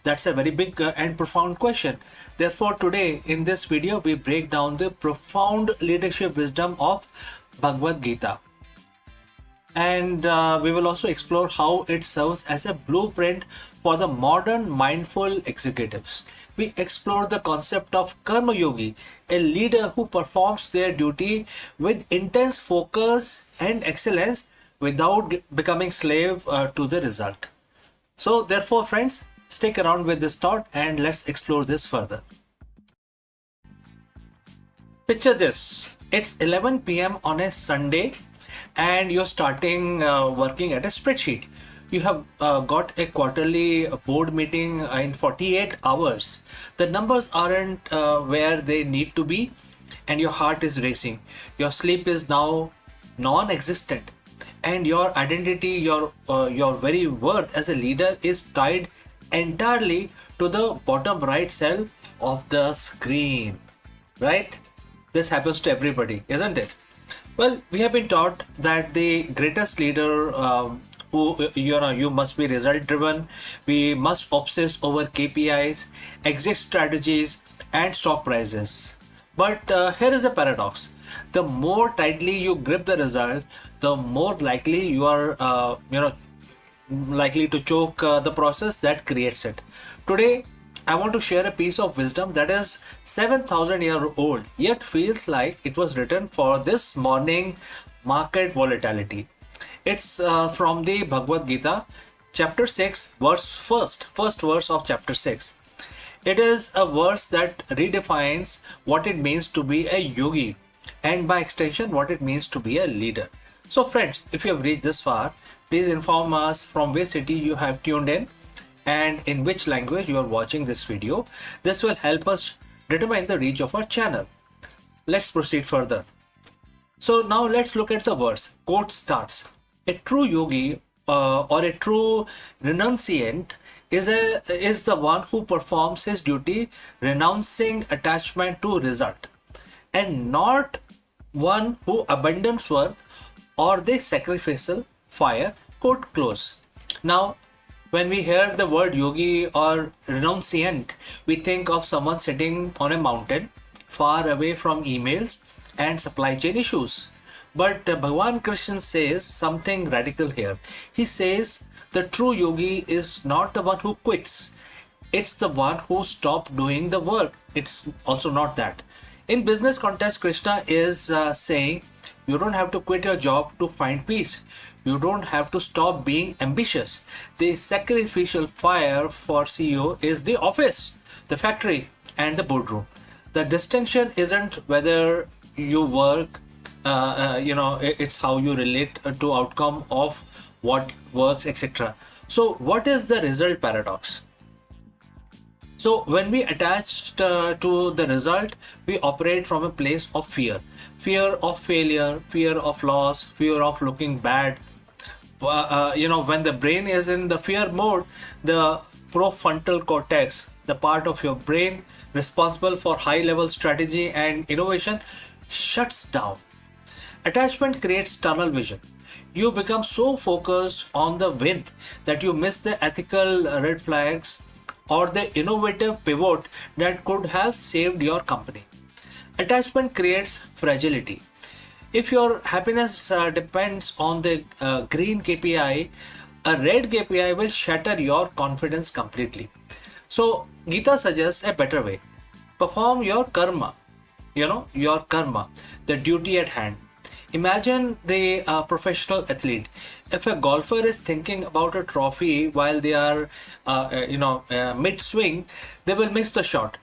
That's a very big and profound question. Therefore, today in this video, we break down the profound leadership wisdom of Bhagavad Gita. And we will also explore how it serves as a blueprint for the modern mindful executives. We explore the concept of Karma Yogi, a leader who performs their duty with intense focus and excellence without becoming slave to the result. So therefore, friends, stick around with this thought and let's explore this further. Picture this. It's 11 p.m. on a Sunday and you're starting working at a spreadsheet. You have got a quarterly board meeting in 48 hours. The numbers aren't where they need to be and your heart is racing. Your sleep is now non-existent and your identity, your very worth as a leader is tied entirely to the bottom right cell of the screen, right? This happens to everybody, isn't it? Well, we have been taught that the greatest leader who you must be result driven. We must obsess over KPIs, exit strategies, and stock prices. But here is a paradox: the more tightly you grip the result, the more likely you are likely to choke the process that creates it. Today, I want to share a piece of wisdom that is 7,000 years old, yet feels like it was written for this morning market volatility. It's from the Bhagavad Gita, chapter 6, first verse of chapter 6. It is a verse that redefines what it means to be a yogi and by extension what it means to be a leader. So friends, if you have reached this far, please inform us from which city you have tuned in and in which language you are watching this video. This will help us determine the reach of our channel. Let's proceed further. So now let's look at the verse. Quote starts: a true yogi or a true renunciant is the one who performs his duty renouncing attachment to result, and not one who abandons work or the sacrificial fire. Quote close. Now, when we hear the word yogi or renunciant, we think of someone sitting on a mountain far away from emails and supply chain issues. But Bhagwan Krishna says something radical here. He says the true yogi is not the one who quits. It's the one who stopped doing the work. It's also not that. In business context, Krishna is saying you don't have to quit your job to find peace. You don't have to stop being ambitious. The sacrificial fire for CEO is the office, the factory, and the boardroom. The distinction isn't whether you work, it's how you relate to outcome of what works, etc. So what is the result paradox? So when we attach to the result, we operate from a place of fear. Fear of failure, fear of loss, fear of looking bad. When the brain is in the fear mode, the prefrontal cortex, the part of your brain responsible for high level strategy and innovation, shuts down. Attachment creates tunnel vision. You become so focused on the wind that you miss the ethical red flags or the innovative pivot that could have saved your company. Attachment creates fragility. If your happiness depends on the green KPI, a red KPI will shatter your confidence completely. So Gita suggests a better way. Perform your karma, the duty at hand. Imagine the professional athlete. If a golfer is thinking about a trophy while they are, mid-swing, they will miss the shot.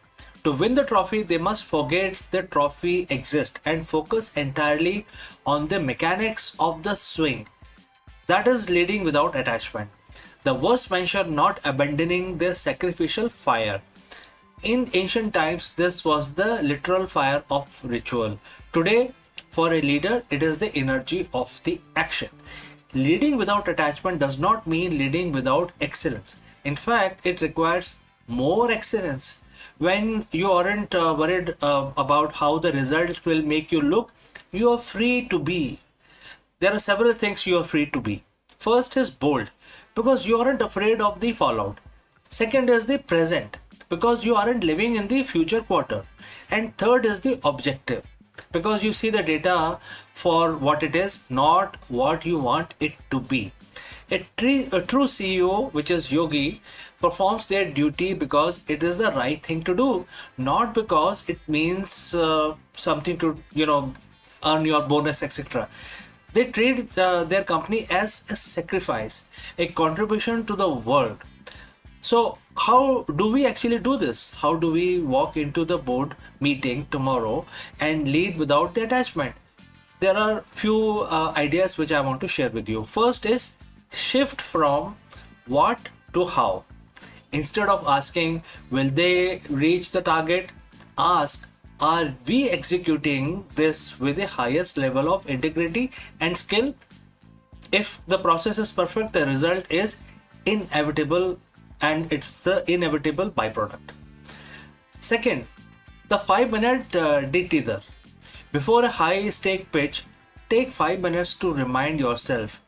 To win the trophy, they must forget the trophy exists and focus entirely on the mechanics of the swing. That is leading without attachment. The verse mentioned not abandoning the sacrificial fire. In ancient times, this was the literal fire of ritual. Today, for a leader, it is the energy of the action. Leading without attachment does not mean leading without excellence. In fact, it requires more excellence. When you aren't worried about how the result will make you look, you are free to be. There are several things you are free to be. First is bold, because you aren't afraid of the fallout. Second is the present, because you aren't living in the future quarter. And third is the objective, because you see the data for what it is, not what you want it to be. A true CEO, which is yogi, performs their duty because it is the right thing to do, not because it means something to, earn your bonus, etc. They treat their company as a sacrifice, a contribution to the world. So, how do we actually do this? How do we walk into the board meeting tomorrow and lead without the attachment? There are few ideas which I want to share with you. First is shift from what to how. Instead of asking, will they reach the target? Ask, are we executing this with the highest level of integrity and skill? If the process is perfect, the result is inevitable, and it's the inevitable byproduct. Second, the 5-minute de-tether. Before a high stake pitch, take 5 minutes to remind yourself,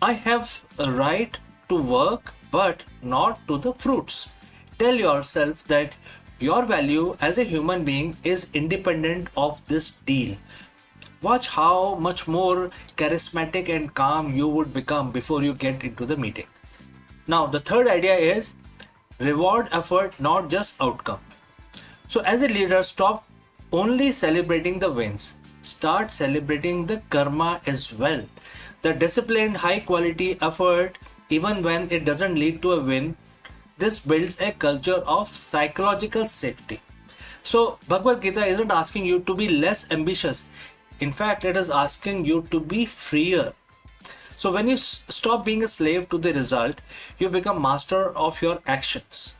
I have a right to work, but not to the fruits. Tell yourself that your value as a human being is independent of this deal. Watch how much more charismatic and calm you would become before you get into the meeting. Now, the third idea is reward effort, not just outcome. So, as a leader, stop only celebrating the wins. Start celebrating the karma as well. The disciplined, high quality effort, even when it doesn't lead to a win, this builds a culture of psychological safety. So, Bhagavad Gita isn't asking you to be less ambitious. In fact, it is asking you to be freer. So when you stop being a slave to the result, you become master of your actions.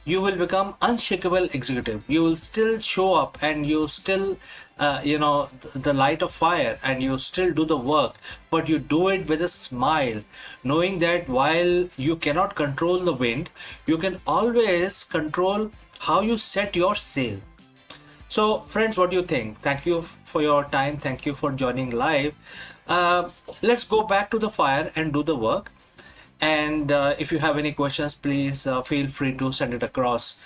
You will become unshakable executive. You will still show up, and you still, the light of fire, and you still do the work, but you do it with a smile, knowing that while you cannot control the wind, you can always control how you set your sail. So friends, what do you think? Thank you for your time. Thank you for joining live. Let's go back to the fire and do the work. And if you have any questions, please feel free to send it across.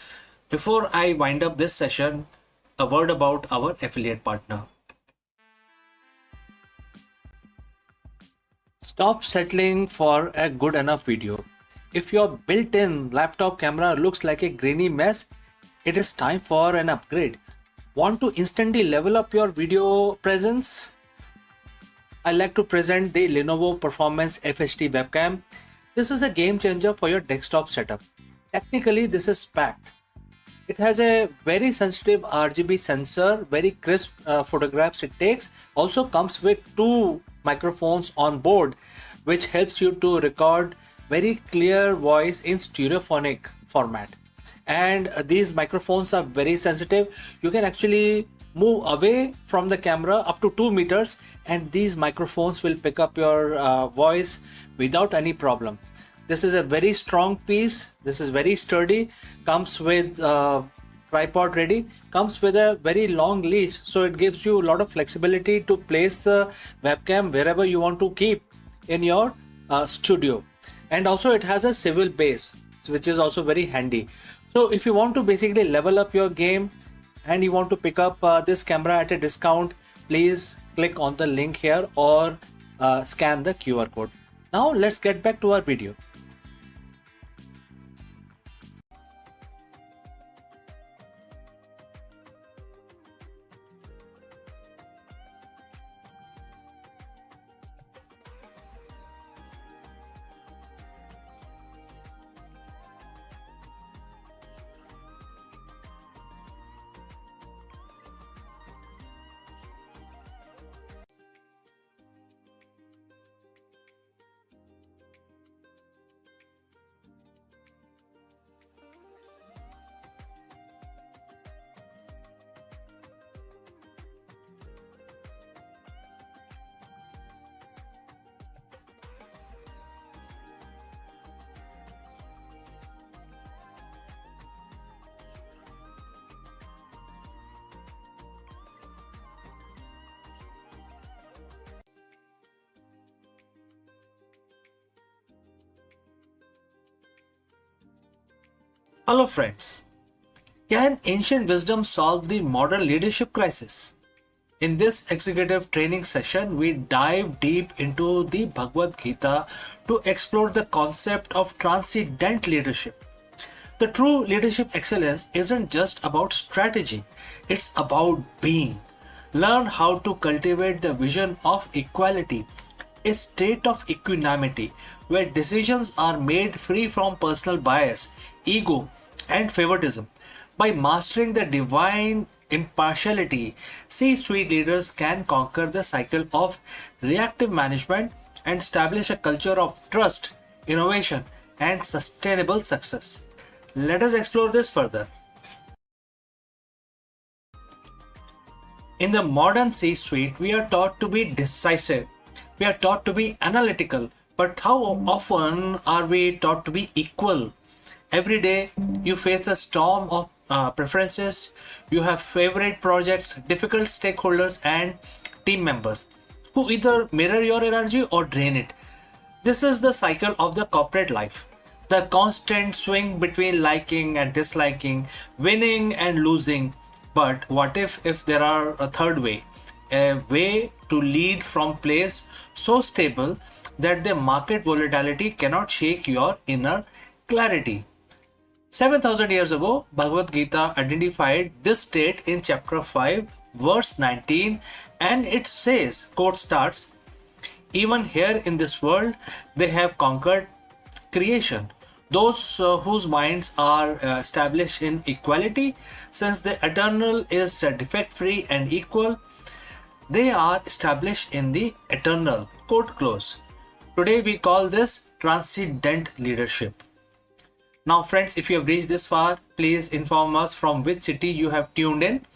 Before I wind up this session, a word about our affiliate partner. Stop settling for a good enough video. If your built-in laptop camera looks like a grainy mess, it is time for an upgrade. Want to instantly level up your video presence? I like to present the Lenovo Performance FHD webcam. This is a game changer for your desktop setup. Technically, this is packed. It has a very sensitive RGB sensor, very crisp photographs it takes. Also comes with 2 microphones on board, which helps you to record very clear voice in stereophonic format. And these microphones are very sensitive. You can actually move away from the camera up to 2 meters, and these microphones will pick up your voice without any problem. This is a very strong piece. This is very sturdy. Comes with tripod ready. Comes with a very long leash, so it gives you a lot of flexibility to place the webcam wherever you want to keep in your studio. And also it has a swivel base, which is also very handy. So if you want to basically level up your game and you want to pick up this camera at a discount, please click on the link here or scan the QR code. Now let's get back to our video. Hello friends. Can ancient wisdom solve the modern leadership crisis? In this executive training session, we dive deep into the Bhagavad Gita to explore the concept of transcendent leadership. The true leadership excellence isn't just about strategy, it's about being. Learn how to cultivate the vision of equality, a state of equanimity where decisions are made free from personal bias, ego, and favoritism. By mastering the divine impartiality, C-suite leaders can conquer the cycle of reactive management and establish a culture of trust, innovation, and sustainable success. Let us explore this further. In the modern C-suite, we are taught to be decisive. We are taught to be analytical. But how often are we taught to be equal? Every day, you face a storm of preferences. You have favorite projects, difficult stakeholders, and team members who either mirror your energy or drain it. This is the cycle of the corporate life. The constant swing between liking and disliking, winning and losing. But what if there are a third way? A way to lead from place so stable that the market volatility cannot shake your inner clarity. 7,000 years ago, Bhagavad Gita identified this state in chapter 5, verse 19, and it says, quote starts, even here in this world, they have conquered creation. Those whose minds are established in equality, since the eternal is defect-free and equal, they are established in the eternal. Quote close. Today we call this transcendent leadership. Now friends, if you have reached this far, please inform us from which city you have tuned in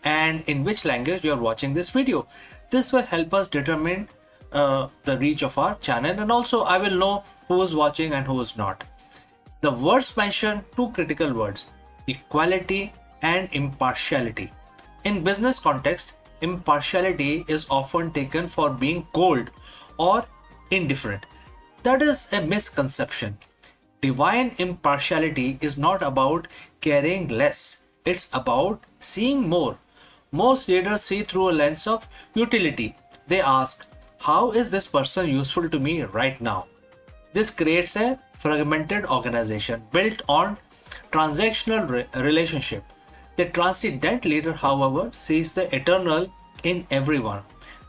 and in which language you are watching this video. This will help us determine the reach of our channel, and also I will know who is watching and who is not. The words mention two critical words, equality and impartiality. In business context, impartiality is often taken for being cold or indifferent. That is a misconception. Divine impartiality is not about caring less, it's about seeing more. Most leaders see through a lens of utility. They ask, how is this person useful to me right now? This creates a fragmented organization built on transactional relationship. The transcendent leader, however, sees the eternal in everyone.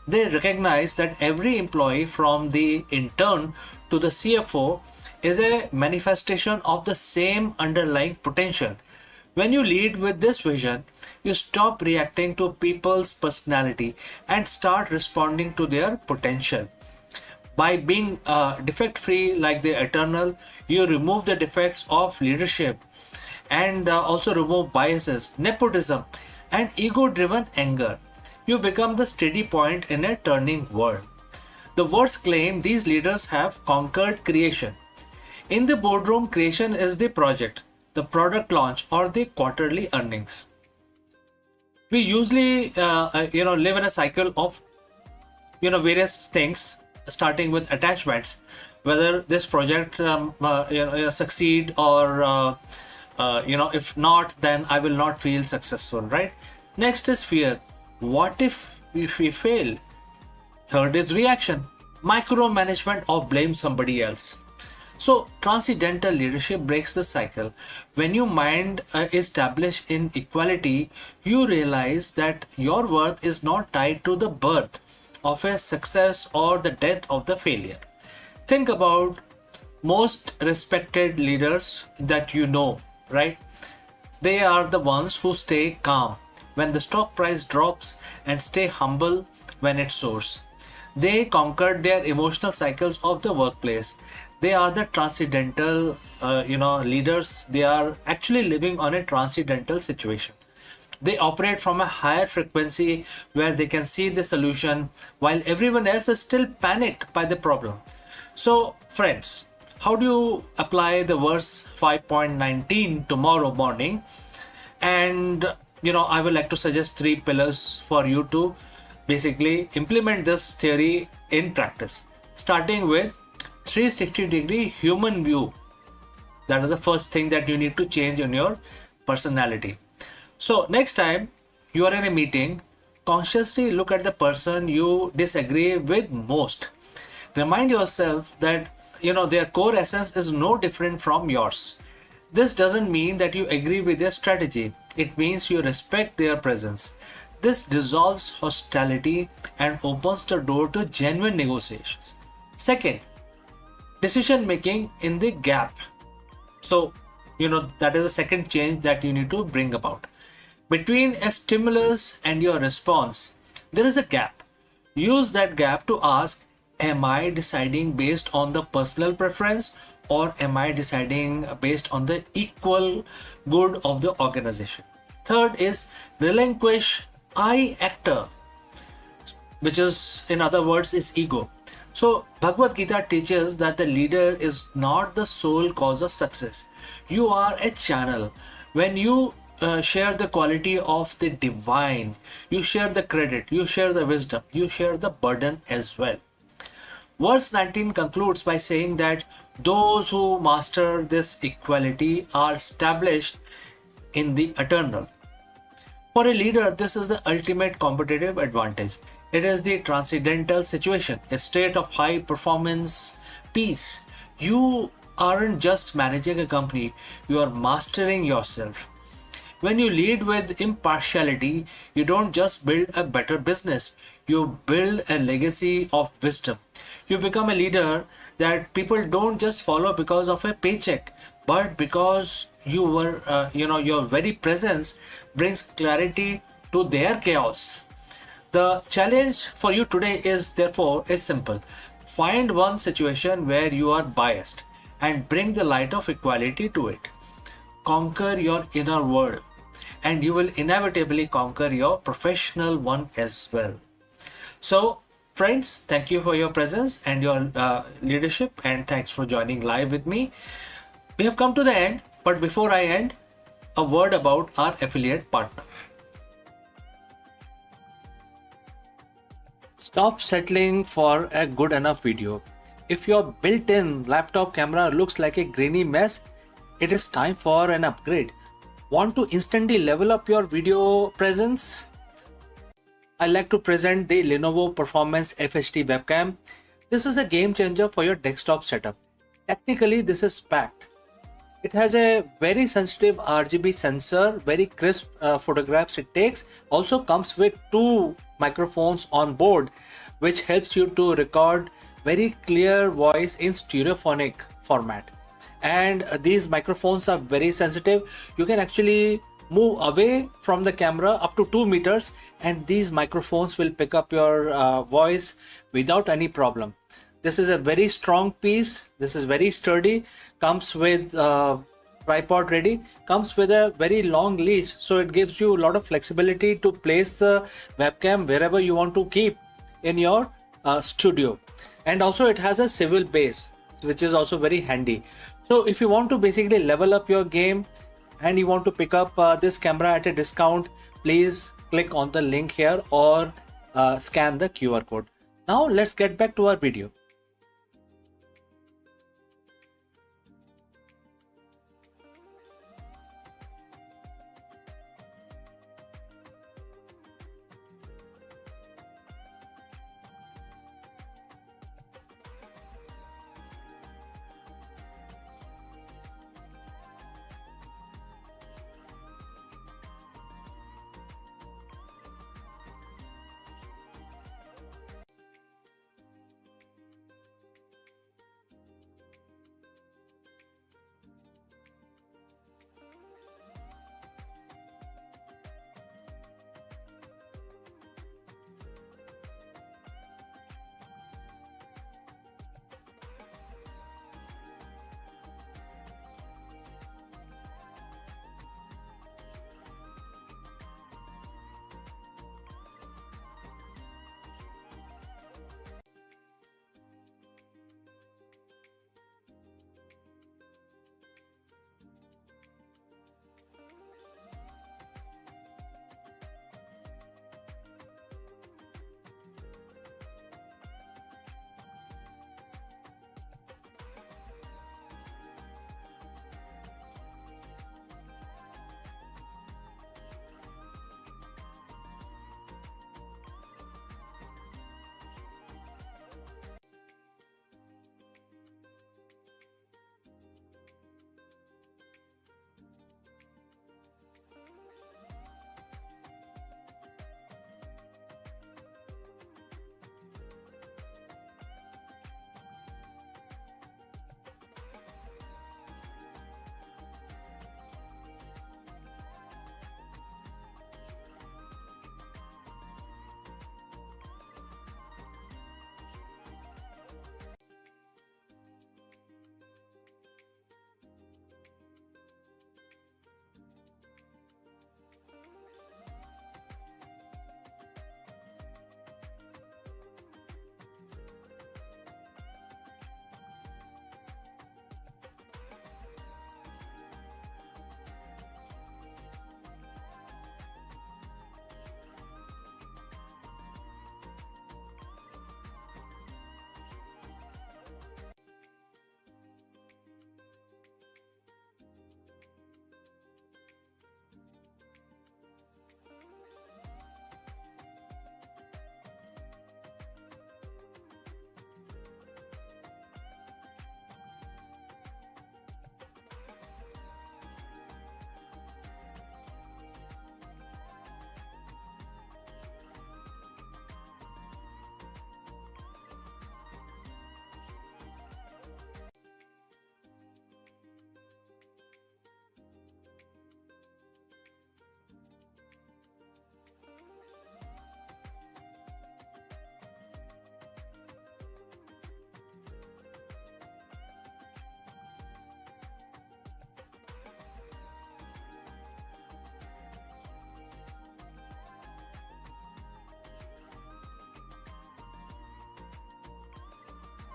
They recognize that every employee, from the intern to the CFO, is a manifestation of the same underlying potential. When you lead with this vision, you stop reacting to people's personality and start responding to their potential. By being defect free like the eternal, you remove the defects of leadership and also remove biases, nepotism, and ego driven anger. You become the steady point in a turning world. The words claim these leaders have conquered creation. In the boardroom, creation is the project, the product launch, or the quarterly earnings. We usually live in a cycle of various things, starting with attachments, whether this project succeed or if not, then I will not feel successful, right? Next is fear. What if we fail? Third is reaction, micromanagement, or blame somebody else. So transcendental leadership breaks the cycle. When your mind is established in equality, you realize that your worth is not tied to the birth of a success or the death of the failure. Think about most respected leaders that you know, right? They are the ones who stay calm when the stock price drops and stay humble when it soars. They conquered their emotional cycles of the workplace. They are the transcendental leaders. They are actually living on a transcendental situation. They operate from a higher frequency where they can see the solution while everyone else is still panicked by the problem. So friends, how do you apply the verse 5.19 tomorrow morning? And I would like to suggest 3 pillars for you to basically implement this theory in practice, starting with 360-degree human view. That is the first thing that you need to change in your personality. So next time you are in a meeting, consciously look at the person you disagree with most. Remind yourself that their core essence is no different from yours. This doesn't mean that you agree with their strategy. It means you respect their presence. This dissolves hostility and opens the door to genuine negotiations. Second, decision making in the gap. So, that is the second change that you need to bring about. Between a stimulus and your response, there is a gap. Use that gap to ask, am I deciding based on the personal preference, or am I deciding based on the equal good of the organization? Third is relinquish I actor, which is, in other words, is ego. So Bhagavad Gita teaches that the leader is not the sole cause of success. You are a channel. When you share the quality of the divine, you share the credit, you share the wisdom, you share the burden as well. Verse 19 concludes by saying that those who master this equality are established in the eternal. For a leader, this is the ultimate competitive advantage. It is the transcendental situation, a state of high performance peace. You aren't just managing a company, you are mastering yourself. When you lead with impartiality, you don't just build a better business, you build a legacy of wisdom. You become a leader that people don't just follow because of a paycheck, but because your very presence brings clarity to their chaos. The challenge for you today is therefore is simple. Find one situation where you are biased and bring the light of equality to it. Conquer your inner world, and you will inevitably conquer your professional one as well. So, friends, thank you for your presence and your leadership, and thanks for joining live with me. We have come to the end, but before I end, a word about our affiliate partner. Stop settling for a good enough video. If your built-in laptop camera looks like a grainy mess, it is time for an upgrade. Want to instantly level up your video presence? I like to present the Lenovo Performance FHD webcam. This is a game changer for your desktop setup. Technically, this is packed. It has a very sensitive RGB sensor, very crisp photographs it takes. Also comes with 2 microphones on board, which helps you to record very clear voice in stereophonic format. And these microphones are very sensitive. You can actually move away from the camera up to 2 meters, and these microphones will pick up your voice without any problem. This is a very strong piece. This is very sturdy. Comes with tripod ready. Comes with a very long leash, so it gives you a lot of flexibility to place the webcam wherever you want to keep in your studio. And also it has a swivel base, which is also very handy. So if you want to basically level up your game and you want to pick up this camera at a discount, please click on the link here or scan the QR code. Now let's get back to our video.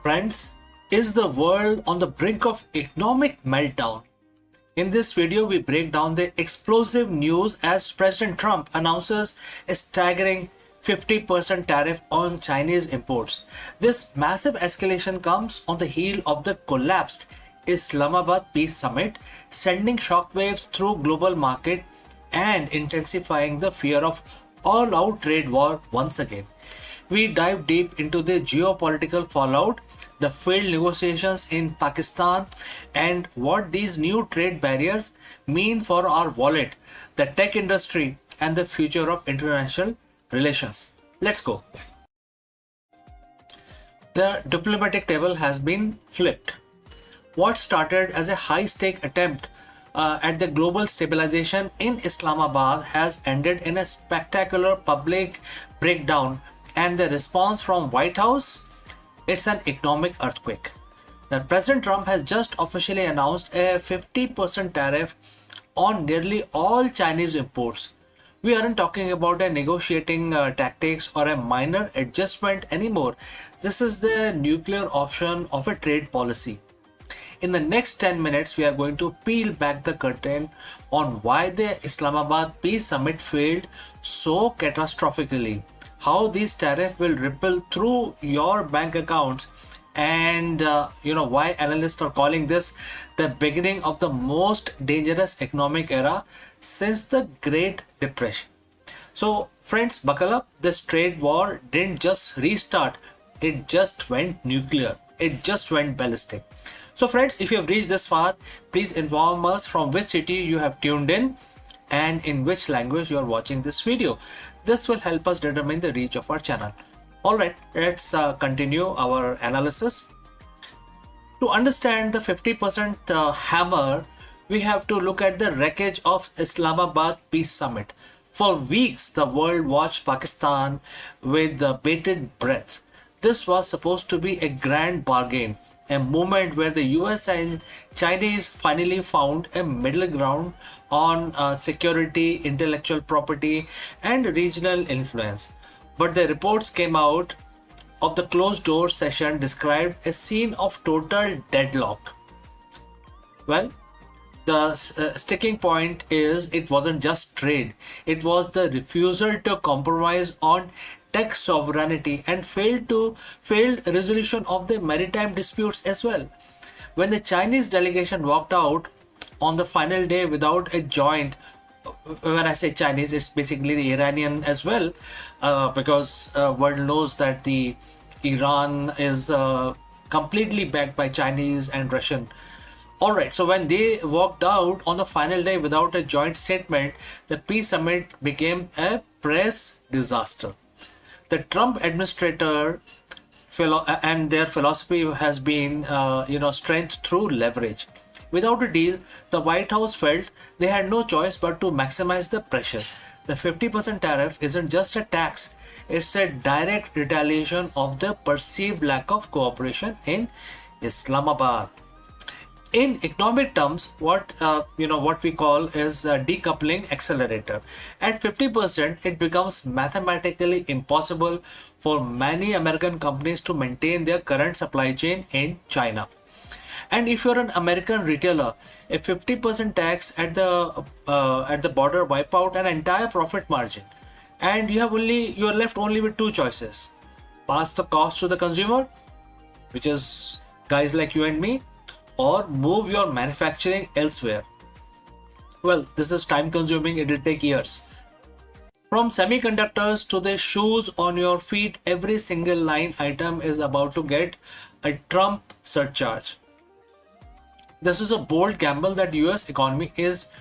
Friends, is the world on the brink of economic meltdown? In this video, we break down the explosive news as President Trump announces a staggering 50% tariff on Chinese imports. This massive escalation comes on the heel of the collapsed Islamabad Peace Summit, sending shockwaves through global market and intensifying the fear of all-out trade war once again. We dive deep into the geopolitical fallout, the failed negotiations in Pakistan, and what these new trade barriers mean for our wallet, the tech industry, and the future of international relations. Let's go. The diplomatic table has been flipped. What started as a high-stake attempt at the global stabilization in Islamabad has ended in a spectacular public breakdown, and the response from White House, it's an economic earthquake. Now, President Trump has just officially announced a 50% tariff on nearly all Chinese imports. We aren't talking about a negotiating tactics or a minor adjustment anymore. This is the nuclear option of a trade policy. In the next 10 minutes, we are going to peel back the curtain on why the Islamabad Peace Summit failed so catastrophically, how these tariffs will ripple through your bank accounts, and why analysts are calling this the beginning of the most dangerous economic era since the Great Depression. So friends, buckle up. This trade war didn't just restart, it just went nuclear. It just went ballistic. So friends, if you have reached this far, please inform us from which city you have tuned in and in which language you are watching this video. This will help us determine the reach of our channel. Alright, let's continue our analysis. To understand the 50% hammer, we have to look at the wreckage of Islamabad Peace Summit. For weeks, the world watched Pakistan with bated breath. This was supposed to be a grand bargain, a moment where the US and Chinese finally found a middle ground on security, intellectual property, and regional influence. But the reports came out of the closed door session described a scene of total deadlock. Well, the sticking point is it wasn't just trade, it was the refusal to compromise on tech sovereignty and failed resolution of the maritime disputes as well. When the Chinese delegation walked out on the final day without a joint, when I say Chinese, it's basically the Iranian as well, because world knows that the Iran is completely backed by Chinese and Russian. Alright, so when they walked out on the final day without a joint statement, the peace summit became a press disaster. The Trump administrator and their philosophy has been, strength through leverage. Without a deal, the White House felt they had no choice but to maximize the pressure. The 50% tariff isn't just a tax, it's a direct retaliation of the perceived lack of cooperation in Islamabad. In economic terms, what we call is a decoupling accelerator. At 50%, it becomes mathematically impossible for many American companies to maintain their current supply chain in China. And if you're an American retailer, a 50% tax at the border wipe out an entire profit margin, and you're left only with two choices: pass the cost to the consumer, which is guys like you and me, or move your manufacturing elsewhere. Well, this is time consuming, it will take years. From semiconductors to the shoes on your feet, every single line item is about to get a Trump surcharge. This is a bold gamble that US economy is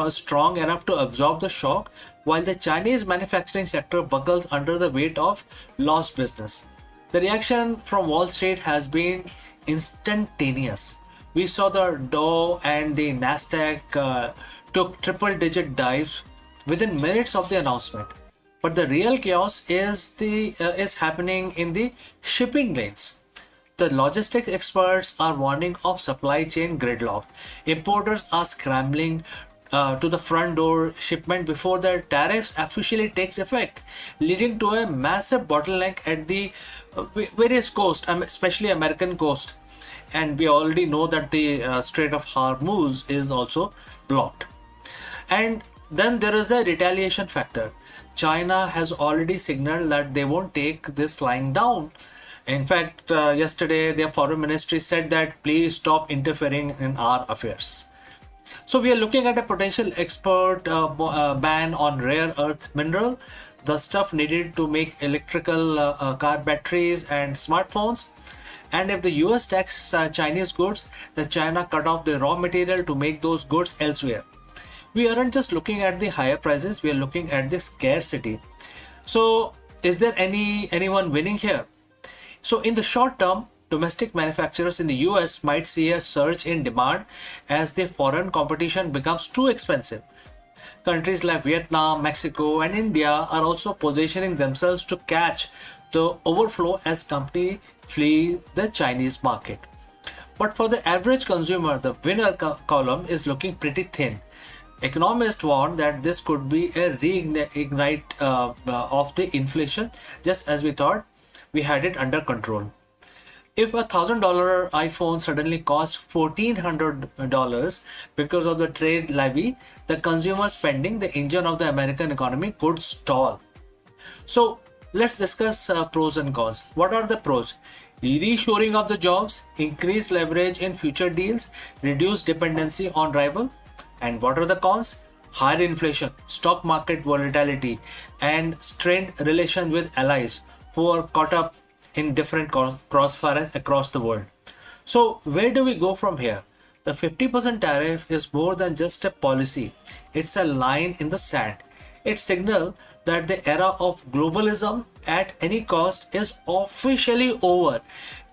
strong enough to absorb the shock, while the Chinese manufacturing sector buckles under the weight of lost business. The reaction from Wall Street has been instantaneous. We saw the Dow and the Nasdaq took triple-digit dives within minutes of the announcement. But the real chaos is happening in the shipping lanes. The logistics experts are warning of supply chain gridlock. Importers are scrambling to the front door shipment before the tariffs officially takes effect, leading to a massive bottleneck at the various coast, especially American coast. And we already know that the Strait of Hormuz is also blocked. And then there is a retaliation factor. China has already signaled that they won't take this lying down. In fact, yesterday their foreign ministry said that please stop interfering in our affairs. So we are looking at a potential export ban on rare earth mineral, the stuff needed to make electrical car batteries and smartphones. And if the US tax Chinese goods, then China cut off the raw material to make those goods elsewhere. We aren't just looking at the higher prices, we are looking at the scarcity. So is there anyone winning here? So in the short term, domestic manufacturers in the US might see a surge in demand as the foreign competition becomes too expensive. Countries like Vietnam, Mexico, and India are also positioning themselves to catch the overflow as companies flee the Chinese market. But for the average consumer, the winner column is looking pretty thin. Economists warn that this could be a reignite of the inflation, just as we thought we had it under control. If a $1,000 iPhone suddenly costs $1,400 because of the trade levy, the consumer spending, the engine of the American economy, could stall. So let's discuss pros and cons. What are the pros? Reshoring of the jobs, increased leverage in future deals, reduced dependency on rival. And what are the cons? Higher inflation, stock market volatility, and strained relation with allies who are caught up in different crossfires across the world. So where do we go from here? The 50% tariff is more than just a policy. It's a line in the sand. It signals that the era of globalism at any cost is officially over.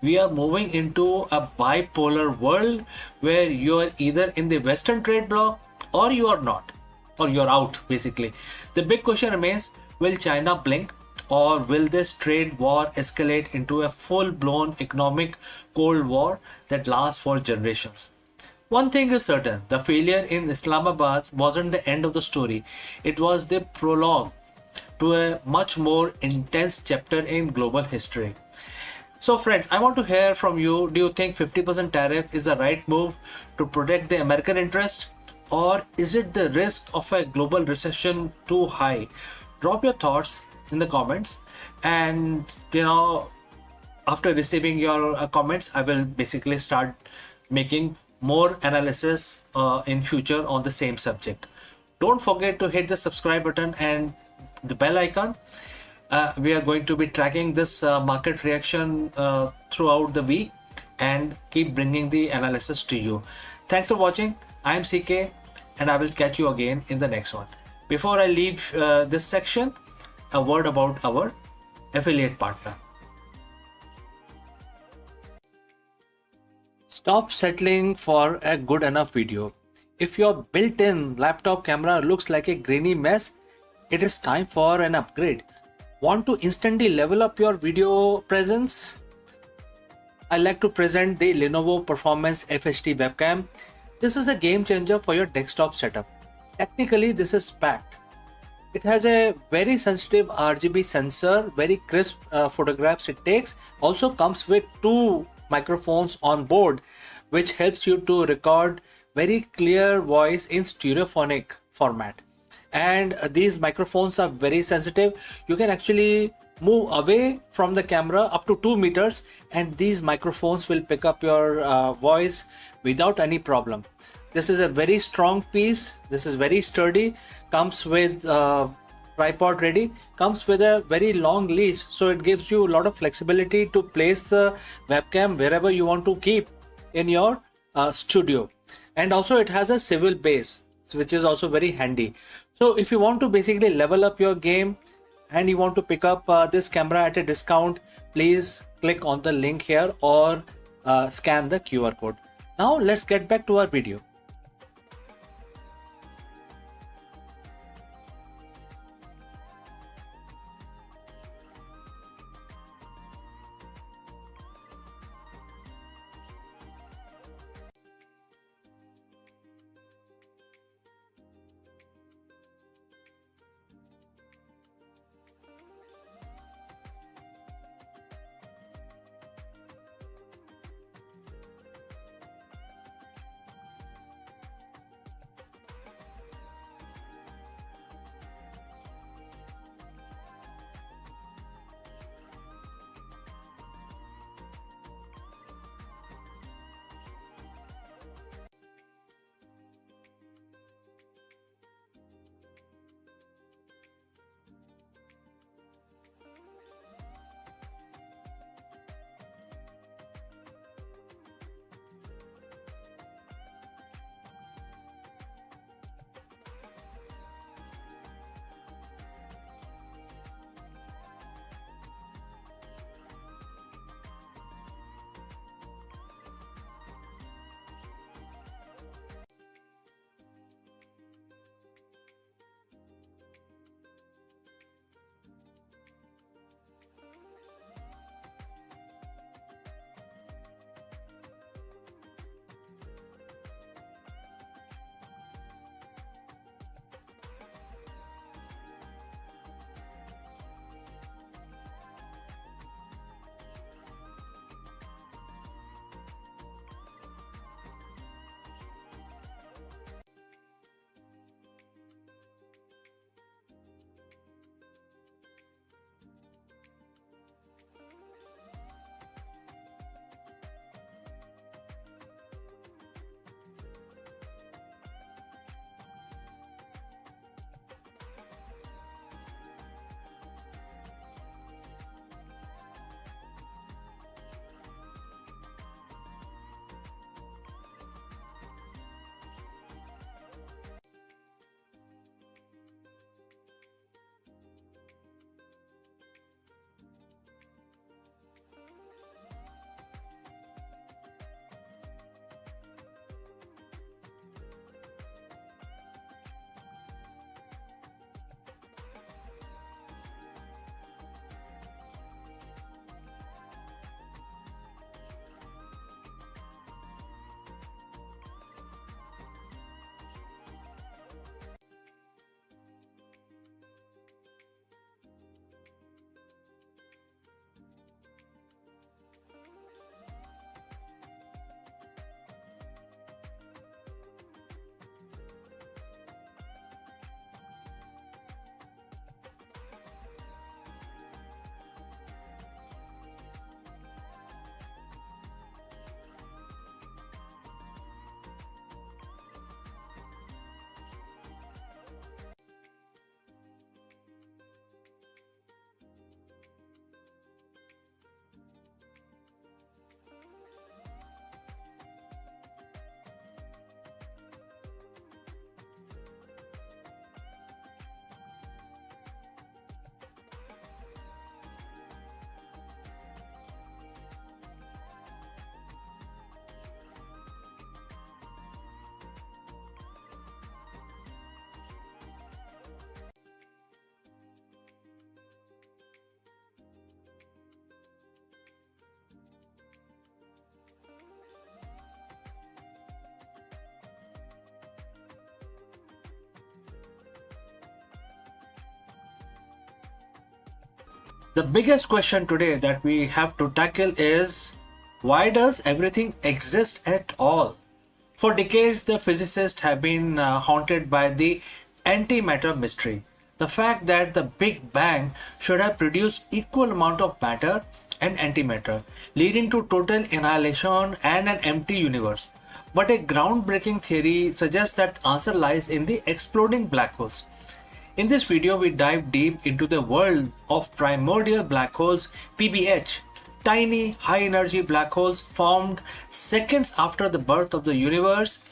We are moving into a bipolar world where you are either in the Western trade bloc or you are not, or you're out basically. The big question remains, will China blink? Or will this trade war escalate into a full-blown economic Cold War that lasts for generations? One thing is certain, the failure in Islamabad wasn't the end of the story. It was the prologue to a much more intense chapter in global history. So friends, I want to hear from you. Do you think 50% tariff is the right move to protect the American interest? Or is it the risk of a global recession too high? Drop your thoughts in the comments, and after receiving your comments, I will basically start making more analysis in future on the same subject. Don't forget to hit the subscribe button and the bell icon. We are going to be tracking this market reaction throughout the week and keep bringing the analysis to you. Thanks for watching. I am CK and I will catch you again in the next one. Before I leave this section, a word about our affiliate partner. Stop settling for a good enough video. If your built-in laptop camera looks like a grainy mess, it is time for an upgrade. Want to instantly level up your video presence? I like to present the Lenovo Performance FHD webcam. This is a game changer for your desktop setup. Technically, this is packed. It has a very sensitive RGB sensor, very crisp photographs it takes. Also comes with 2 microphones on board, which helps you to record very clear voice in stereophonic format. And these microphones are very sensitive. You can actually move away from the camera up to 2 meters and these microphones will pick up your voice without any problem. This is a very strong piece. This is very sturdy. Comes with tripod ready, comes with a very long leash, so it gives you a lot of flexibility to place the webcam wherever you want to keep in your studio. And also it has a swivel base, which is also very handy. So if you want to basically level up your game and you want to pick up this camera at a discount, please click on the link here or scan the QR code. Now let's get back to our video. The biggest question today that we have to tackle is, why does everything exist at all? For decades, the physicists have been haunted by the antimatter mystery. The fact that the Big Bang should have produced equal amount of matter and antimatter, leading to total annihilation and an empty universe. But a groundbreaking theory suggests that answer lies in the exploding black holes. In this video, we dive deep into the world of primordial black holes, PBH, tiny high energy black holes formed seconds after the birth of the universe.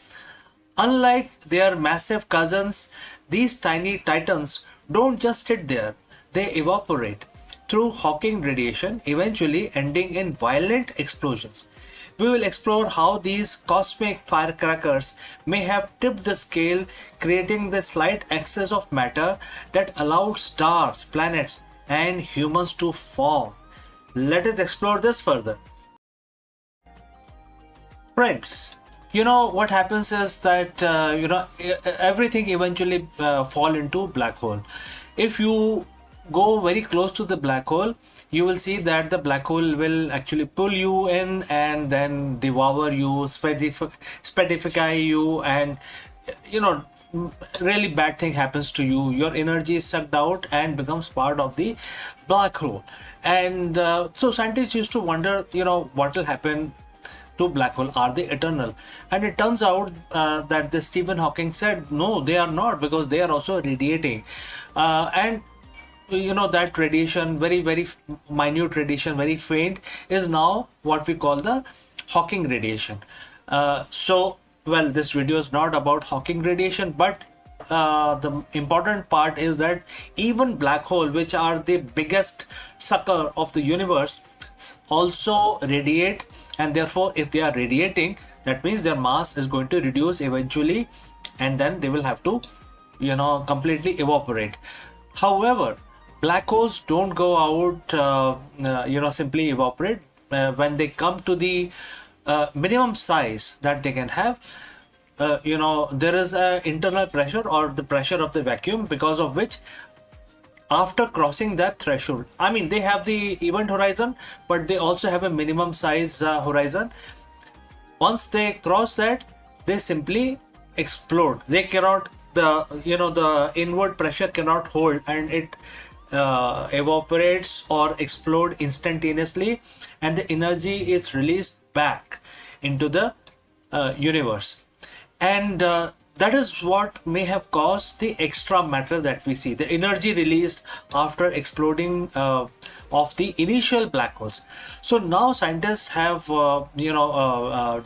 Unlike their massive cousins, these tiny titans don't just sit there, they evaporate through Hawking radiation, eventually ending in violent explosions. We will explore how these cosmic firecrackers may have tipped the scale, creating the slight excess of matter that allowed stars, planets, and humans to form. Let us explore this further. Friends, what happens is that everything eventually fall into black hole. If you go very close to the black hole, you will see that the black hole will actually pull you in and then devour you, speedify you, and really bad thing happens to you. Your energy is sucked out and becomes part of the black hole. And so scientists used to wonder, what will happen to black hole. Are they eternal? And it turns out that the Stephen Hawking said no, they are not, because they are also radiating, and that radiation, very very minute radiation, very faint, is now what we call the Hawking radiation. Well, this video is not about Hawking radiation, but the important part is that even black hole, which are the biggest sucker of the universe, also radiate, and therefore if they are radiating, that means their mass is going to reduce eventually, and then they will have to completely evaporate. However, black holes don't go out simply evaporate. When they come to the minimum size that they can have, there is a internal pressure, or the pressure of the vacuum, because of which after crossing that threshold, they have the event horizon, but they also have a minimum size horizon. Once they cross that, they simply explode. They cannot, the inward pressure cannot hold, and it evaporates or explode instantaneously, and the energy is released back into the universe. And that is what may have caused the extra matter that we see, the energy released after exploding of the initial black holes. So now scientists have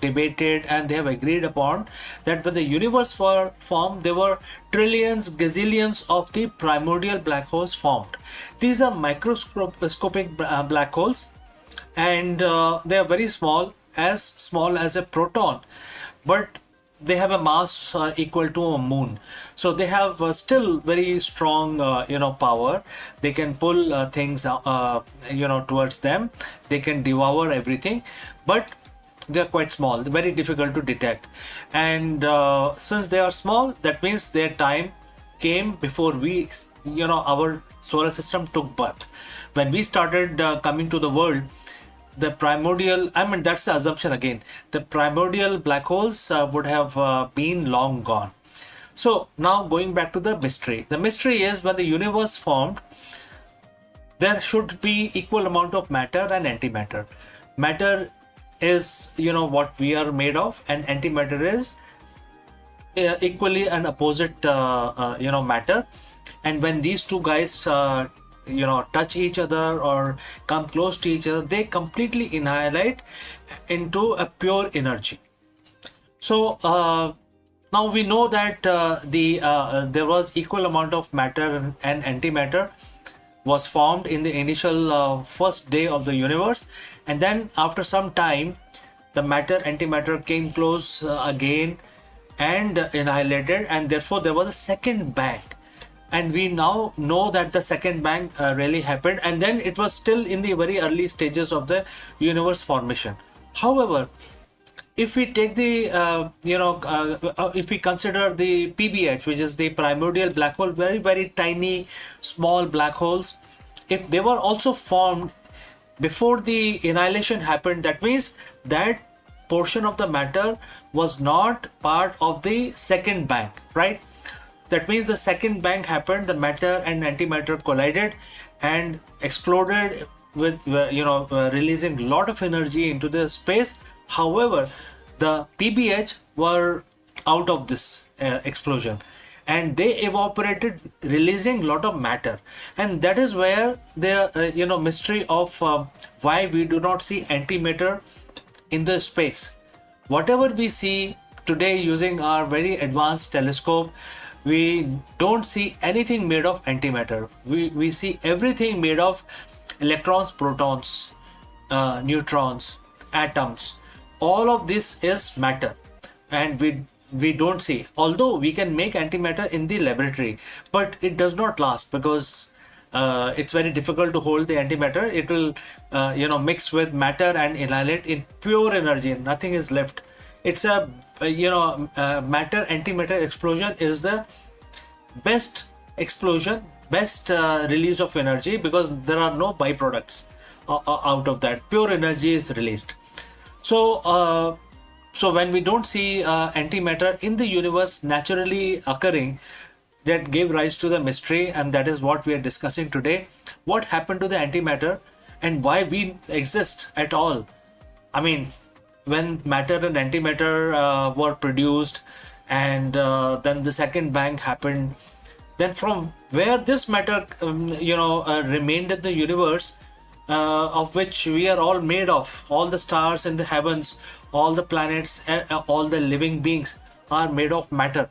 debated, and they have agreed upon that when the universe formed, there were trillions, gazillions of the primordial black holes formed. These are microscopic black holes, and they are very small as a proton, but they have a mass equal to a moon. So they have still very strong power. They can pull things towards them. They can devour everything, but they are quite small, very difficult to detect. And since they are small, that means their time came before our solar system took birth. When we started coming to the world, the primordial, that's the assumption again, the primordial black holes would have been long gone. So now going back to the mystery. The mystery is, when the universe formed, there should be equal amount of matter and antimatter. Matter is, what we are made of, and antimatter is equally an opposite, matter. And when these two guys touch each other or come close to each other, they completely annihilate into a pure energy. So now we know that there was equal amount of matter and antimatter was formed in the initial first day of the universe, and then after some time the matter antimatter came close again and annihilated, and therefore there was a second bang. And we now know that the second bang really happened, and then it was still in the very early stages of the universe formation. However, if we take the if we consider the PBH, which is the primordial black hole, very very tiny small black holes, if they were also formed before the annihilation happened, that means that portion of the matter was not part of the second bang, right? That means the second bang happened, the matter and antimatter collided and exploded with releasing a lot of energy into the space. However, the PBH were out of this explosion, and they evaporated, releasing a lot of matter. And that is where the mystery of why we do not see antimatter in the space. Whatever we see today using our very advanced telescope, we don't see anything made of antimatter. We see everything made of electrons, protons, neutrons, atoms. All of this is matter, and we don't see. Although we can make antimatter in the laboratory, but it does not last because it's very difficult to hold the antimatter. It will mix with matter and annihilate in pure energy. Nothing is left. It's a matter antimatter explosion is the best explosion, best release of energy, because there are no byproducts out of that. Pure energy is released. So when we don't see antimatter in the universe naturally occurring, that gave rise to the mystery, and that is what we are discussing today. What happened to the antimatter and why we exist at all? I mean, when matter and antimatter were produced, and then the second bang happened, then from where this matter remained in the universe, of which we are all made of, all the stars in the heavens, all the planets, all the living beings are made of matter.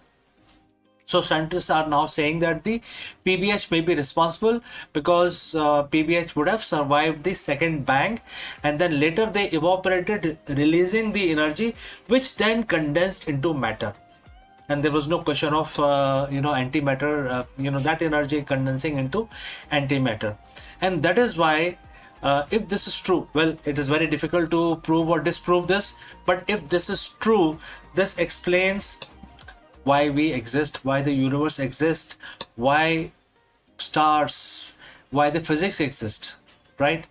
So scientists are now saying that the PBH may be responsible, because PBH would have survived the second bang, and then later they evaporated, releasing the energy, which then condensed into matter. And there was no question of antimatter, that energy condensing into antimatter. And that is why, if this is true, well, it is very difficult to prove or disprove this, but if this is true, this explains why we exist, why the universe exists, why stars, why the physics exist, right?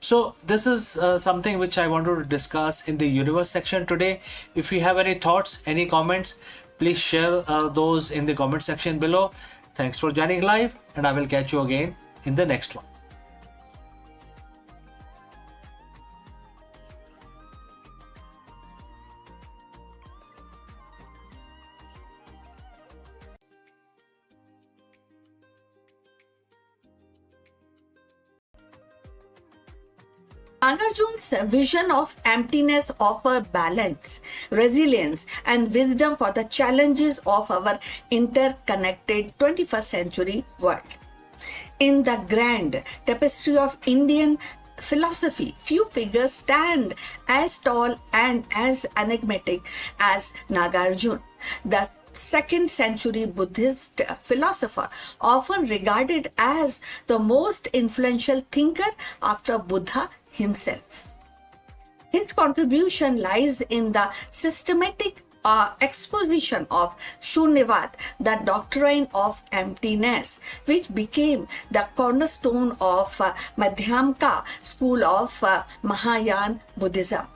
So this is something which I wanted to discuss in the universe section today. If you have any thoughts, any comments, please share those in the comment section below. Thanks for joining live, and I will catch you again in the next one. Nagarjuna's vision of emptiness offers balance, resilience, and wisdom for the challenges of our interconnected 21st century world. In the grand tapestry of Indian philosophy, few figures stand as tall and as enigmatic as Nagarjuna, the 2nd century Buddhist philosopher, often regarded as the most influential thinker after Buddha himself. His contribution lies in the systematic exposition of Shunyavad, the doctrine of emptiness, which became the cornerstone of Madhyamaka school of Mahayana Buddhism.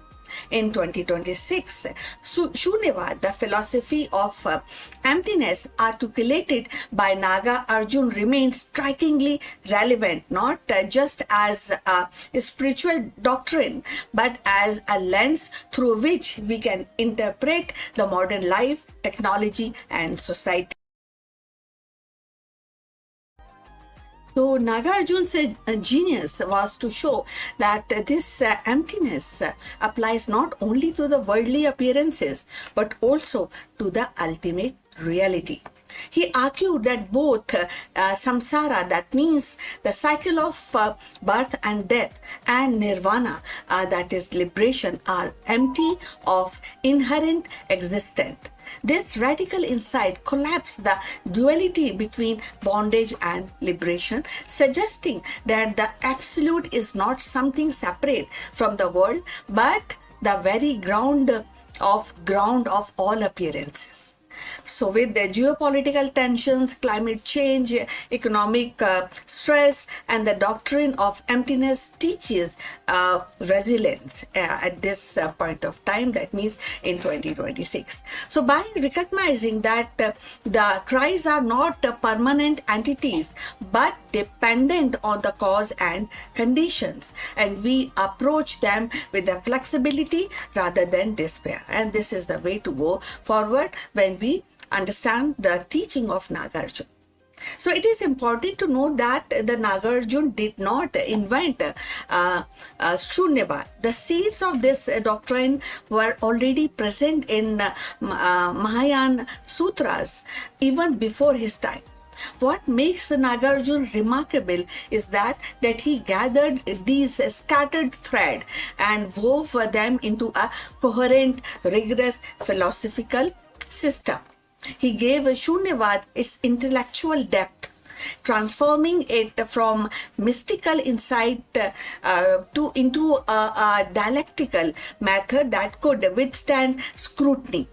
In 2026, Shunyavad, the philosophy of emptiness articulated by Naga Arjun, remains strikingly relevant, not just as a spiritual doctrine, but as a lens through which we can interpret the modern life, technology, and society. So Nagarjuna's genius was to show that this emptiness applies not only to the worldly appearances, but also to the ultimate reality. He argued that both samsara, that means the cycle of birth and death, and nirvana, that is liberation, are empty of inherent existence. This radical insight collapsed the duality between bondage and liberation, suggesting that the absolute is not something separate from the world, but the very ground of all appearances. So, with the geopolitical tensions, climate change, economic stress, and the doctrine of emptiness teaches resilience at this point of time, that means in 2026. So, by recognizing that the cries are not permanent entities but dependent on the cause and conditions, and we approach them with the flexibility rather than despair. And this is the way to go forward when we understand the teaching of Nagarjuna. So it is important to note that the Nagarjuna did not invent Shunyavad. The seeds of this doctrine were already present in Mahayana Sutras even before his time. What makes Nagarjuna remarkable is that he gathered these scattered threads and wove them into a coherent, rigorous philosophical system. He gave Shunyavad its intellectual depth, transforming it from mystical insight into a dialectical method that could withstand scrutiny.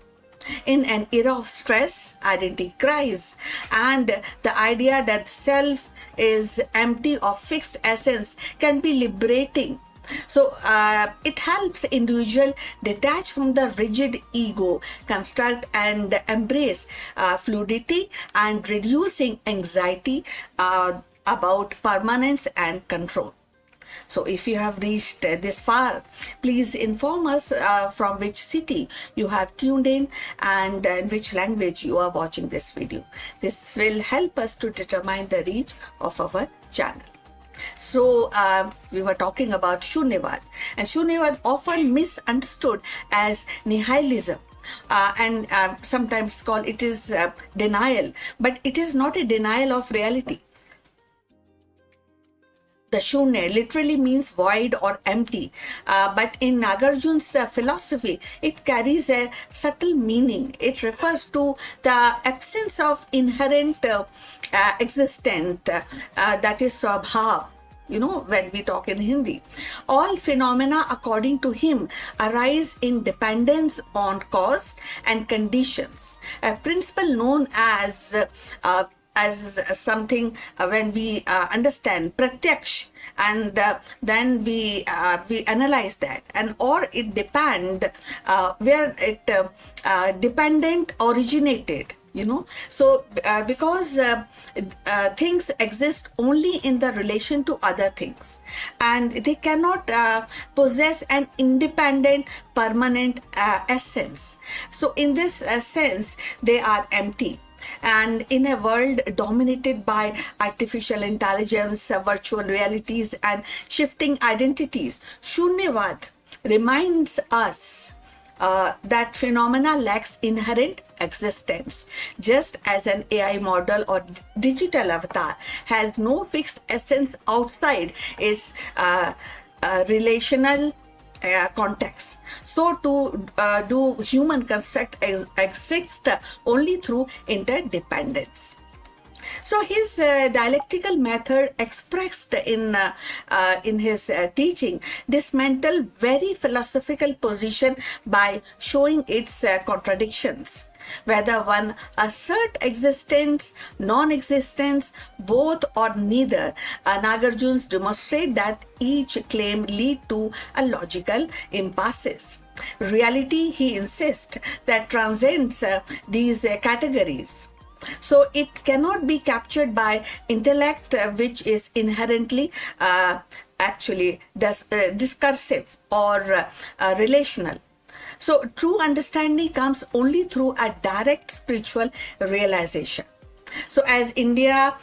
In an era of stress, identity crisis, and the idea that self is empty of fixed essence can be liberating. So it helps individual detach from the rigid ego construct and embrace fluidity, and reducing anxiety about permanence and control. So if you have reached this far, please inform us from which city you have tuned in and in which language you are watching this video. This will help us to determine the reach of our channel. So we were talking about Shunyavad, and Shunyavad often misunderstood as nihilism. And sometimes called it is denial, but it is not a denial of reality. The Shunya literally means void or empty, but in Nagarjuna's philosophy, it carries a subtle meaning. It refers to the absence of inherent existence, that is Swabhav. You know, when we talk in Hindi, all phenomena, according to him, arise in dependence on cause and conditions. A principle known as something when we understand pratyaksh, and then we analyze that, and or it depend where it dependent originated. You know, so because things exist only in the relation to other things, and they cannot possess an independent permanent essence. So in this sense, they are empty. And in a world dominated by artificial intelligence, virtual realities, and shifting identities, Shunyavad reminds us that phenomena lacks inherent existence. Just as an AI model or digital avatar has no fixed essence outside its relational context, so to do human construct exist only through interdependence. So his dialectical method expressed in his teaching dismantle very philosophical position by showing its contradictions. Whether one assert existence, non-existence, both or neither, Nagarjunas demonstrate that each claim lead to a logical impasses. Reality, he insists, that transcends these categories. So it cannot be captured by intellect, which is inherently actually discursive or relational. So true understanding comes only through a direct spiritual realization. So as India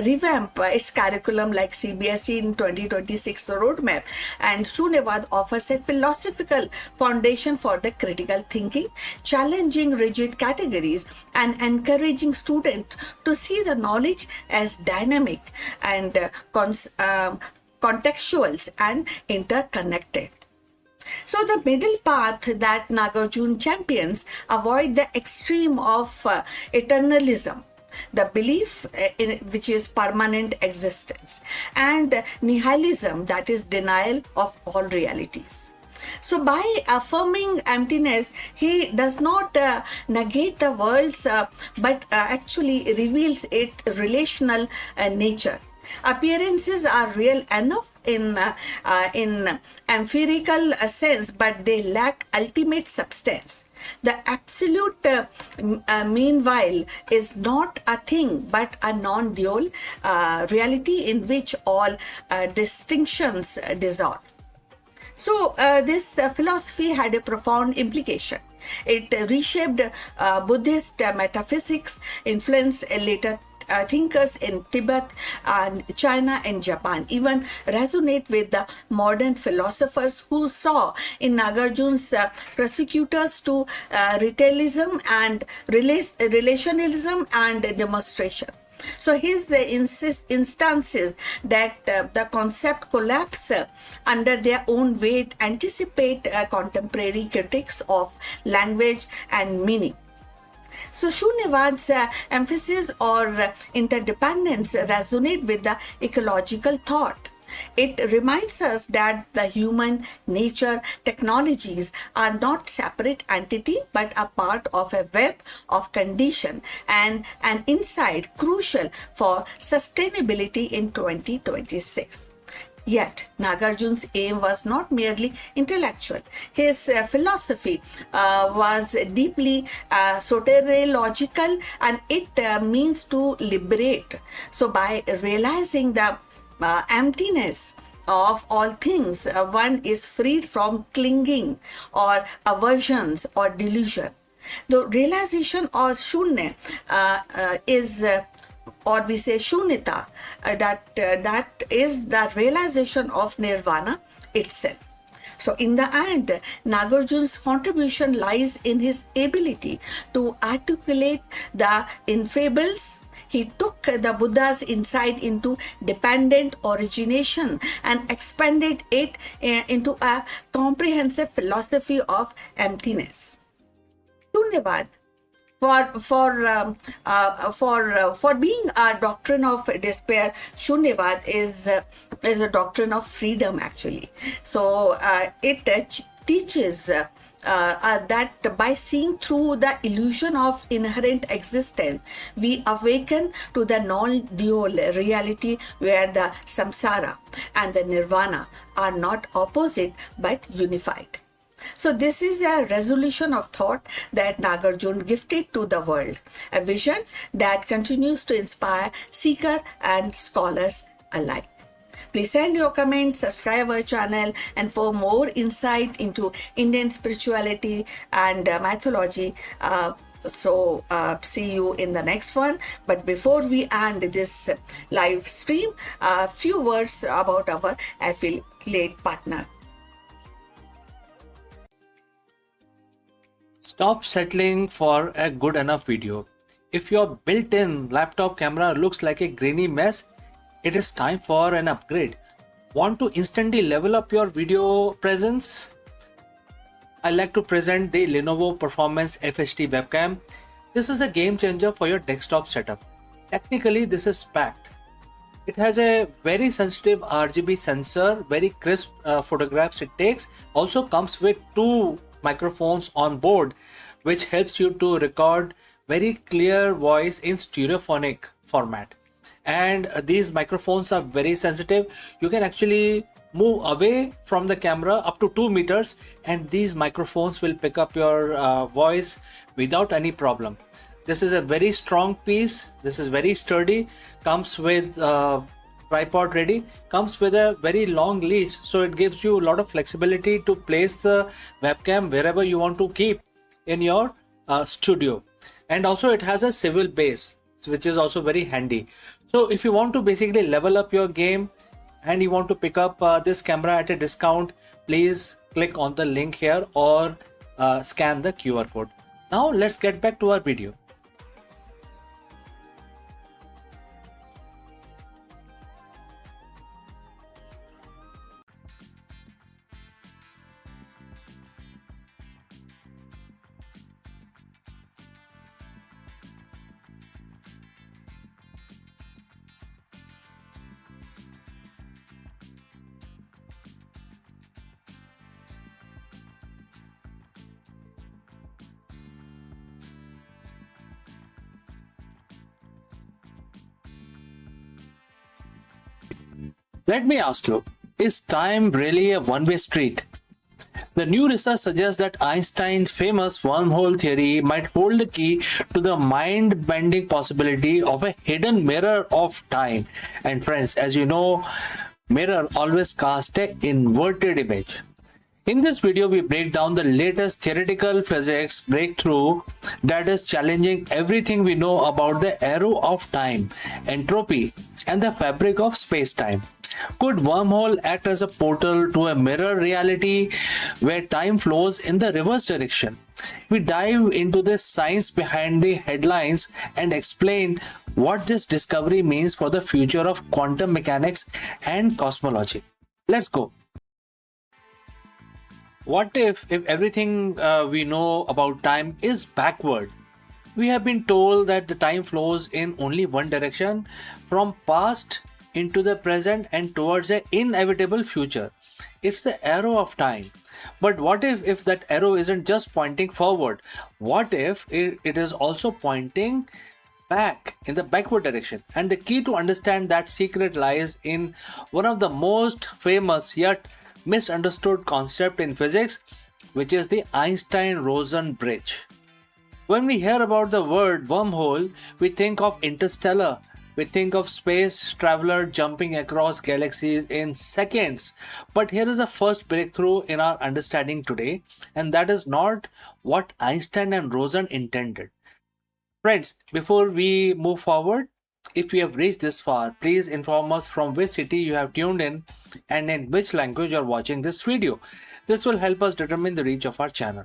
revamp its curriculum like CBSE in 2026 roadmap, and Shunyavad offers a philosophical foundation for the critical thinking, challenging rigid categories and encouraging students to see the knowledge as dynamic and contextual and interconnected. So the middle path that Nagarjuna champions avoid the extreme of eternalism, the belief in which is permanent existence, and nihilism, that is denial of all realities. So, by affirming emptiness, he does not negate the world's, but actually reveals its relational nature. Appearances are real enough in empirical sense, but they lack ultimate substance. The absolute, meanwhile, is not a thing but a non dual reality in which all distinctions dissolve. So, this philosophy had a profound implication. It reshaped Buddhist metaphysics, influenced later thinkers in Tibet and China and Japan, even resonate with the modern philosophers who saw in Nagarjuna's prosecutors to ritualism and relationalism and demonstration. So his instances that the concept collapse under their own weight anticipate contemporary critics of language and meaning. So Shunyavad's emphasis or interdependence resonate with the ecological thought. It reminds us that the human nature technologies are not separate entity but a part of a web of condition and an insight crucial for sustainability in 2026. Yet, Nagarjuna's aim was not merely intellectual. His philosophy was deeply soteriological, and it means to liberate. So, by realizing the emptiness of all things, one is freed from clinging or aversions or delusion. The realization of shunya is or we say shunyata, that is the realization of nirvana itself. So in the end, Nagarjuna's contribution lies in his ability to articulate the infables. He took the Buddha's insight into dependent origination and expanded it into a comprehensive philosophy of emptiness. Shunyavad, for being a doctrine of despair, Shunyavad is a doctrine of freedom actually. So it teaches that by seeing through the illusion of inherent existence, we awaken to the non-dual reality where the samsara and the nirvana are not opposite but unified. So this is a resolution of thought that Nagarjuna gifted to the world, a vision that continues to inspire seeker and scholars alike. Please send your comments, subscribe our channel, and for more insight into Indian spirituality and mythology, see you in the next one. But before we end this live stream, a few words about our affiliate partner. Stop settling for a good enough video. If your built-in laptop camera looks like a grainy mess, it is time for an upgrade. Want to instantly level up your video presence? I like to present the Lenovo Performance FHD webcam. This is a game changer for your desktop setup. Technically, this is packed. It has a very sensitive RGB sensor, very crisp photographs it takes. Also comes with two microphones on board, which helps you to record very clear voice in stereophonic format. And these microphones are very sensitive. You can actually move away from the camera up to 2 meters and these microphones will pick up your voice without any problem. This is a very strong piece. This is very sturdy. Comes with tripod ready, comes with a very long leash, so it gives you a lot of flexibility to place the webcam wherever you want to keep in your studio. And also it has a swivel base, which is also very handy. So if you want to basically level up your game and you want to pick up this camera at a discount, please click on the link here or scan the QR code. Now let's get back to our video. Let me ask you, is time really a one-way street? The new research suggests that Einstein's famous wormhole theory might hold the key to the mind-bending possibility of a hidden mirror of time. And friends, as you know, mirror always casts an inverted image. In this video, we break down the latest theoretical physics breakthrough that is challenging everything we know about the arrow of time, entropy, and the fabric of space-time. Could wormhole act as a portal to a mirror reality where time flows in the reverse direction? We dive into the science behind the headlines and explain what this discovery means for the future of quantum mechanics and cosmology. Let's go. What if everything we know about time is backward? We have been told that the time flows in only one direction, from past into the present and towards an inevitable future. It's the arrow of time. But what if that arrow isn't just pointing forward? What if it is also pointing back in the backward direction? And the key to understand that secret lies in one of the most famous yet misunderstood concept in physics, which is the Einstein-Rosen bridge. When we hear about the word wormhole, we think of interstellar. We think of space traveler jumping across galaxies in seconds. But here is the first breakthrough in our understanding today, and that is not what Einstein and Rosen intended. Friends, before we move forward, if you have reached this far, please inform us from which city you have tuned in and in which language you are watching this video. This will help us determine the reach of our channel.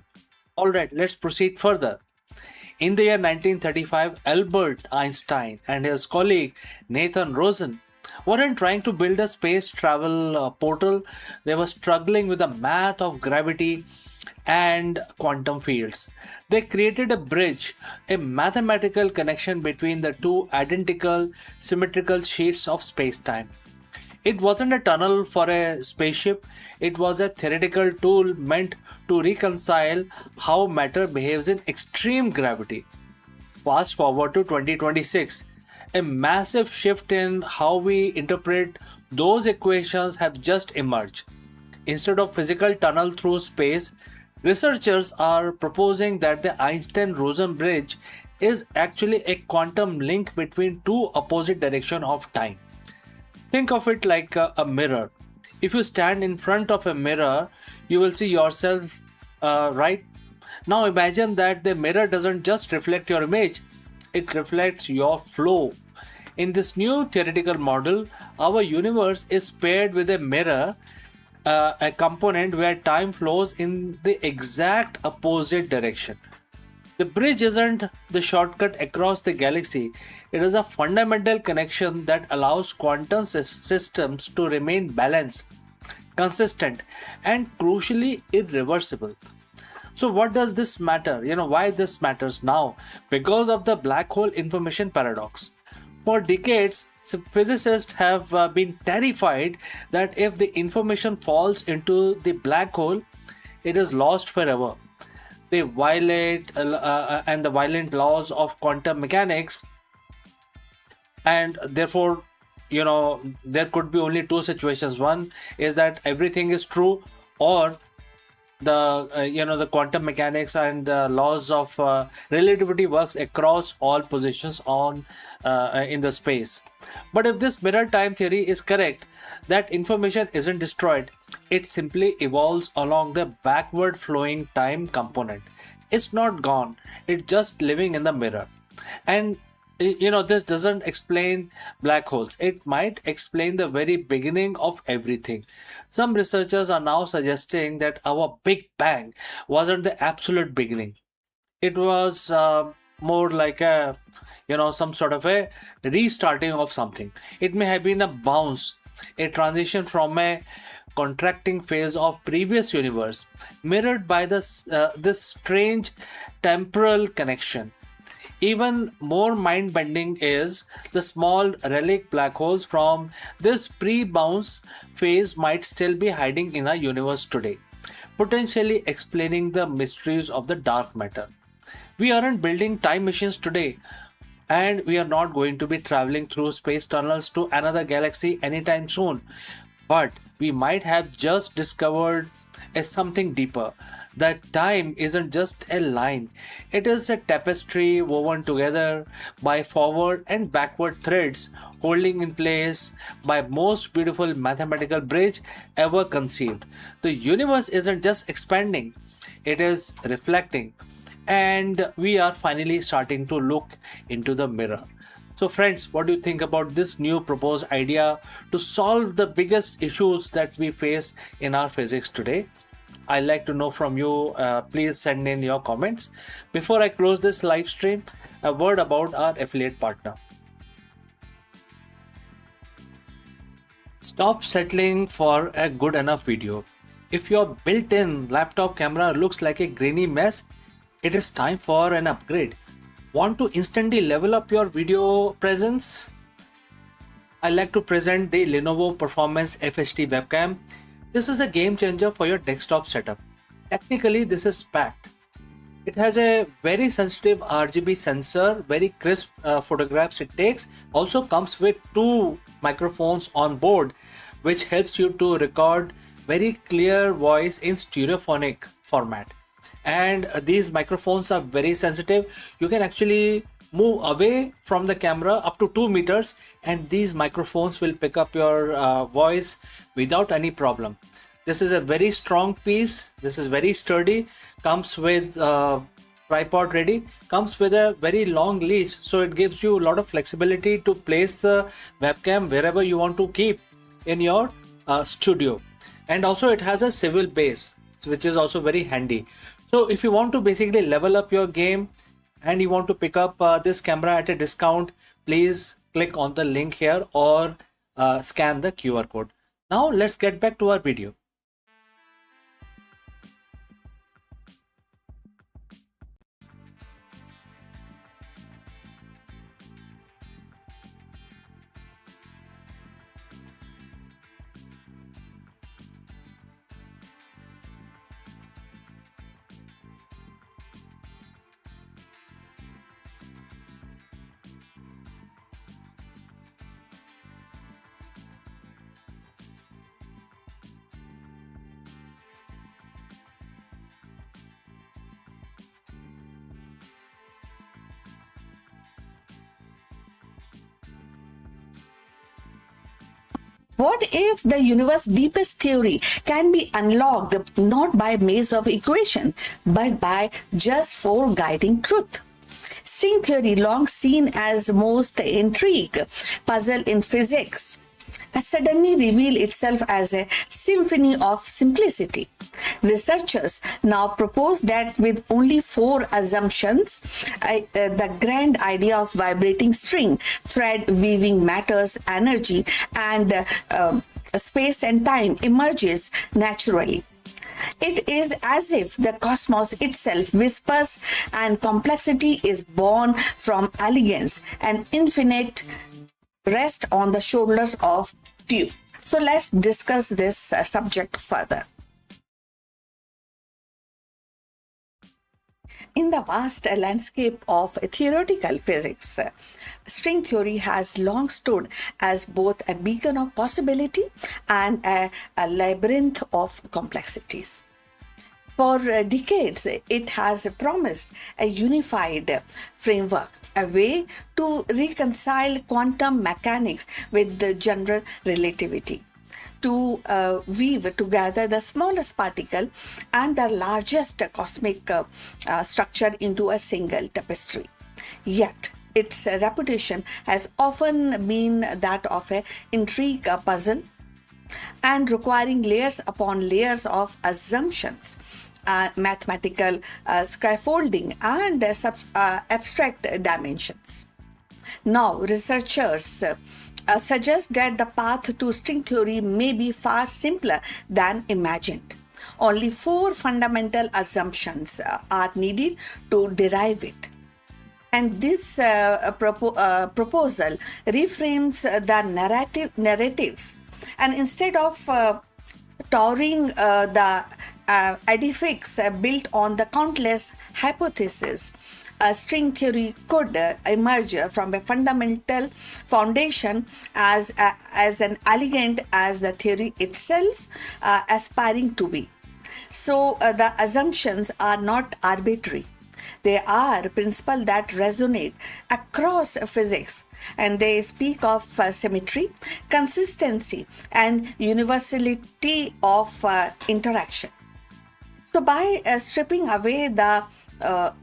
Alright, let's proceed further. In the year 1935, Albert Einstein and his colleague Nathan Rosen weren't trying to build a space travel portal. They were struggling with the math of gravity and quantum fields. They created a bridge, a mathematical connection between the two identical symmetrical sheets of space-time. It wasn't a tunnel for a spaceship, it was a theoretical tool meant to reconcile how matter behaves in extreme gravity. Fast forward to 2026, a massive shift in how we interpret those equations have just emerged. Instead of physical tunnel through space, researchers are proposing that the Einstein-Rosen bridge is actually a quantum link between two opposite directions of time. Think of it like a mirror. If you stand in front of a mirror, you will see yourself, right? Now imagine that the mirror doesn't just reflect your image, it reflects your flow. In this new theoretical model, our universe is paired with a mirror, a component where time flows in the exact opposite direction. The bridge isn't the shortcut across the galaxy, it is a fundamental connection that allows quantum systems to remain balanced, consistent, and crucially irreversible. So what does this matter? Why this matters now? Because of the black hole information paradox. For decades, physicists have been terrified that if the information falls into the black hole, it is lost forever. They violate and the violent laws of quantum mechanics, and therefore there could be only two situations. One is that everything is true, or the quantum mechanics and the laws of relativity works across all positions on in the space. But if this mirror time theory is correct, that information isn't destroyed, it simply evolves along the backward flowing time component. It's not gone, it's just living in the mirror. And this doesn't explain black holes. It might explain the very beginning of everything. Some researchers are now suggesting that our Big Bang wasn't the absolute beginning. It was more like some sort of a restarting of something. It may have been a bounce, a transition from a contracting phase of previous universe, mirrored by this strange temporal connection. Even more mind-bending is the small relic black holes from this pre-bounce phase might still be hiding in our universe today, potentially explaining the mysteries of the dark matter. We aren't building time machines today. and we are not going to be traveling through space tunnels to another galaxy anytime soon. But we might have just discovered a something deeper. That time isn't just a line, it is a tapestry woven together by forward and backward threads, holding in place by most beautiful mathematical bridge ever conceived. The universe isn't just expanding, it is reflecting, and we are finally starting to look into the mirror. So, friends, what do you think about this new proposed idea to solve the biggest issues that we face in our physics today? I'd like to know from you. Please send in your comments. Before I close this live stream, a word about our affiliate partner. Stop settling for a good enough video. If your built-in laptop camera looks like a grainy mess, it is time for an upgrade. Want to instantly level up your video presence? I like to present the Lenovo Performance FHD webcam. This is a game changer for your desktop setup. Technically, this is packed. It has a very sensitive RGB sensor, very crisp photographs it takes. Also comes with 2 microphones on board, which helps you to record very clear voice in stereophonic format. And these microphones are very sensitive. You can actually move away from the camera up to 2 meters, and these microphones will pick up your voice without any problem. This is a very strong piece. This is very sturdy. Comes with tripod ready. Comes with a very long leash, so it gives you a lot of flexibility to place the webcam wherever you want to keep in your studio. And also it has a swivel base, which is also very handy. So if you want to basically level up your game and you want to pick up this camera at a discount, please click on the link here or scan the QR code. Now let's get back to our video. What if the universe's deepest theory can be unlocked not by a maze of equations, but by just 4 guiding truths? String theory, long seen as most intrigue puzzle in physics, has suddenly revealed itself as a symphony of simplicity. Researchers now propose that with only 4 assumptions, the grand idea of vibrating string, thread weaving matters, energy, and space and time emerges naturally. It is as if the cosmos itself whispers, and complexity is born from elegance and infinite rest on the shoulders of few. So let's discuss this subject further. In the vast landscape of theoretical physics, string theory has long stood as both a beacon of possibility and a labyrinth of complexities. For decades, it has promised a unified framework, a way to reconcile quantum mechanics with the general relativity, to weave together the smallest particle and the largest cosmic structure into a single tapestry. Yet, its reputation has often been that of an intrigue puzzle and requiring layers upon layers of assumptions, mathematical scaffolding, and abstract dimensions. Now, researchers suggest that the path to string theory may be far simpler than imagined. Only 4 fundamental assumptions are needed to derive it. And this proposal reframes the narratives, and instead of towering the edifice built on the countless hypotheses, string theory could emerge from a fundamental foundation as an elegant as the theory itself aspiring to be. So the assumptions are not arbitrary. They are principles that resonate across physics, and they speak of symmetry, consistency, and universality of interaction. So, by stripping away the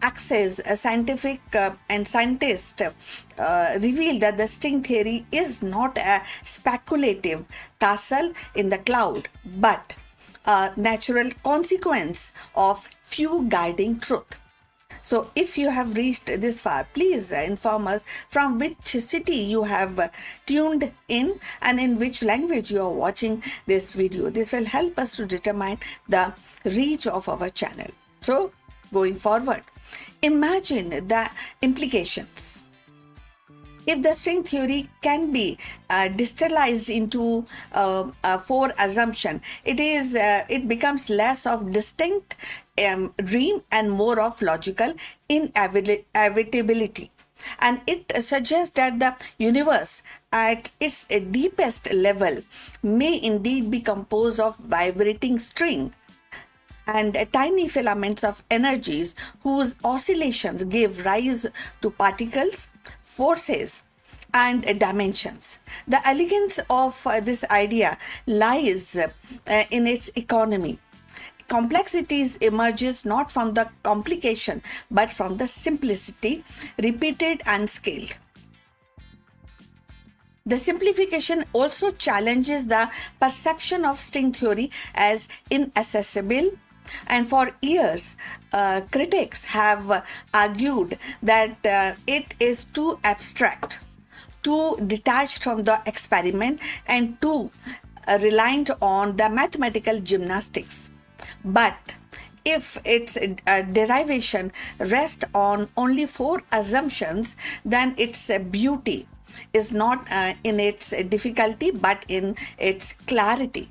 access, scientific and scientists reveal that the string theory is not a speculative castle in the cloud, but a natural consequence of few guiding truth. So, if you have reached this far, please inform us from which city you have tuned in and in which language you are watching this video. This will help us to determine the reach of our channel. So, going forward, imagine the implications. If the string theory can be distillized into four assumptions, it becomes less of distinct dream and more of logical inevitability. And it suggests that the universe at its deepest level may indeed be composed of vibrating string and tiny filaments of energies whose oscillations give rise to particles, forces, and dimensions. The elegance of this idea lies in its economy. Complexities emerges not from the complication but from the simplicity, repeated and scaled. The simplification also challenges the perception of string theory as inaccessible, and for years critics have argued that it is too abstract, too detached from the experiment, and too reliant on the mathematical gymnastics. But if its derivation rests on only four assumptions, then its beauty is not in its difficulty but in its clarity.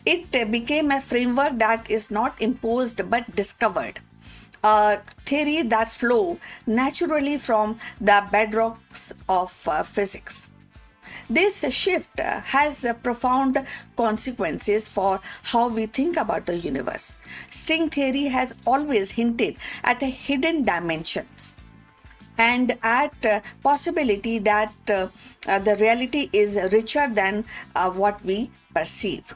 It became a framework that is not imposed but discovered, a theory that flows naturally from the bedrocks of physics. This shift has profound consequences for how we think about the universe. String theory has always hinted at a hidden dimensions and at possibility that the reality is richer than what we perceive.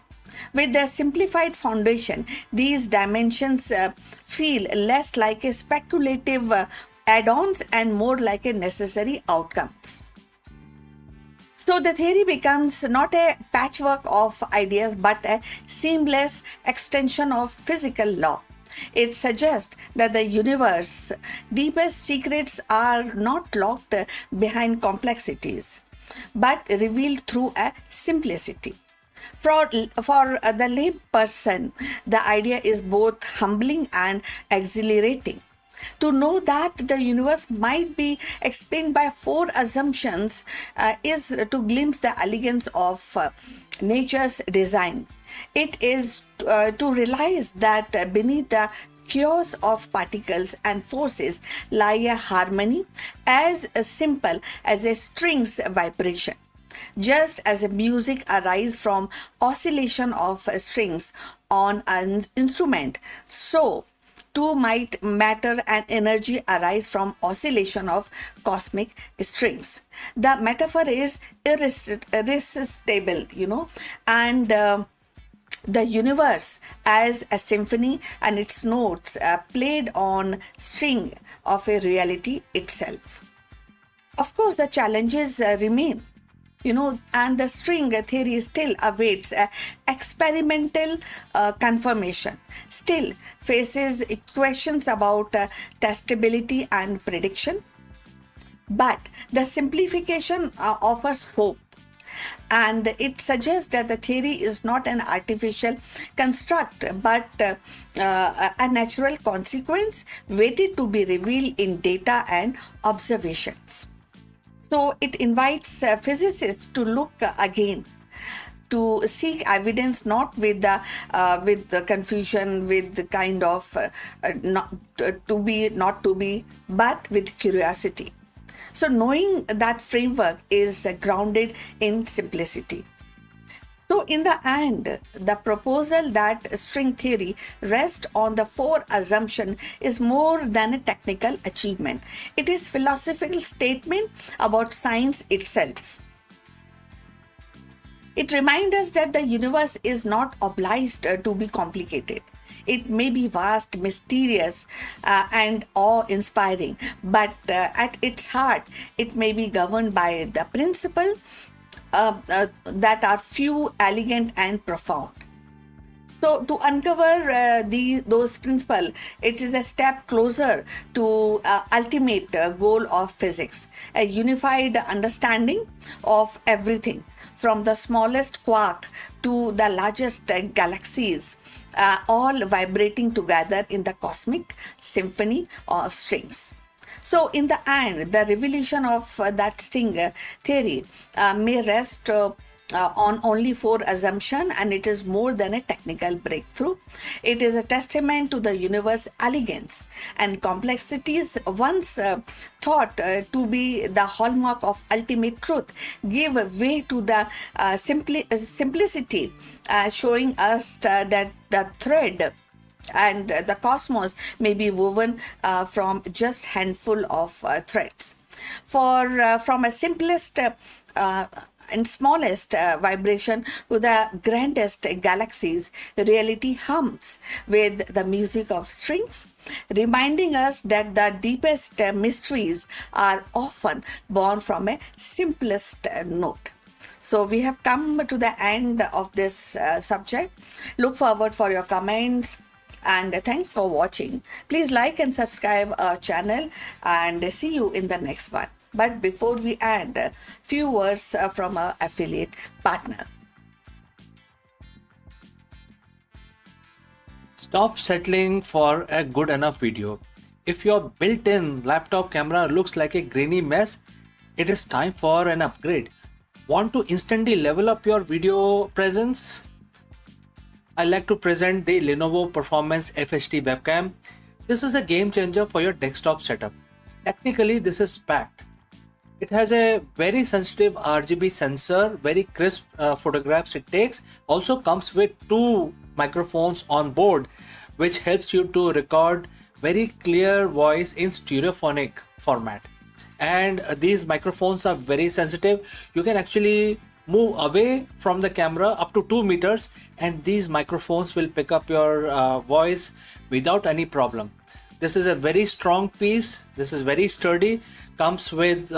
With the simplified foundation, these dimensions feel less like a speculative add-ons and more like a necessary outcomes. So the theory becomes not a patchwork of ideas but a seamless extension of physical law. It suggests that the universe's deepest secrets are not locked behind complexities, but revealed through a simplicity. For the lay person, the idea is both humbling and exhilarating. To know that the universe might be explained by four assumptions is to glimpse the elegance of nature's design. It is to realize that beneath the chaos of particles and forces lie a harmony as simple as a string's vibration. Just as music arises from oscillation of strings on an instrument, so too might matter and energy arise from oscillation of cosmic strings. The metaphor is irresistible, and the universe as a symphony and its notes played on string of a reality itself. Of course, the challenges remain. And the string theory still awaits experimental confirmation, still faces questions about testability and prediction. But the simplification offers hope, and it suggests that the theory is not an artificial construct but a natural consequence waiting to be revealed in data and observations. So it invites physicists to look again to seek evidence not with the confusion, with the kind of not to be, but with curiosity. So knowing that framework is grounded in simplicity. So, in the end, the proposal that string theory rests on the four assumption is more than a technical achievement. It is philosophical statement about science itself. It reminds us that the universe is not obliged to be complicated. It may be vast, mysterious, and awe-inspiring, but at its heart, it may be governed by the principle that are few, elegant, and profound. So, to uncover those principles, it is a step closer to ultimate goal of physics, a unified understanding of everything, from the smallest quark to the largest galaxies, all vibrating together in the cosmic symphony of strings. So, in the end, the revelation of that string theory may rest on only four assumptions, and it is more than a technical breakthrough. It is a testament to the universe's elegance and complexities, once thought to be the hallmark of ultimate truth, give way to the simplicity, showing us that the thread and the cosmos may be woven from just handful of threads. From a simplest and smallest vibration to the grandest galaxies, reality hums with the music of strings, reminding us that the deepest mysteries are often born from a simplest note. So we have come to the end of this subject. Look forward for your comments. And thanks for watching. Please like and subscribe our channel, and see you in the next one. But before we end, a few words from our affiliate partner. Stop settling for a good enough video. If your built-in laptop camera looks like a grainy mess, it is time for an upgrade. Want to instantly level up your video presence? I like to present the Lenovo Performance FHD webcam. This is a game changer for your desktop setup. Technically, this is packed. It has a very sensitive RGB sensor, very crisp photographs it takes. Also comes with two microphones on board, which helps you to record very clear voice in stereophonic format. And these microphones are very sensitive. You can actually move away from the camera up to 2 meters, and these microphones will pick up your voice without any problem. This is a very strong piece. This is very sturdy. Comes with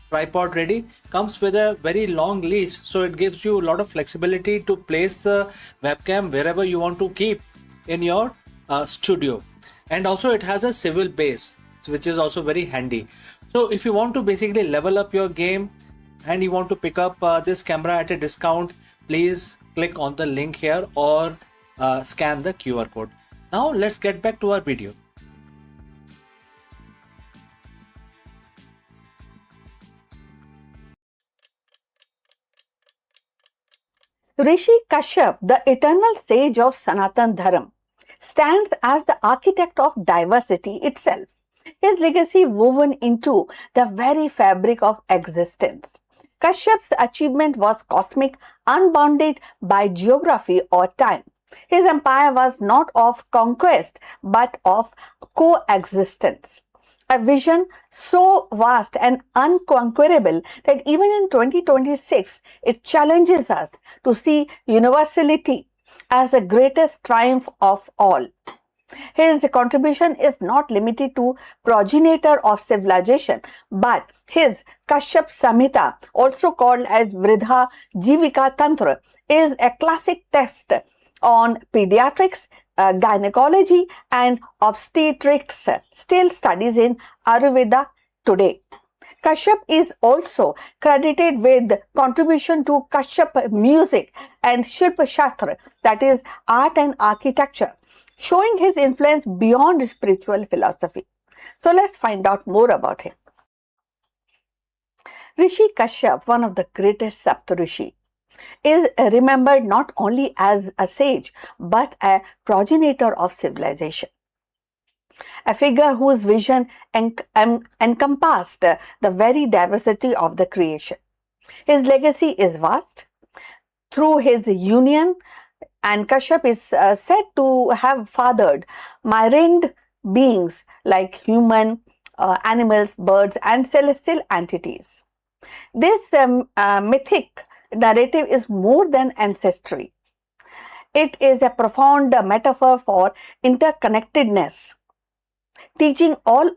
tripod ready. Comes with a very long leash, so it gives you a lot of flexibility to place the webcam wherever you want to keep in your studio. And also it has a swivel base, which is also very handy. So if you want to basically level up your game and you want to pick up this camera at a discount, please click on the link here or scan the QR code. Now let's get back to our video. Rishi Kashyap, the eternal sage of Sanatan Dharma, stands as the architect of diversity itself. His legacy woven into the very fabric of existence. Kashyap's achievement was cosmic, unbounded by geography or time. His empire was not of conquest but of coexistence. A vision so vast and unconquerable that even in 2026, it challenges us to see universality as the greatest triumph of all. His contribution is not limited to progenitor of civilization, but his Kashyap Samhita, also called as Vridha Jivika Tantra, is a classic text on pediatrics, gynecology and obstetrics, still studies in Ayurveda today. Kashyap is also credited with contribution to Kashyap music and Shilpa Shastra, that is art and architecture, showing his influence beyond spiritual philosophy. So let's find out more about him. Rishi Kashyap, one of the greatest Saptarishi, is remembered not only as a sage but a progenitor of civilization, a figure whose vision encompassed the very diversity of the creation. His legacy is vast. Through his union, and Kashyap is said to have fathered myriad beings like human, animals, birds, and celestial entities. This mythic narrative is more than ancestry. It is a profound metaphor for interconnectedness, teaching all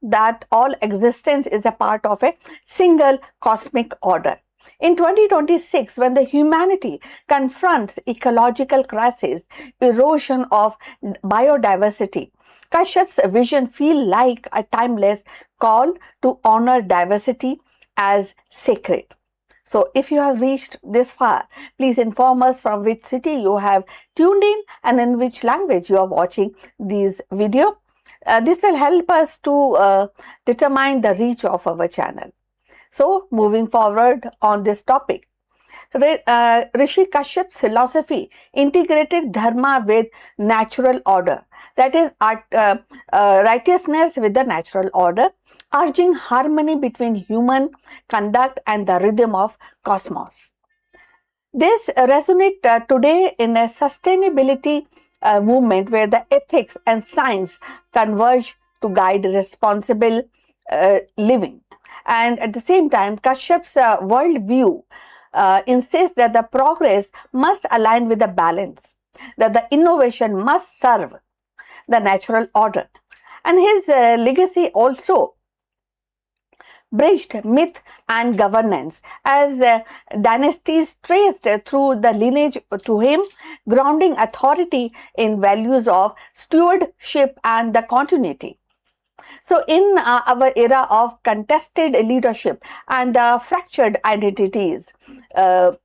that all existence is a part of a single cosmic order. In 2026, when the humanity confronts ecological crisis, erosion of biodiversity, Kashyap's vision feels like a timeless call to honor diversity as sacred. So if you have reached this far, please inform us from which city you have tuned in and in which language you are watching this video. This will help us to determine the reach of our channel. So moving forward on this topic, Rishi Kashyap's philosophy integrated dharma with natural order, that is righteousness with the natural order, urging harmony between human conduct and the rhythm of cosmos. This resonates today in a sustainability movement where the ethics and science converge to guide responsible living. And at the same time, Kashyap's worldview insists that the progress must align with the balance, that the innovation must serve the natural order. And his legacy also bridged myth and governance as dynasties traced through the lineage to him, grounding authority in values of stewardship and the continuity. So in our era of contested leadership and fractured identities, the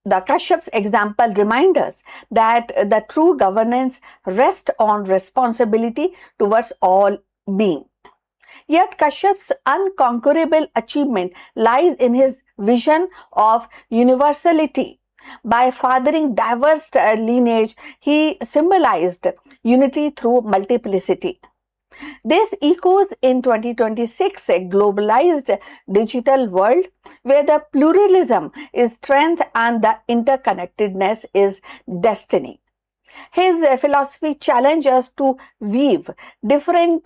Kashyap's example reminds us that the true governance rests on responsibility towards all being. Yet Kashyap's unconquerable achievement lies in his vision of universality. By fathering diverse lineage, he symbolized unity through multiplicity. This echoes in 2026, a globalized digital world where the pluralism is strength and the interconnectedness is destiny. His philosophy challenges us to weave difference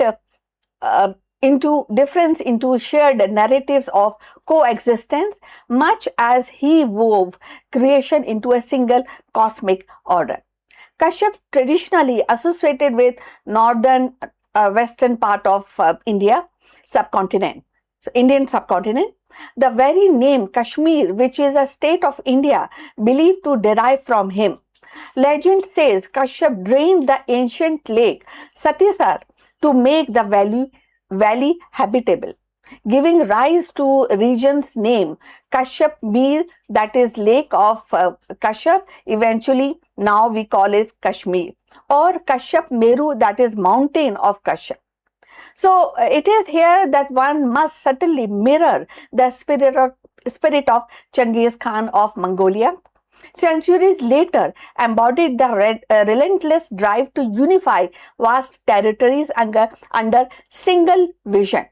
into shared narratives of coexistence, much as he wove creation into a single cosmic order. Kashyap, traditionally associated with northern western part of Indian subcontinent. The very name Kashmir, which is a state of India, believed to derive from him. Legend says Kashyap drained the ancient lake Satisar to make the valley habitable, giving rise to region's name Kashyap Mir, that is lake of Kashyap, eventually now we call it Kashmir, or Kashyap Meru, that is mountain of Kashyap. So it is here that one must certainly mirror the spirit of Genghis Khan of Mongolia. Centuries later, embodied the relentless drive to unify vast territories under single vision.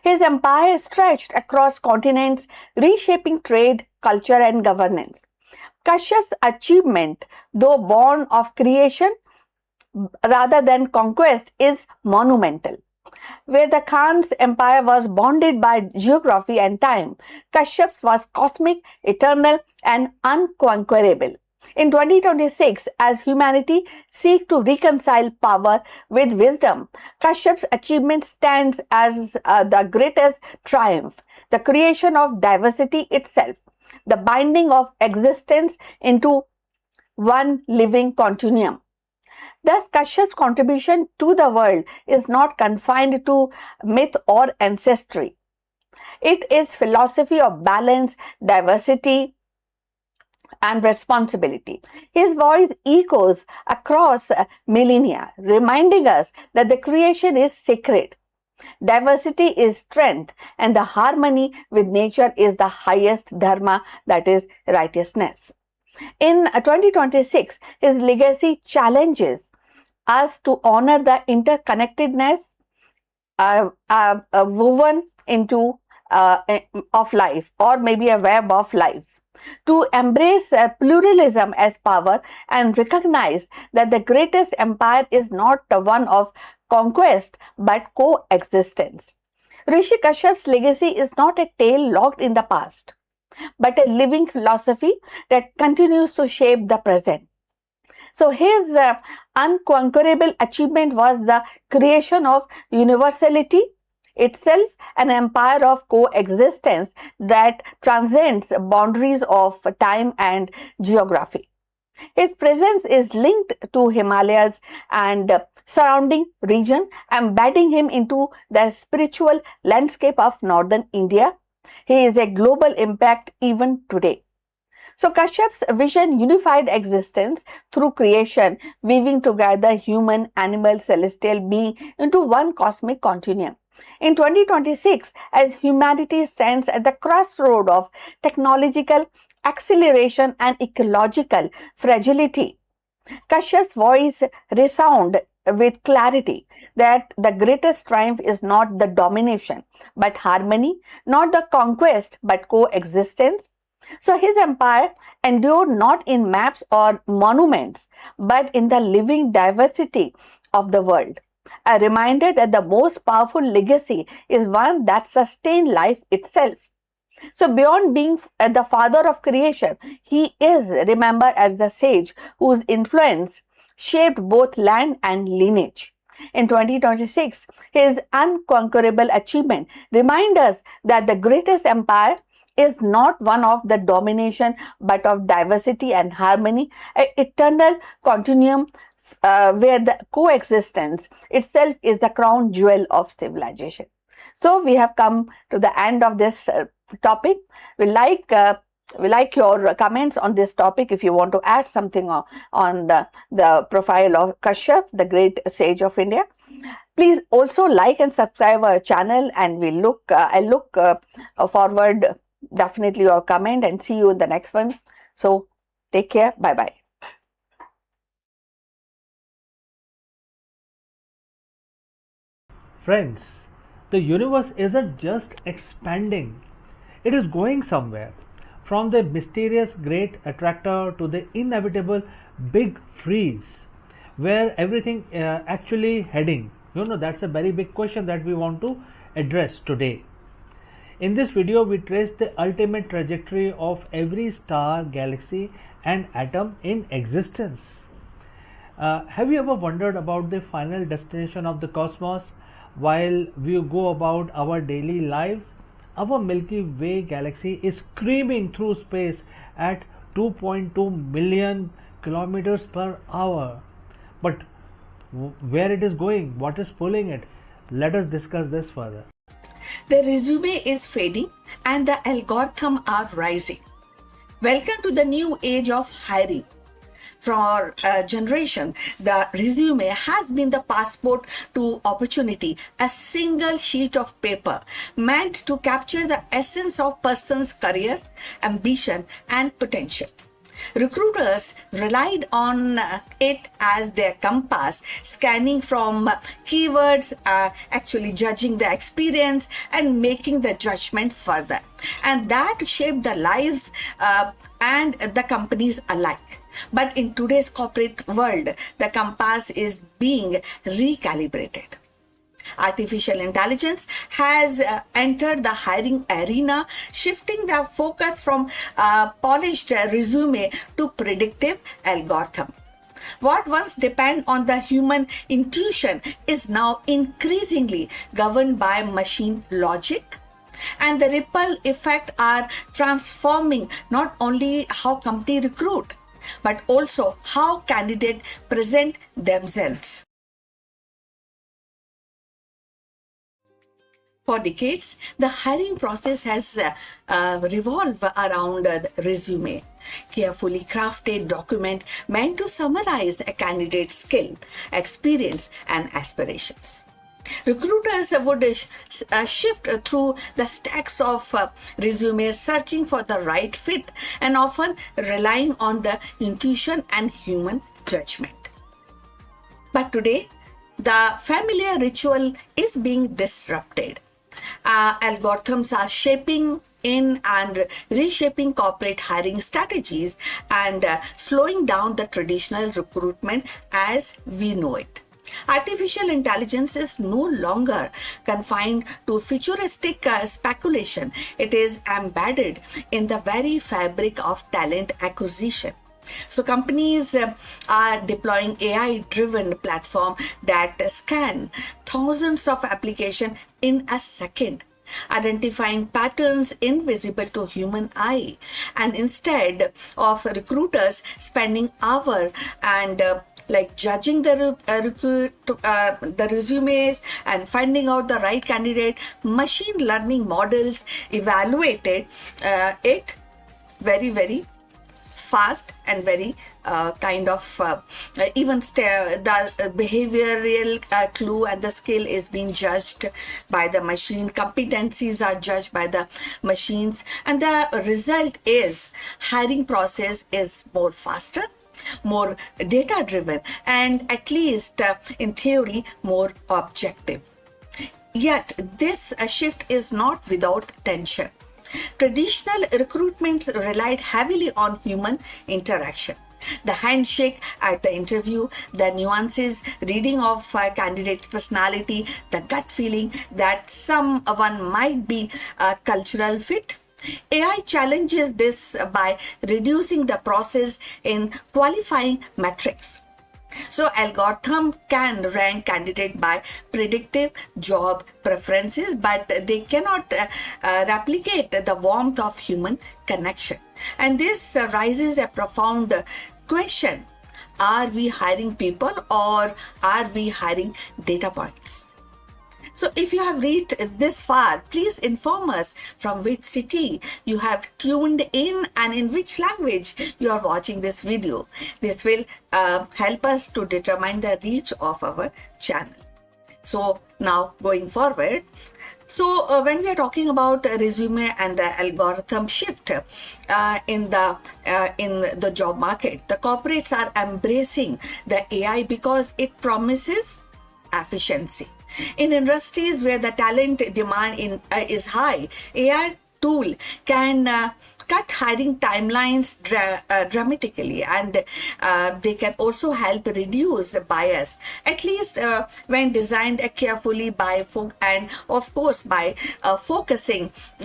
His empire stretched across continents, reshaping trade, culture, and governance. Kashyap's achievement, though born of creation rather than conquest, is monumental. Where the Khan's empire was bounded by geography and time, Kashyap's was cosmic, eternal, and unconquerable. In 2026, as humanity seeks to reconcile power with wisdom, Kashyap's achievement stands as the greatest triumph, the creation of diversity itself, the binding of existence into one living continuum. Thus, Kashyap's contribution to the world is not confined to myth or ancestry. It is philosophy of balance, diversity, and responsibility. His voice echoes across millennia, reminding us that the creation is sacred, Diversity is strength, and the harmony with nature is the highest dharma, that is righteousness. In 2026, his legacy challenges us to honor the interconnectedness woven into of life, or maybe a web of life, to embrace pluralism as power and recognize that the greatest empire is not the one of conquest but coexistence. Rishi Kashyap's legacy is not a tale locked in the past, but a living philosophy that continues to shape the present. So his unconquerable achievement was the creation of universality itself, an empire of coexistence that transcends boundaries of time and geography. His presence is linked to Himalayas and surrounding region, embedding him into the spiritual landscape of northern India. He is a global impact even today. So Kashyap's vision unified existence through creation, weaving together human, animal, celestial being into one cosmic continuum. In 2026, as humanity stands at the crossroad of technological acceleration and ecological fragility, Kashyap's voice resounds with clarity that the greatest triumph is not the domination but harmony, not the conquest but coexistence. So his empire endured not in maps or monuments, but in the living diversity of the world. A reminder that the most powerful legacy is one that sustains life itself. So beyond being the father of creation, he is remembered as the sage whose influence shaped both land and lineage. In 2026, his unconquerable achievement reminds us that the greatest empire is not one of the domination but of diversity and harmony, an eternal continuum where the coexistence itself is the crown jewel of civilization. So we have come to the end of this topic. We like your comments on this topic. If you want to add something on the profile of Kashyap, the great sage of India, please also like and subscribe our channel, and I look forward definitely your comment, and see you in the next one. So take care. Bye bye. Friends, the universe isn't just expanding, it is going somewhere. From the mysterious great attractor to the inevitable big freeze, where everything actually heading? That's a very big question that we want to address today. In this video, we trace the ultimate trajectory of every star, galaxy and atom in existence. Have you ever wondered about the final destination of the cosmos while we go about our daily lives? Our Milky Way galaxy is screaming through space at 2.2 million kilometers per hour. But where it is going, what is pulling it? Let us discuss this further. The resume is fading and the algorithm are rising. Welcome to the new age of hiring. For a generation, the resume has been the passport to opportunity, a single sheet of paper meant to capture the essence of person's career, ambition, and potential. Recruiters relied on it as their compass, scanning from keywords, actually judging the experience and making the judgment further. And that shaped the lives and the companies alike. But in today's corporate world, the compass is being recalibrated. Artificial intelligence has entered the hiring arena, shifting the focus from polished resume to predictive algorithm. What once depended on the human intuition is now increasingly governed by machine logic. And the ripple effect are transforming not only how company recruit, but also how candidates present themselves. For decades, the hiring process has revolved around the resume, carefully crafted document meant to summarize a candidate's skill, experience, and aspirations. Recruiters would shift through the stacks of resumes, searching for the right fit and often relying on the intuition and human judgment. But today, the familiar ritual is being disrupted. Algorithms are shaping in and reshaping corporate hiring strategies and slowing down the traditional recruitment as we know it. Artificial intelligence is no longer confined to futuristic speculation. It is embedded in the very fabric of talent acquisition. So companies are deploying AI-driven platform that scan thousands of applications in a second, identifying patterns invisible to human eye. And instead of recruiters spending hours and judging the resumes and finding out the right candidate, machine learning models evaluated it very fast and very the behavioral clue and the skill is being judged by the machine. Competencies are judged by the machines, and the result is hiring process is more faster, more data driven, and at least in theory more objective. Yet this shift is not without tension. Traditional recruitments relied heavily on human interaction. The handshake at the interview, the nuances, reading of candidate's personality, the gut feeling that someone might be a cultural fit. AI challenges this by reducing the process in qualifying metrics. So algorithm can rank candidate by predictive job preferences, but they cannot replicate the warmth of human connection. And this raises a profound question. Are we hiring people or are we hiring data points? So if you have reached this far, please inform us from which city you have tuned in and in which language you are watching this video. This will help us to determine the reach of our channel. So now going forward, when we are talking about resume and the algorithm shift in the job market, the corporates are embracing the AI because it promises efficiency. In industries where the talent demand is high, AI tool can cut hiring timelines dramatically, and they can also help reduce bias, at least when designed carefully by focusing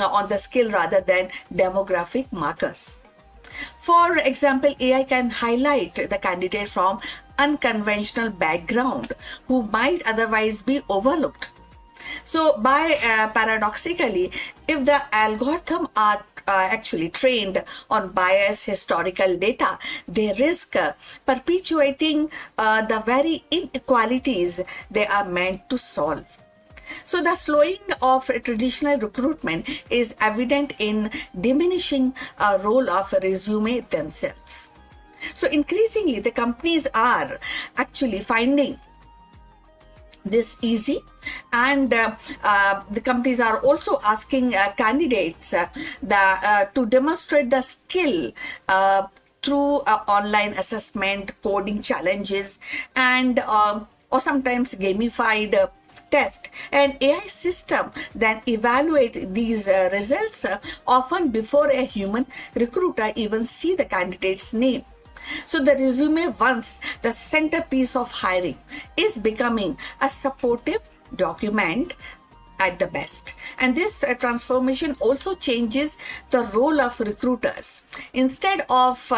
on the skill rather than demographic markers. For example, AI can highlight the candidate from unconventional background who might otherwise be overlooked. So paradoxically, if the algorithm are actually trained on biased historical data, they risk perpetuating the very inequalities they are meant to solve. So the slowing of traditional recruitment is evident in diminishing role of resume themselves. So increasingly, the companies are actually finding this easy, and the companies are also asking candidates to demonstrate the skill through online assessment, coding challenges, and or sometimes gamified test. An AI system then evaluate these results often before a human recruiter even see the candidate's name. So the resume, once the centerpiece of hiring, is becoming a supportive document at the best. And this transformation also changes the role of recruiters. Instead of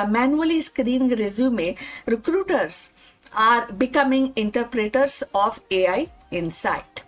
manually screening resume, recruiters are becoming interpreters of AI insight.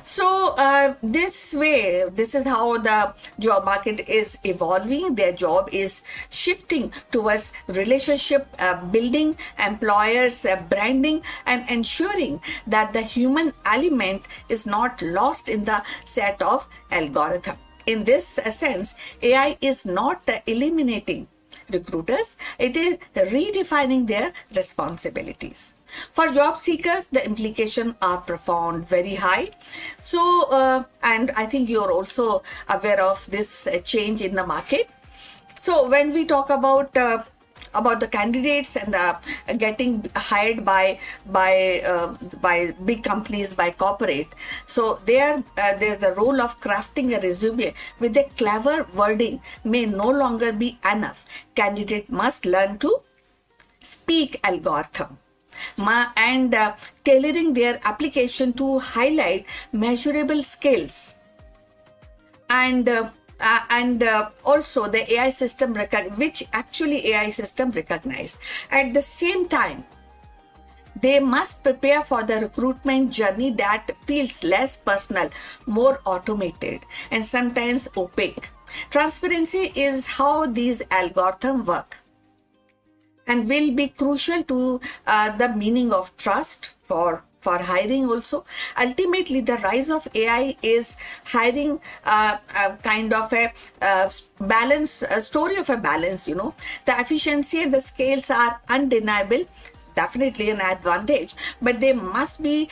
So this is how the job market is evolving. Their job is shifting towards relationship building, employers branding, and ensuring that the human element is not lost in the set of algorithm. In this sense, AI is not eliminating recruiters, it is redefining their responsibilities. For job seekers, the implications are profound, very high. So, and I think you're also aware of this change in the market. So, when we talk about the candidates and the getting hired by big companies, by corporate, so there's the role of crafting a resume with a clever wording may no longer be enough. Candidate must learn to speak algorithm and tailoring their application to highlight measurable skills, and also the AI system which actually AI system recognize. At the same time, they must prepare for the recruitment journey that feels less personal, more automated, and sometimes opaque. Transparency is how these algorithms work and will be crucial to the meaning of trust for hiring also. Ultimately, the rise of AI is hiring kind of a balance, a story of a balance, you know. The efficiency and the scales are undeniable, definitely an advantage, but they must be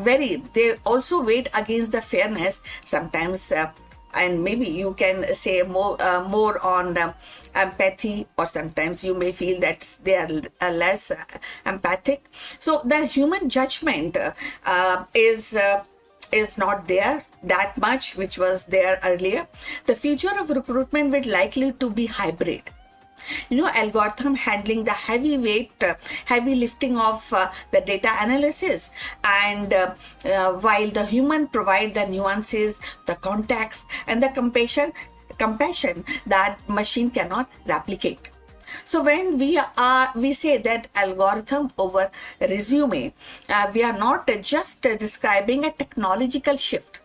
they also weigh against the fairness sometimes, and maybe you can say more on empathy, or sometimes you may feel that they are less empathic. So the human judgment is not there that much, which was there earlier. The future of recruitment will likely to be hybrid. You know, algorithm handling the heavy lifting of the data analysis, and while the human provide the nuances, the context, and the compassion that machine cannot replicate. So when we say that algorithm over resume, we are not just describing a technological shift.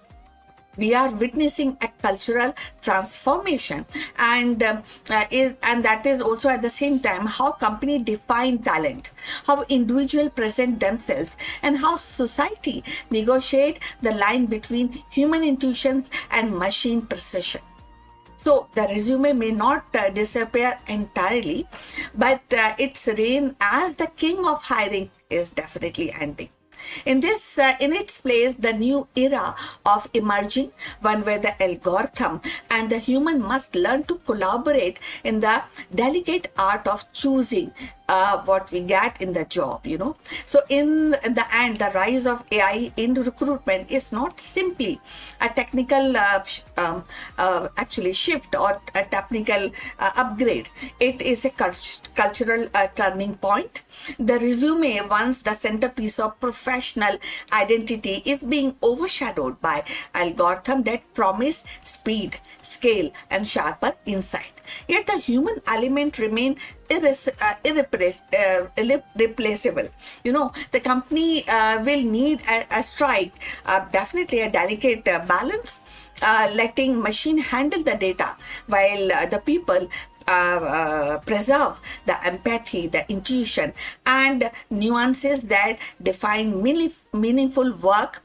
We are witnessing a cultural transformation, and that is also at the same time how company define talent, how individual present themselves, and how society negotiate the line between human intuitions and machine precision. So the resume may not disappear entirely, but its reign as the king of hiring is definitely ending. In its place, the new era of emerging, one where the algorithm and the human must learn to collaborate in the delicate art of choosing what we get in the job, you know. So in the end, the rise of AI in recruitment is not simply a technical actually shift or a technical upgrade. It is a cultural turning point. The resume, once the centerpiece of professional identity, is being overshadowed by algorithms that promise speed, scale, and sharper insight. Yet the human element remain irreplaceable. You know, the company will need a strike, definitely a delicate balance, letting machine handle the data while the people preserve the empathy, the intuition, and nuances that define meaningful work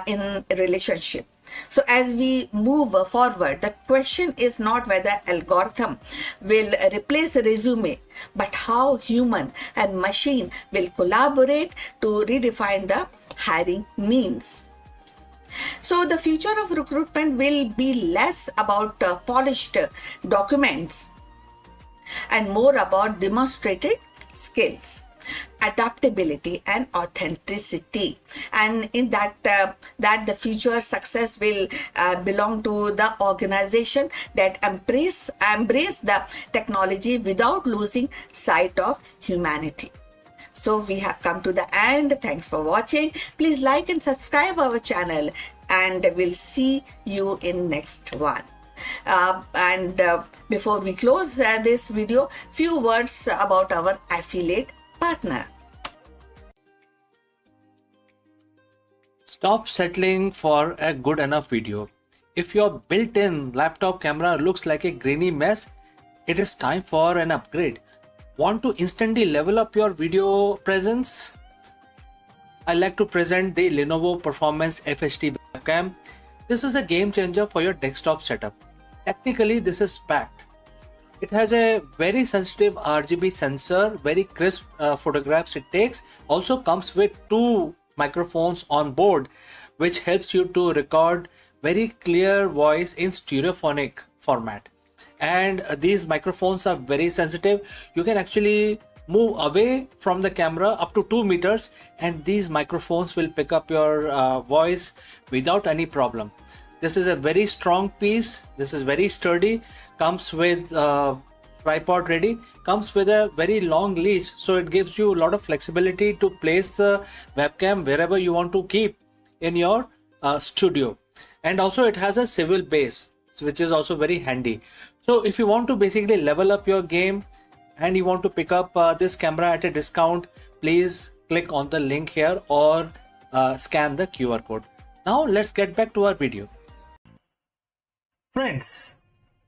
in relationship. So as we move forward, the question is not whether algorithm will replace the resume, but how human and machine will collaborate to redefine the hiring means. So the future of recruitment will be less about polished documents and more about demonstrated skills, adaptability, and authenticity. And in that the future success will belong to the organization that embrace the technology without losing sight of humanity. So we have come to the end. Thanks for watching. Please like and subscribe our channel, and we'll see you in next one. Before we close this video, few words about our affiliate partner. Stop settling for a good enough video. If your built-in laptop camera looks like a grainy mess, it is time for an upgrade. Want to instantly level up your video presence? I like to present the Lenovo Performance FHD webcam. This is a game changer for your desktop setup. Technically, this is packed It has a very sensitive RGB sensor, very crisp photographs it takes. Also comes with two microphones on board, which helps you to record very clear voice in stereophonic format. And these microphones are very sensitive. You can actually move away from the camera up to 2 meters, and these microphones will pick up your voice without any problem. This is a very strong piece. This is very sturdy. Comes with tripod ready. Comes with a very long leash, so it gives you a lot of flexibility to place the webcam wherever you want to keep in your studio. And also it has a swivel base, which is also very handy. So if you want to basically level up your game and you want to pick up this camera at a discount, please click on the link here or scan the QR code. Now let's get back to our video. Friends,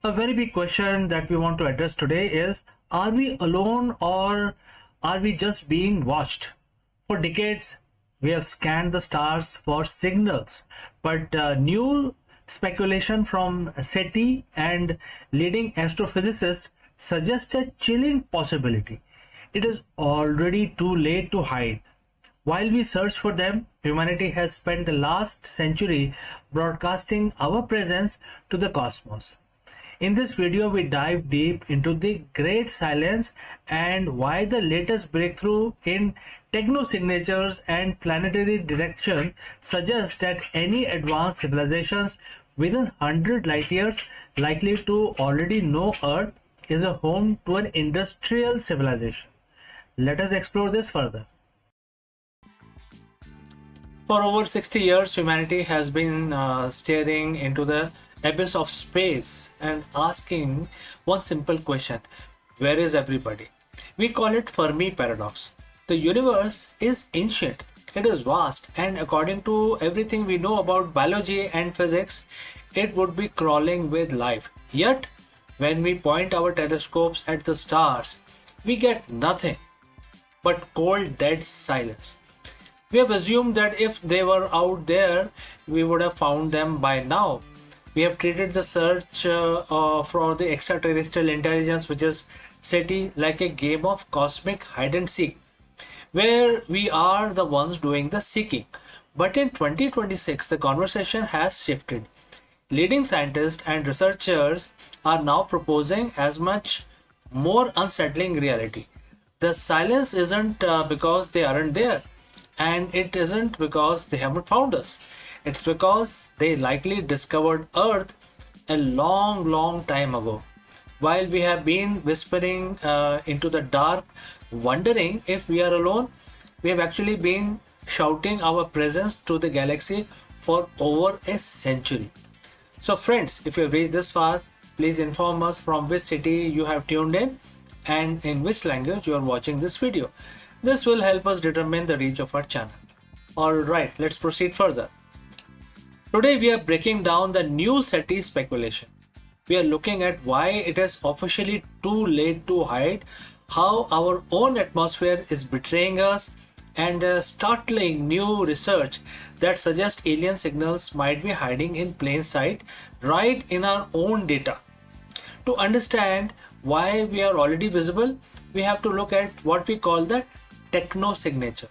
a very big question that we want to address today is, are we alone or are we just being watched? For decades, we have scanned the stars for signals, but new speculation from SETI and leading astrophysicists suggest a chilling possibility. It is already too late to hide. While we search for them, humanity has spent the last century broadcasting our presence to the cosmos. In this video, we dive deep into the great silence and why the latest breakthrough in technosignatures and planetary direction suggests that any advanced civilizations within 100 light years likely to already know Earth is a home to an industrial civilization. Let us explore this further. For over 60 years, humanity has been staring into the abyss of space and asking one simple question: where is everybody? We call it Fermi paradox. The universe is ancient, it is vast, and according to everything we know about biology and physics, it would be crawling with life. Yet, when we point our telescopes at the stars, we get nothing but cold, dead silence. We have assumed that if they were out there, we would have found them by now. We have treated the search for the extraterrestrial intelligence, which is SETI, like a game of cosmic hide and seek, where we are the ones doing the seeking. But in 2026, the conversation has shifted. Leading scientists and researchers are now proposing as much more unsettling reality. The silence isn't because they aren't there, and it isn't because they haven't found us. It's because they likely discovered Earth a long time ago. While we have been whispering into the dark, wondering if we are alone, we have actually been shouting our presence to the galaxy for over a century. So friends, if you have reached this far, please inform us from which city you have tuned in and in which language you are watching this video. This will help us determine the reach of our channel. Alright, let's proceed further. Today we are breaking down the new SETI speculation. We are looking at why it is officially too late to hide, how our own atmosphere is betraying us, and startling new research that suggests alien signals might be hiding in plain sight right in our own data. To understand why we are already visible, we have to look at what we call the technosignature.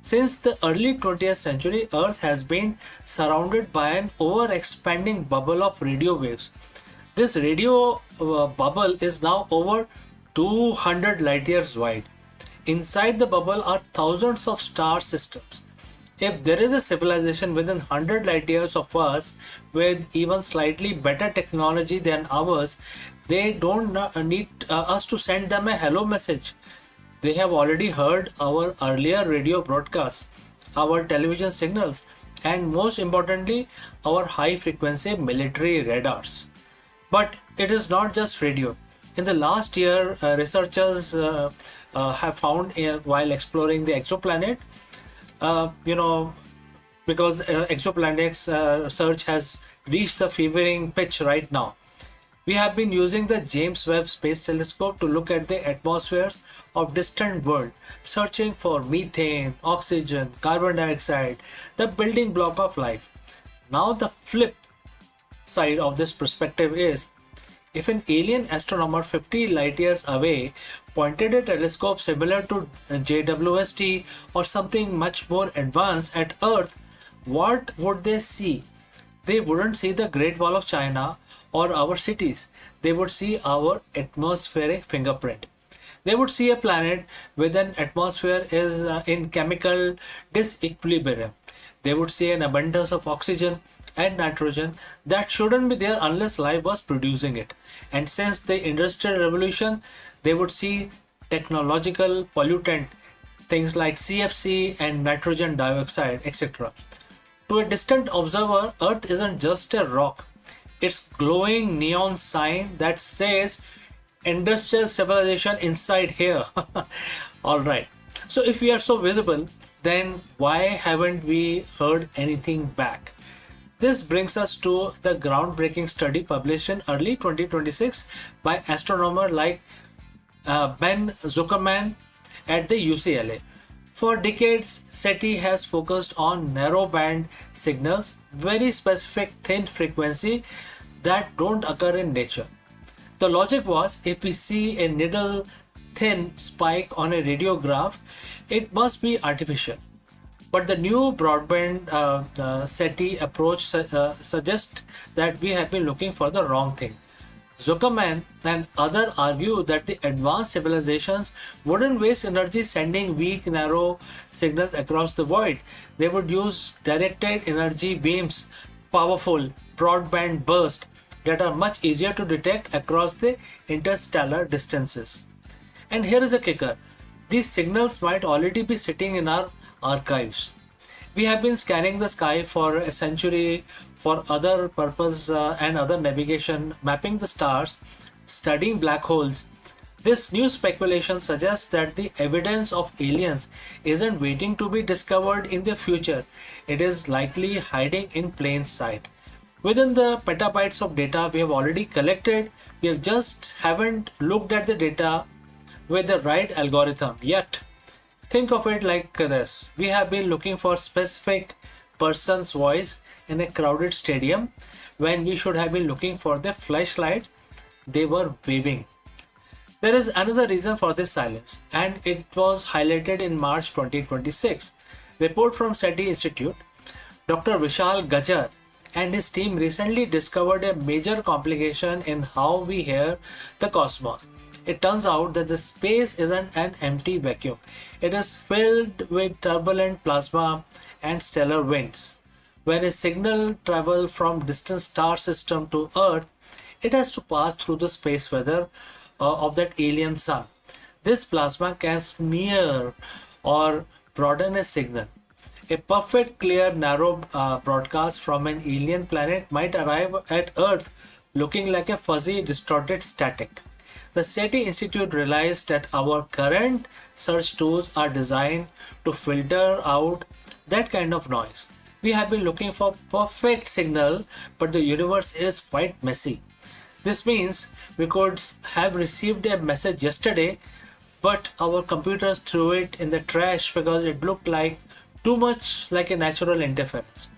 Since the early 20th century, Earth has been surrounded by an over-expanding bubble of radio waves. This radio bubble is now over 200 light years wide. Inside the bubble are thousands of star systems. If there is a civilization within 100 light years of us with even slightly better technology than ours, they don't need us to send them a hello message. They have already heard our earlier radio broadcasts, our television signals, and most importantly, our high frequency military radars. But it is not just radio. In the last year, researchers have found while exploring the exoplanet, because exoplanets search has reached the fevering pitch right now. We have been using the James Webb Space Telescope to look at the atmospheres of distant worlds, searching for methane, oxygen, carbon dioxide, the building block of life. Now the flip side of this perspective is, If an alien astronomer 50 light years away pointed a telescope similar to JWST or something much more advanced at Earth, what would they see? They wouldn't see the Great Wall of China or our cities. They would see our atmospheric fingerprint. They would see a planet with an atmosphere is in chemical disequilibrium. They would see an abundance of oxygen and nitrogen that shouldn't be there unless life was producing it. And since the Industrial Revolution, they would see technological pollutant, things like CFC and nitrogen dioxide, etc. To a distant observer, Earth isn't just a rock. It's glowing neon sign that says industrial civilization inside here. Alright. So if we are so visible, then why haven't we heard anything back? This brings us to the groundbreaking study published in early 2026 by astronomer like Ben Zuckerman at the UCLA. For decades, SETI has focused on narrowband signals, very specific thin frequency that don't occur in nature. The logic was, if we see a needle thin spike on a radiograph, it must be artificial. But the new broadband SETI approach suggests that we have been looking for the wrong thing. Zuckerman and others argue that the advanced civilizations wouldn't waste energy sending weak, narrow signals across the void. They would use directed energy beams, powerful broadband bursts that are much easier to detect across the interstellar distances. And here is a kicker. These signals might already be sitting in our archives. We have been scanning the sky for a century for other purpose and other navigation, mapping the stars, studying black holes. This new speculation suggests that the evidence of aliens isn't waiting to be discovered in the future. It is likely hiding in plain sight. Within the petabytes of data we have already collected, we have just haven't looked at the data with the right algorithm yet. Think of it like this. We have been looking for specific person's voice in a crowded stadium when we should have been looking for the flashlight they were waving. There is another reason for this silence, and it was highlighted in March 2026. Report from SETI Institute. Dr. Vishal Gajar and his team recently discovered a major complication in how we hear the cosmos. It turns out that the space isn't an empty vacuum. It is filled with turbulent plasma and stellar winds. When a signal travels from distant star system to Earth, it has to pass through the space weather of that alien sun. This plasma can smear or broaden a signal. A perfect, clear, narrow broadcast from an alien planet might arrive at Earth looking like a fuzzy, distorted static. The SETI Institute realized that our current search tools are designed to filter out that kind of noise. We have been looking for perfect signal, but the universe is quite messy. This means we could have received a message yesterday, but our computers threw it in the trash because it looked like too much like a natural interference.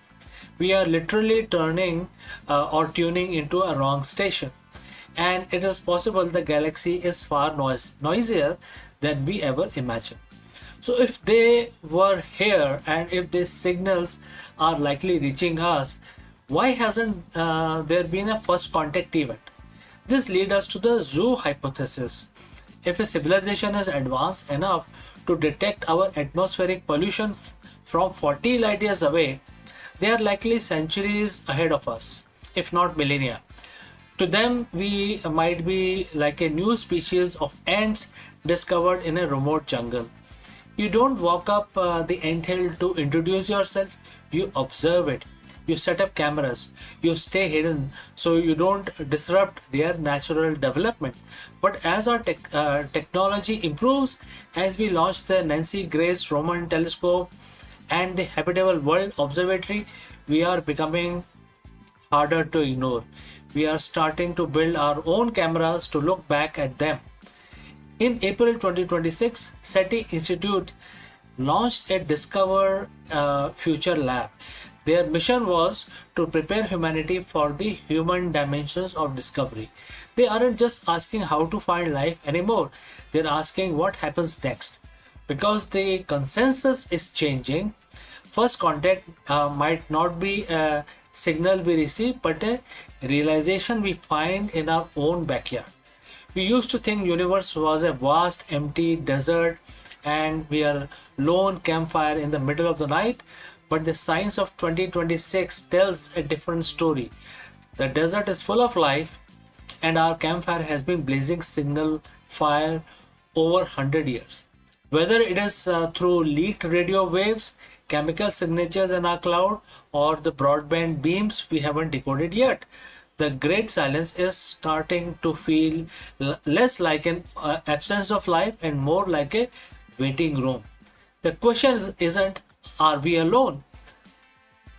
We are literally turning or tuning into a wrong station. And it is possible the galaxy is far noisier than we ever imagined. So if they were here and if these signals are likely reaching us, why hasn't there been a first contact event? This leads us to the zoo hypothesis. If a civilization is advanced enough to detect our atmospheric pollution from 40 light years away, they are likely centuries ahead of us, if not millennia. To them, we might be like a new species of ants discovered in a remote jungle. You don't walk up the anthill to introduce yourself, you observe it. You set up cameras, you stay hidden so you don't disrupt their natural development. But as our technology improves, as we launch the Nancy Grace Roman telescope and the Habitable World Observatory, we are becoming harder to ignore. We are starting to build our own cameras to look back at them. In April 2026, SETI Institute launched a Discover Future Lab. Their mission was to prepare humanity for the human dimensions of discovery. They aren't just asking how to find life anymore, they're asking what happens next. Because the consensus is changing, first contact might not be a signal we receive, but a realization we find in our own backyard. We used to think universe was a vast empty desert and we are lone campfire in the middle of the night, but the science of 2026 tells a different story. The desert is full of life and our campfire has been blazing signal fire over 100 years. Whether it is through leaked radio waves, chemical signatures in our cloud, or the broadband beams we haven't decoded yet, the great silence is starting to feel less like an absence of life and more like a waiting room. The question isn't, are we alone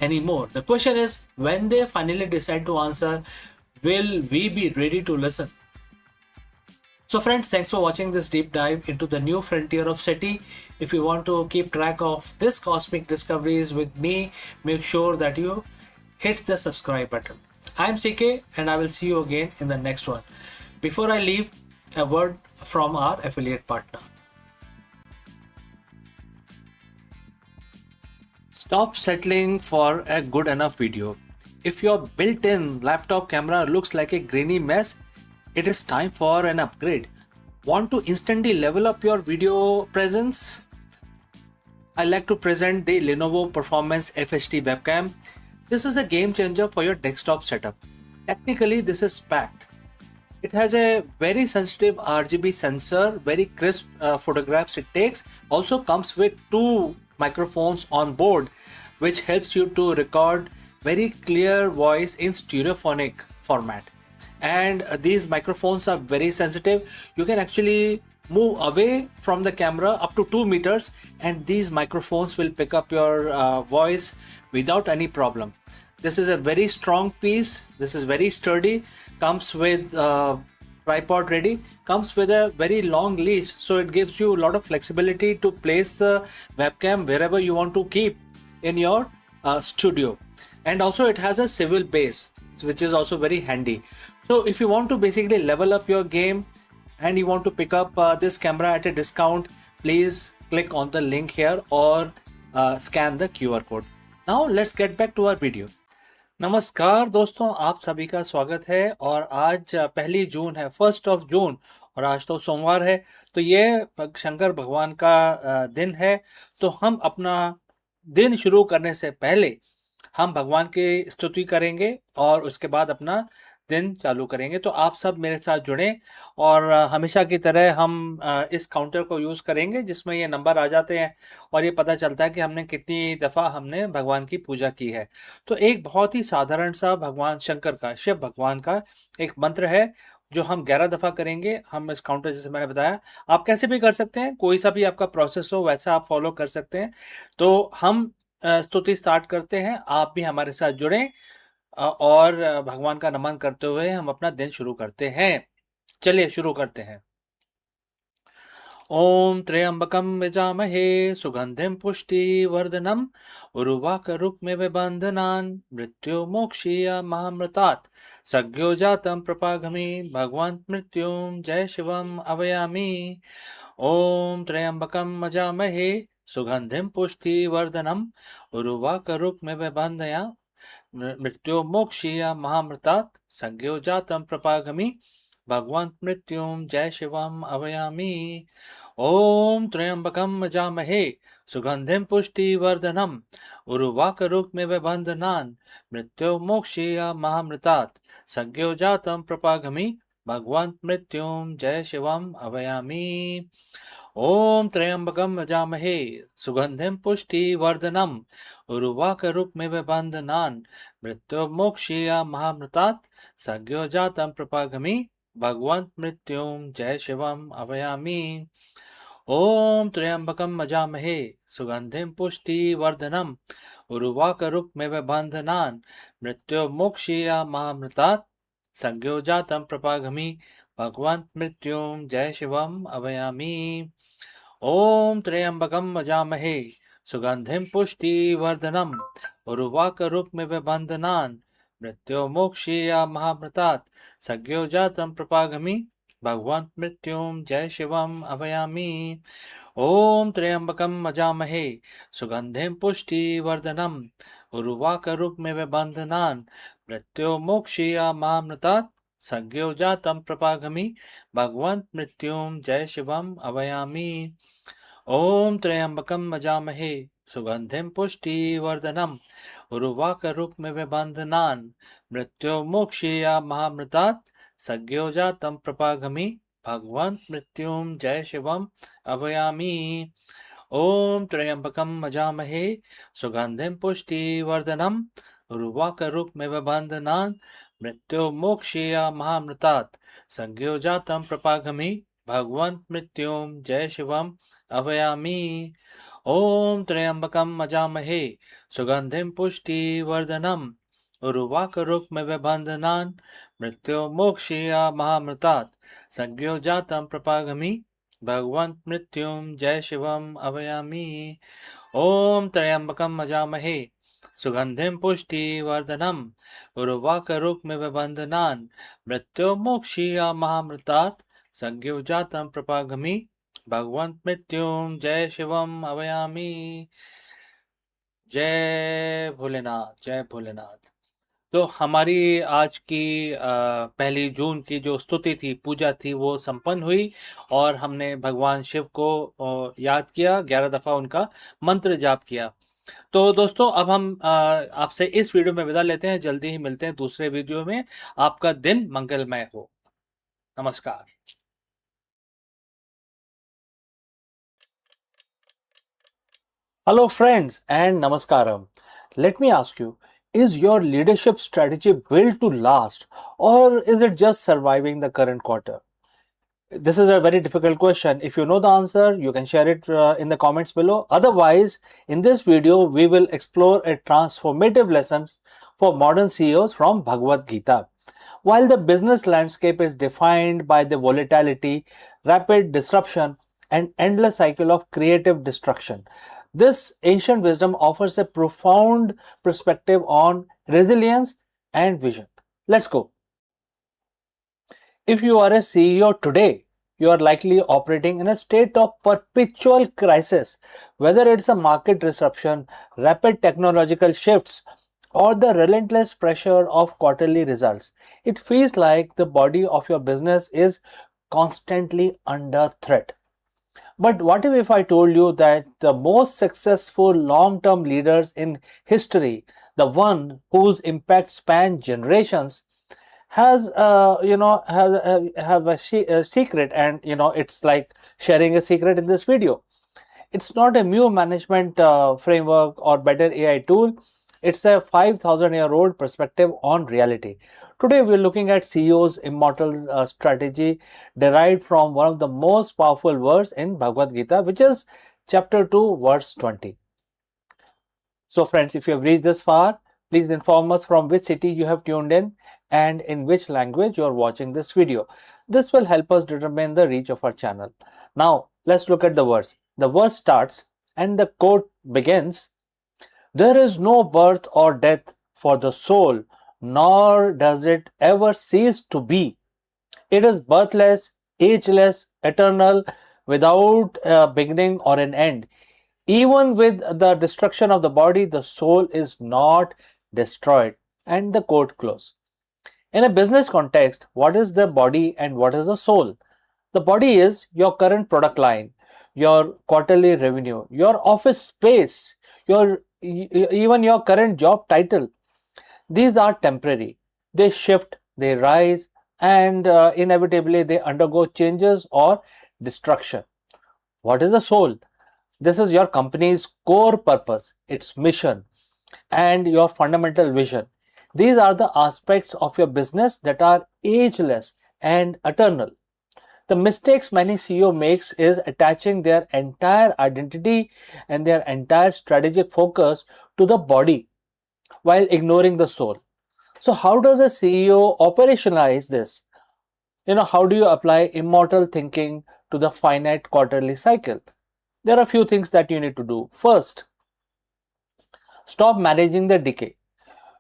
anymore? The question is, when they finally decide to answer, will we be ready to listen? So friends, thanks for watching this deep dive into the new frontier of SETI. If you want to keep track of this cosmic discoveries with me, make sure that you hit the subscribe button. I'm CK and I will see you again in the next one. Before I leave, a word from our affiliate partner. Stop settling for a good enough video. If your built-in laptop camera looks like a grainy mess, it is time for an upgrade. Want to instantly level up your video presence? I like to present the Lenovo Performance FHD webcam. This is a game changer for your desktop setup. Technically, this is packed. It has a very sensitive RGB sensor, very crisp photographs it takes. Also comes with 2 microphones on board, which helps you to record very clear voice in stereophonic format. And these microphones are very sensitive. You can actually move away from the camera up to 2 meters and these microphones will pick up your voice without any problem. This is a very strong piece. This is very sturdy. Comes with tripod ready. Comes with a very long leash, so it gives you a lot of flexibility to place the webcam wherever you want to keep in your studio. And also it has a swivel base, which is also very handy. So if you want to basically level up your game and you want to pick up this camera at a discount, please click on the link here or scan the QR code. Now let's get back to our video. नमस्कार दोस्तों, आप सभी का स्वागत है। और आज 1 जून है, 1 जून, और आज तो सोमवार है, तो ये शंकर भगवान का दिन है। तो हम अपना दिन शुरू करने से पहले हम भगवान की स्तुति करेंगे और उसके बाद अपना दिन चालू करेंगे। तो आप सब मेरे साथ जुड़ें और हमेशा की तरह हम इस काउंटर को यूज़ करेंगे जिसमें ये नंबर आ जाते हैं और ये पता चलता है कि हमने कितनी दफ़ा हमने भगवान की पूजा की है। तो एक बहुत ही साधारण सा भगवान शंकर का, शिव भगवान का एक मंत्र है जो हम 11 दफ़ा करेंगे। हम इस काउंटर, जैसे मैंने बताया, आप कैसे भी कर सकते हैं, कोई सा भी आपका प्रोसेस हो वैसा आप फॉलो कर सकते हैं। तो हम स्तुति स्टार्ट करते हैं। आप भी हमारे साथ जुड़ें और भगवान का नमन करते हुए हम अपना दिन शुरू करते हैं। चलिए शुरू करते हैं। ओम त्र्यंबकं यजामहे सुगंधिं पुष्टिवर्धनम् उर्वारुकमिव बन्धनान् मृत्युर्मोक्षीयमामृतात् सद्यो जातं प्रपागामि भगवन् मृत्युं जय शिवम् आवाहयामि। ओम त्र्यंबकं यजामहे सुगंधिं पुष्टिवर्धनम् उर्वारुकमिव बन्धनान् मृत्युर्मोक्षीयमामृतात् सद्यो जातं प्रपागामि भगवन् मृत्युं जय शिवम् आवाहयामि। ओम त्र्यंबकं यजामहे सुगंधिं पुष्टिवर्धनम् उर्वारुकमिव बन्धनान् मृत्युर्मोक्षीयमामृतात् सद्यो जातं प्रपागामि भगवन् मृत्युं जय शिवम् आवाहयामि। ओम त्र्यंबकं यजामहे सुगंधिं पुष्टिवर्धनम् उर्वारुकमिव बन्धनान् मृत्युर्मोक्षीयमामृतात् सद्यो जातं प्रपागामि भगवन् मृत्युं जय शिवम् आवाहयामि। ओम त्र्यंबकं यजामहे सुगंधिं पुष्टिवर्धनम् उर्वारुकमिव बन्धनान् मृत्युर्मोक्षीयमामृतात् सद्यो जातं प्रपागामि भगवन् मृत्युं जय शिवम् आवाहयामि। ओम त्र्यंबकं यजामहे सुगंधिं पुष्टिवर्धनम् उर्वाक रूप में बंधनान मृत्यो मोक्षीया महामृतात् सज्ञो जातम प्रपागमि भगवंत मृत्युम जय शिवम अभयामी। ओम त्र्यंबकम मजामहे सुगंधिम पुष्टिवर्धनम उर्वाकरुक में बंधनान मृत्यो मोक्षीया मामृतात् सज्ञो जातम प्रपागमि भगवंत मृत्युम जय शिवम अभयामी। ओम त्र्यंबकम मजामहे सुगंधिम पुष्टिवर्धनम उर्वाकरुक में बंधनान मृत्यो मोक्षीया महामृतात् सज्ञो जातम प्रपागमि भगवंत मृत्युम जय शिवम अभयामी। ओम त्र्यंबकम मजामहे सुगंधिम पुष्टिवर्धनम उर्वाकरुक में बंधनान मृत्यो मोक्षीया महामृतात् सज्ञो जातम प्रपागमि भगवंत मृत्युम जय शिवम अभयामी। ओम त्र्यंबकम मजामहे सुगंधिम पुष्टिवर्धनम उर्वाकरुक में बंधनान मृत्यो मोक्षीया महामृतात् सज्ञो जातम प्रपागमि भगवंत मृत्युम जय शिवम अभयामी। ओम त्र्यंबकम मजामहे सुगंधिम पुष्टिवर्धनम उर्वाकरुक में बंधनान मृत्यो मोक्षीया महामृतात् सज्ञो जातम प्रपागमि भगवंत मृत्युम जय शिवम अभयामी। जय भोलेनाथ, जय भोलेनाथ। तो हमारी आज की 1 जून की जो स्तुति थी, पूजा थी, वो संपन्न हुई और हमने भगवान शिव को याद किया, 11 दफा उनका मंत्र जाप किया। तो दोस्तों, अब हम आपसे इस वीडियो में विदा लेते हैं। जल्दी ही मिलते हैं दूसरे वीडियो में। आपका दिन मंगलमय हो। नमस्कार। Hello friends and namaskaram. Let me ask you, is your leadership strategy built to last or is it just surviving the current quarter? This is a very difficult question. If you know the answer, you can share it in the comments below. Otherwise, in this video, we will explore a transformative lesson for modern CEOs from Bhagavad Gita. While the business landscape is defined by the volatility, rapid disruption, and endless cycle of creative destruction, this ancient wisdom offers a profound perspective on resilience and vision. Let's go. If you are a CEO today, you are likely operating in a state of perpetual crisis, whether it's a market disruption, rapid technological shifts, or the relentless pressure of quarterly results. It feels like the body of your business is constantly under threat. But what if I told you that the most successful long-term leaders in history, the one whose impact span generations, has have a secret, and it's like sharing a secret in this video. It's not a new management framework or better AI tool. It's a 5,000-year-old perspective on reality. Today we're looking at CEO's immortal strategy derived from one of the most powerful verses in Bhagavad Gita, which is chapter 2 verse 20. So friends, if you have reached this far, please inform us from which city you have tuned in and in which language you are watching this video. This will help us determine the reach of our channel. Now let's look at the verse. The verse starts and the quote begins, "There is no birth or death for the soul, nor does it ever cease to be. It is birthless, ageless, eternal, without a beginning or an end. Even with the destruction of the body, the soul is not destroyed." And the quote close. In a business context, what is the body and what is the soul? The body is your current product line, your quarterly revenue, your office space, even your current job title. These are temporary. They shift, they rise, and inevitably they undergo changes or destruction. What is the soul? This is your company's core purpose, its mission, and your fundamental vision. These are the aspects of your business that are ageless and eternal. The mistakes many CEO makes is attaching their entire identity and their entire strategic focus to the body while ignoring the soul. So how does a CEO operationalize this? How do you apply immortal thinking to the finite quarterly cycle? There are a few things that you need to do. First, Stop managing the decay.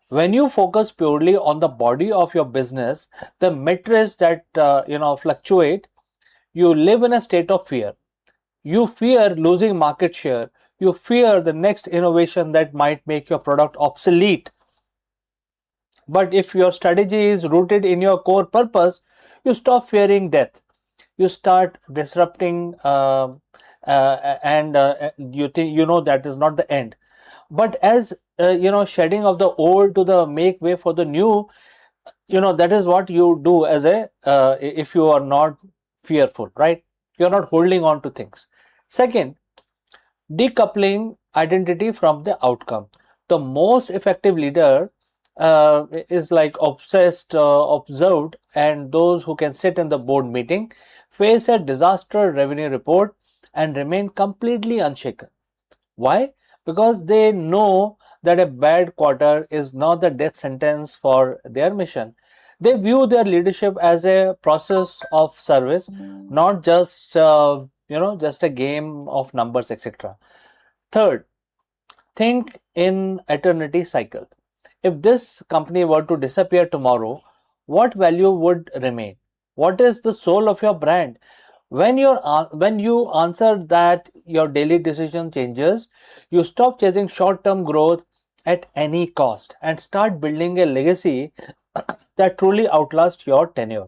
When you focus purely on the body of your business, the metrics that fluctuate, you live in a state of fear. You fear losing market share. You fear the next innovation that might make your product obsolete. But if your strategy is rooted in your core purpose, you stop fearing death. You start disrupting, and you think that is not the end. But as shedding of the old to the make way for the new, that is what you do as a if you are not fearful, right? You're not holding on to things. Second, decoupling identity from the outcome. The most effective leader is like obsessed, observed, and those who can sit in the board meeting, face a disaster revenue report, and remain completely unshaken. Why? Because they know that a bad quarter is not the death sentence for their mission. They view their leadership as a process of service, not just just a game of numbers, etc. Third, think in eternity cycle. If this company were to disappear tomorrow, what value would remain? What is the soul of your brand? When you answer that, your daily decision changes. You stop chasing short-term growth at any cost and start building a legacy that truly outlasts your tenure.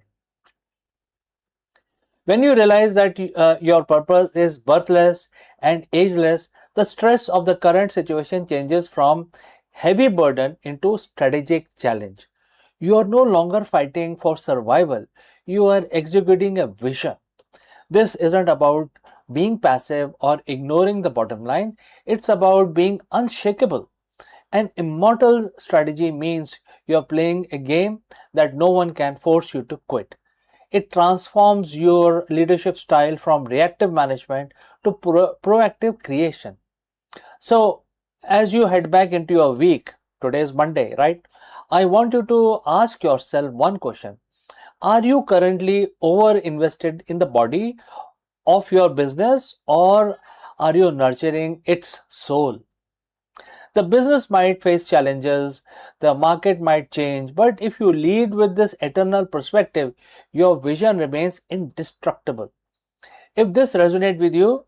When you realize that your purpose is birthless and ageless, the stress of the current situation changes from heavy burden into strategic challenge. You are no longer fighting for survival. You are executing a vision. This isn't about being passive or ignoring the bottom line. It's about being unshakable. An immortal strategy means you're playing a game that no one can force you to quit. It transforms your leadership style from reactive management to proactive creation. So, as you head back into your week, today is Monday, right? I want you to ask yourself one question. Are you currently over invested in the body of your business, or are you nurturing its soul? The business might face challenges, the market might change, but if you lead with this eternal perspective, your vision remains indestructible. If this resonates with you,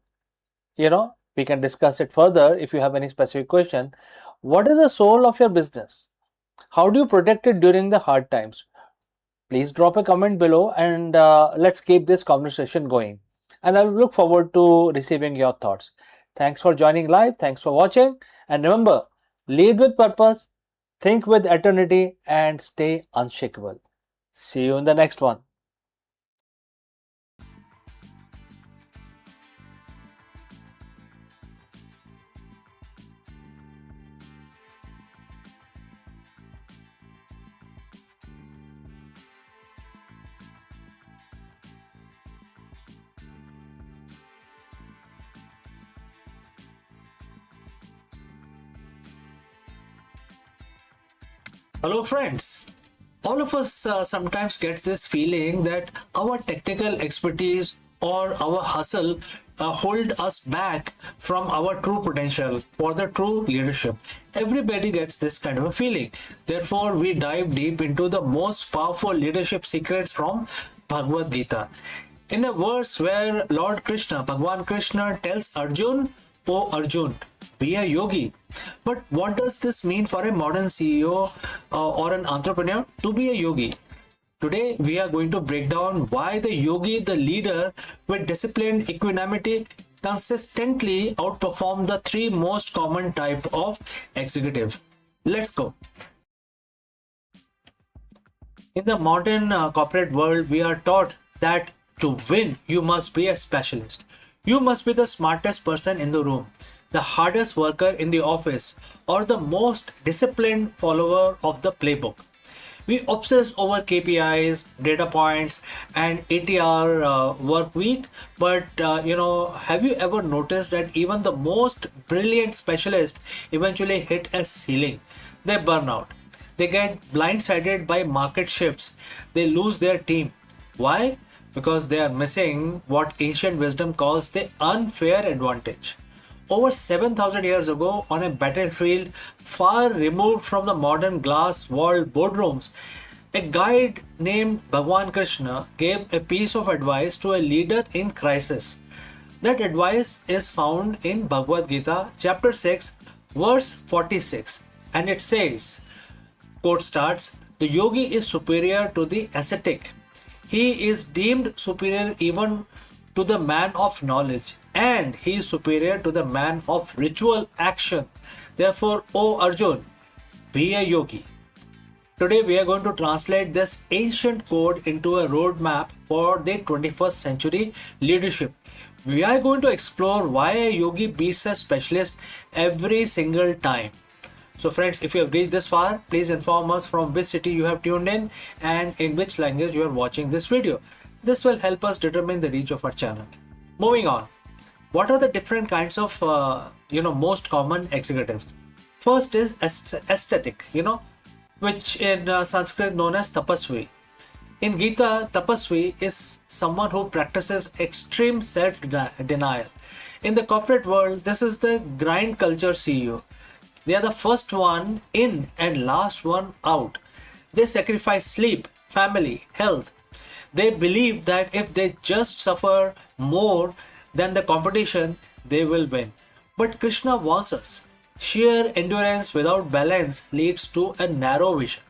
we can discuss it further if you have any specific question. What is the soul of your business? How do you protect it during the hard times? Please drop a comment below, and let's keep this conversation going. And I look forward to receiving your thoughts. Thanks for joining live. Thanks for watching. And remember, lead with purpose, think with eternity, and stay unshakable. See you in the next one. Hello friends. All of us sometimes get this feeling that our technical expertise or our hustle hold us back from our true potential for the true leadership. Everybody gets this kind of a feeling. Therefore, we dive deep into the most powerful leadership secrets from Bhagavad Gita. In a verse where Lord Krishna, Bhagwan Krishna tells Arjun, "Oh Arjun, be a yogi." But what does this mean for a modern CEO or an entrepreneur to be a yogi? Today, we are going to break down why the yogi, the leader with disciplined equanimity, consistently outperform the three most common type of executive. Let's go. In the modern corporate world, we are taught that to win, you must be a specialist. You must be the smartest person in the room, the hardest worker in the office, or the most disciplined follower of the playbook. We obsess over KPIs, data points, and ATR work week. But have you ever noticed that even the most brilliant specialists eventually hit a ceiling? They burn out. They get blindsided by market shifts. They lose their team. Why? Because they are missing what ancient wisdom calls the unfair advantage. over 7,000 years ago on a battlefield far removed from the modern glass-walled boardrooms, a guide named Bhagwan Krishna gave a piece of advice to a leader in crisis. That advice is found in Bhagavad Gita, chapter 6, verse 46, and it says, quote starts, "The yogi is superior to the ascetic. He is deemed superior even to the man of knowledge, and he is superior to the man of ritual action. Therefore, O Arjun, be a yogi." Today we are going to translate this ancient code into a roadmap for the 21st century leadership. We are going to explore why a yogi beats a specialist every single time. So friends, if you have reached this far, please inform us from which city you have tuned in and in which language you are watching this video. This will help us determine the reach of our channel. Moving on, what are the different kinds of most common executives? First is aesthetic, which in Sanskrit known as tapasvi. In Gita, tapasvi is someone who practices extreme self-denial. In the corporate world, this is the grind culture CEO. They are the first one in and last one out. They sacrifice sleep, family, health. They believe that if they just suffer more than the competition, they will win. But Krishna warns us, sheer endurance without balance leads to a narrow vision.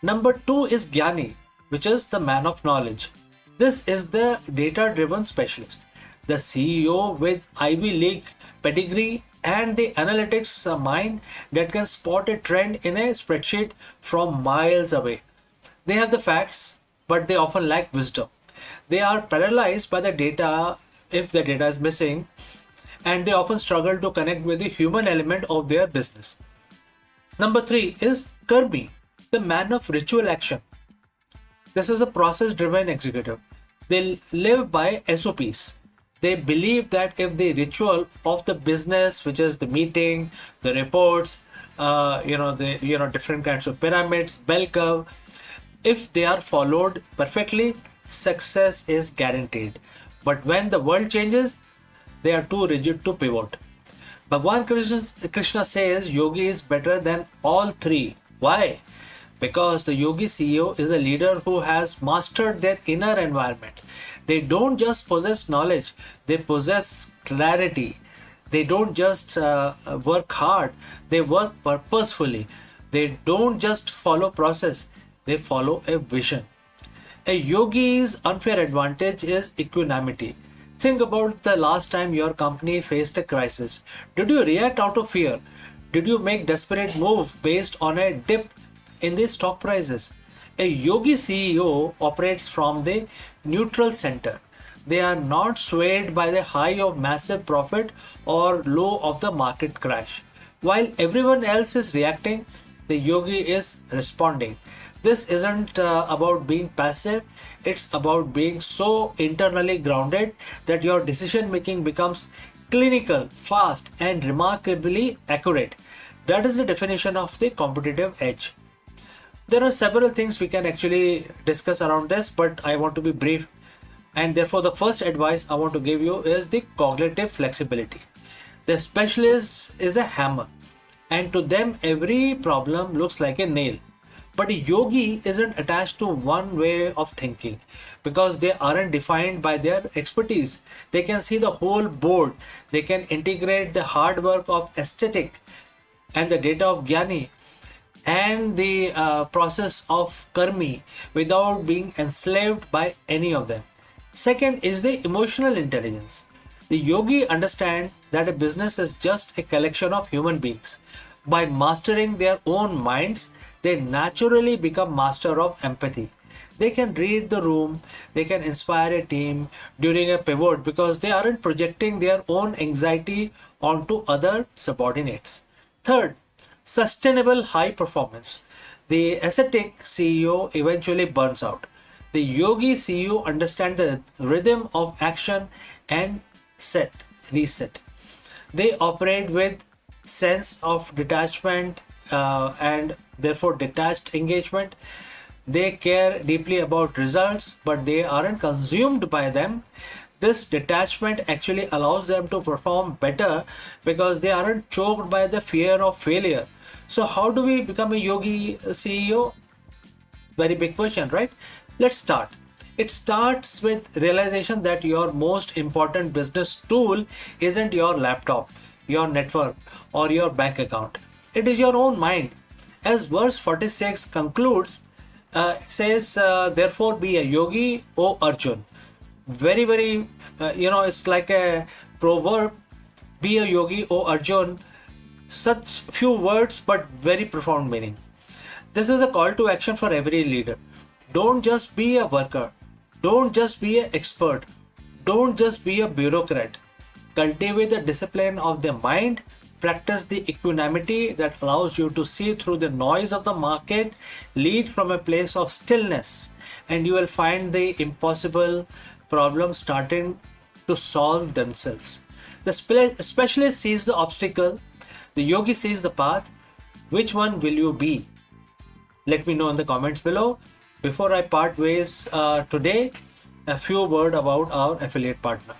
Number 2 is Jnani, which is the man of knowledge. This is the data-driven specialist, the CEO with Ivy League pedigree and the analytics mind that can spot a trend in a spreadsheet from miles away. They have the facts, but they often lack wisdom. They are paralyzed by the data if the data is missing, and they often struggle to connect with the human element of their business. Number 3 is Karmi, the man of ritual action. This is a process-driven executive. They live by SOPs. They believe that if the ritual of the business, which is the meeting, the reports, different kinds of pyramids, bell curve, if they are followed perfectly, success is guaranteed. But when the world changes, they are too rigid to pivot. Bhagwan Krishna says yogi is better than all three. Why? Because the yogi CEO is a leader who has mastered their inner environment. They don't just possess knowledge, they possess clarity. They don't just work hard, they work purposefully. They don't just follow process, they follow a vision. A yogi's unfair advantage is equanimity. Think about the last time your company faced a crisis. Did you react out of fear? Did you make desperate move based on a dip in the stock prices? A yogi CEO operates from the neutral center. They are not swayed by the high of massive profit or low of the market crash. While everyone else is reacting, the yogi is responding. This isn't about being passive, it's about being so internally grounded that your decision making becomes clinical, fast, and remarkably accurate. That is the definition of the competitive edge. There are several things we can actually discuss around this, but I want to be brief. And therefore, the first advice I want to give you is the cognitive flexibility. The specialist is a hammer, and to them, every problem looks like a nail. But a yogi isn't attached to one way of thinking because they aren't defined by their expertise. They can see the whole board. They can integrate the hard work of aesthetic and the data of Jnani and the process of karmi without being enslaved by any of them. Second is the emotional intelligence. The yogi understand that a business is just a collection of human beings. By mastering their own minds, they naturally become master of empathy. They can read the room, they can inspire a team during a pivot because they aren't projecting their own anxiety onto other subordinates. Third, sustainable high performance. The ascetic CEO eventually burns out. The yogi CEO understands the rhythm of action and reset. They operate with sense of detachment and therefore detached engagement. They care deeply about results, but they aren't consumed by them. This detachment actually allows them to perform better because they aren't choked by the fear of failure. So how do we become a yogi CEO? Very big question, right? Let's start. It starts with realization that your most important business tool isn't your laptop, your network, or your bank account. It is your own mind. As verse 46 concludes, it says, therefore be a yogi, O Arjun. Very, it's like a proverb. Be a yogi, O Arjun. Such few words, but very profound meaning. This is a call to action for every leader. Don't just be a worker. Don't just be an expert. Don't just be a bureaucrat. Cultivate the discipline of the mind. Practice the equanimity that allows you to see through the noise of the market. Lead from a place of stillness, and you will find the impossible problems starting to solve themselves. The specialist sees the obstacle. The yogi sees the path. Which one will you be? Let me know in the comments below. Before I part ways today, a few words about our affiliate partner.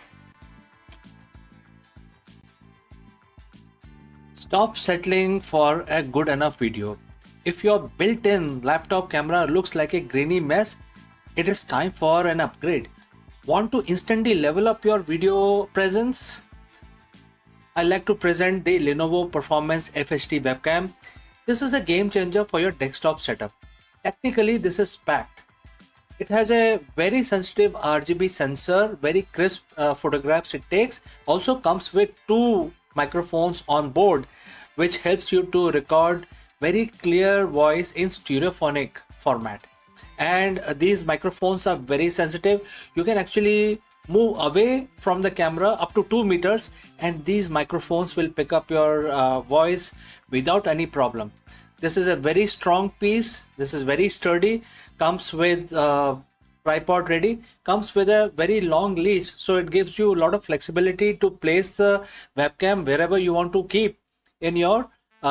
Stop settling for a good enough video. If your built-in laptop camera looks like a grainy mess, it is time for an upgrade. Want to instantly level up your video presence? I like to present the Lenovo Performance FHD webcam. This is a game changer for your desktop setup. Technically, this is packed. It has a very sensitive RGB sensor, very crisp photographs it takes. Also comes with 2 microphones on board, which helps you to record very clear voice in stereophonic format. And these microphones are very sensitive. You can actually move away from the camera up to 2 meters, and these microphones will pick up your voice without any problem. This is a very strong piece. This is very sturdy. Comes with tripod ready. Comes with a very long leash, so it gives you a lot of flexibility to place the webcam wherever you want to keep in your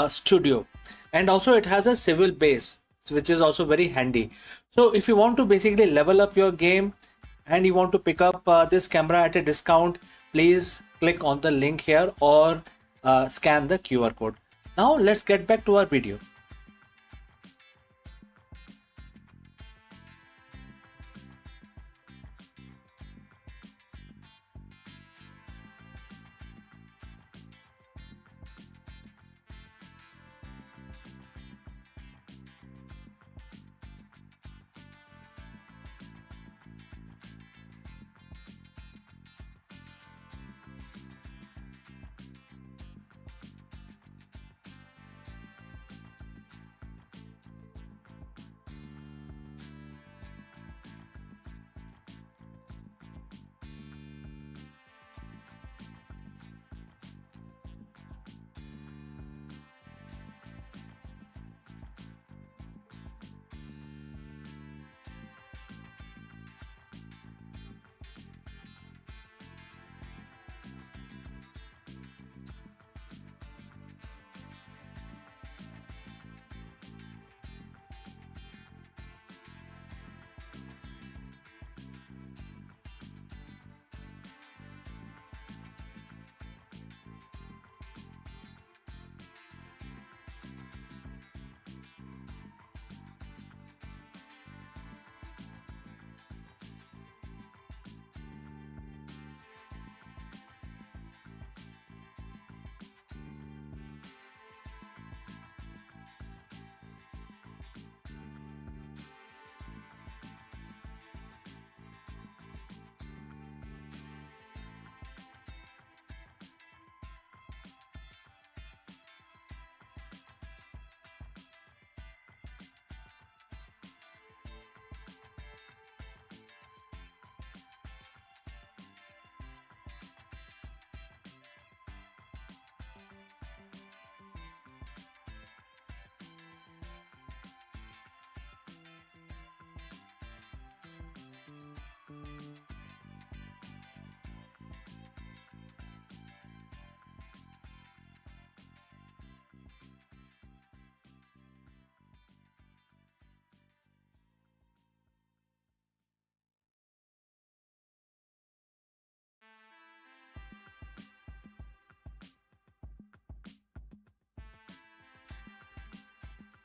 studio. And also it has a swivel base, which is also very handy. So if you want to basically level up your game and you want to pick up this camera at a discount, please click on the link here or scan the QR code. Now let's get back to our video.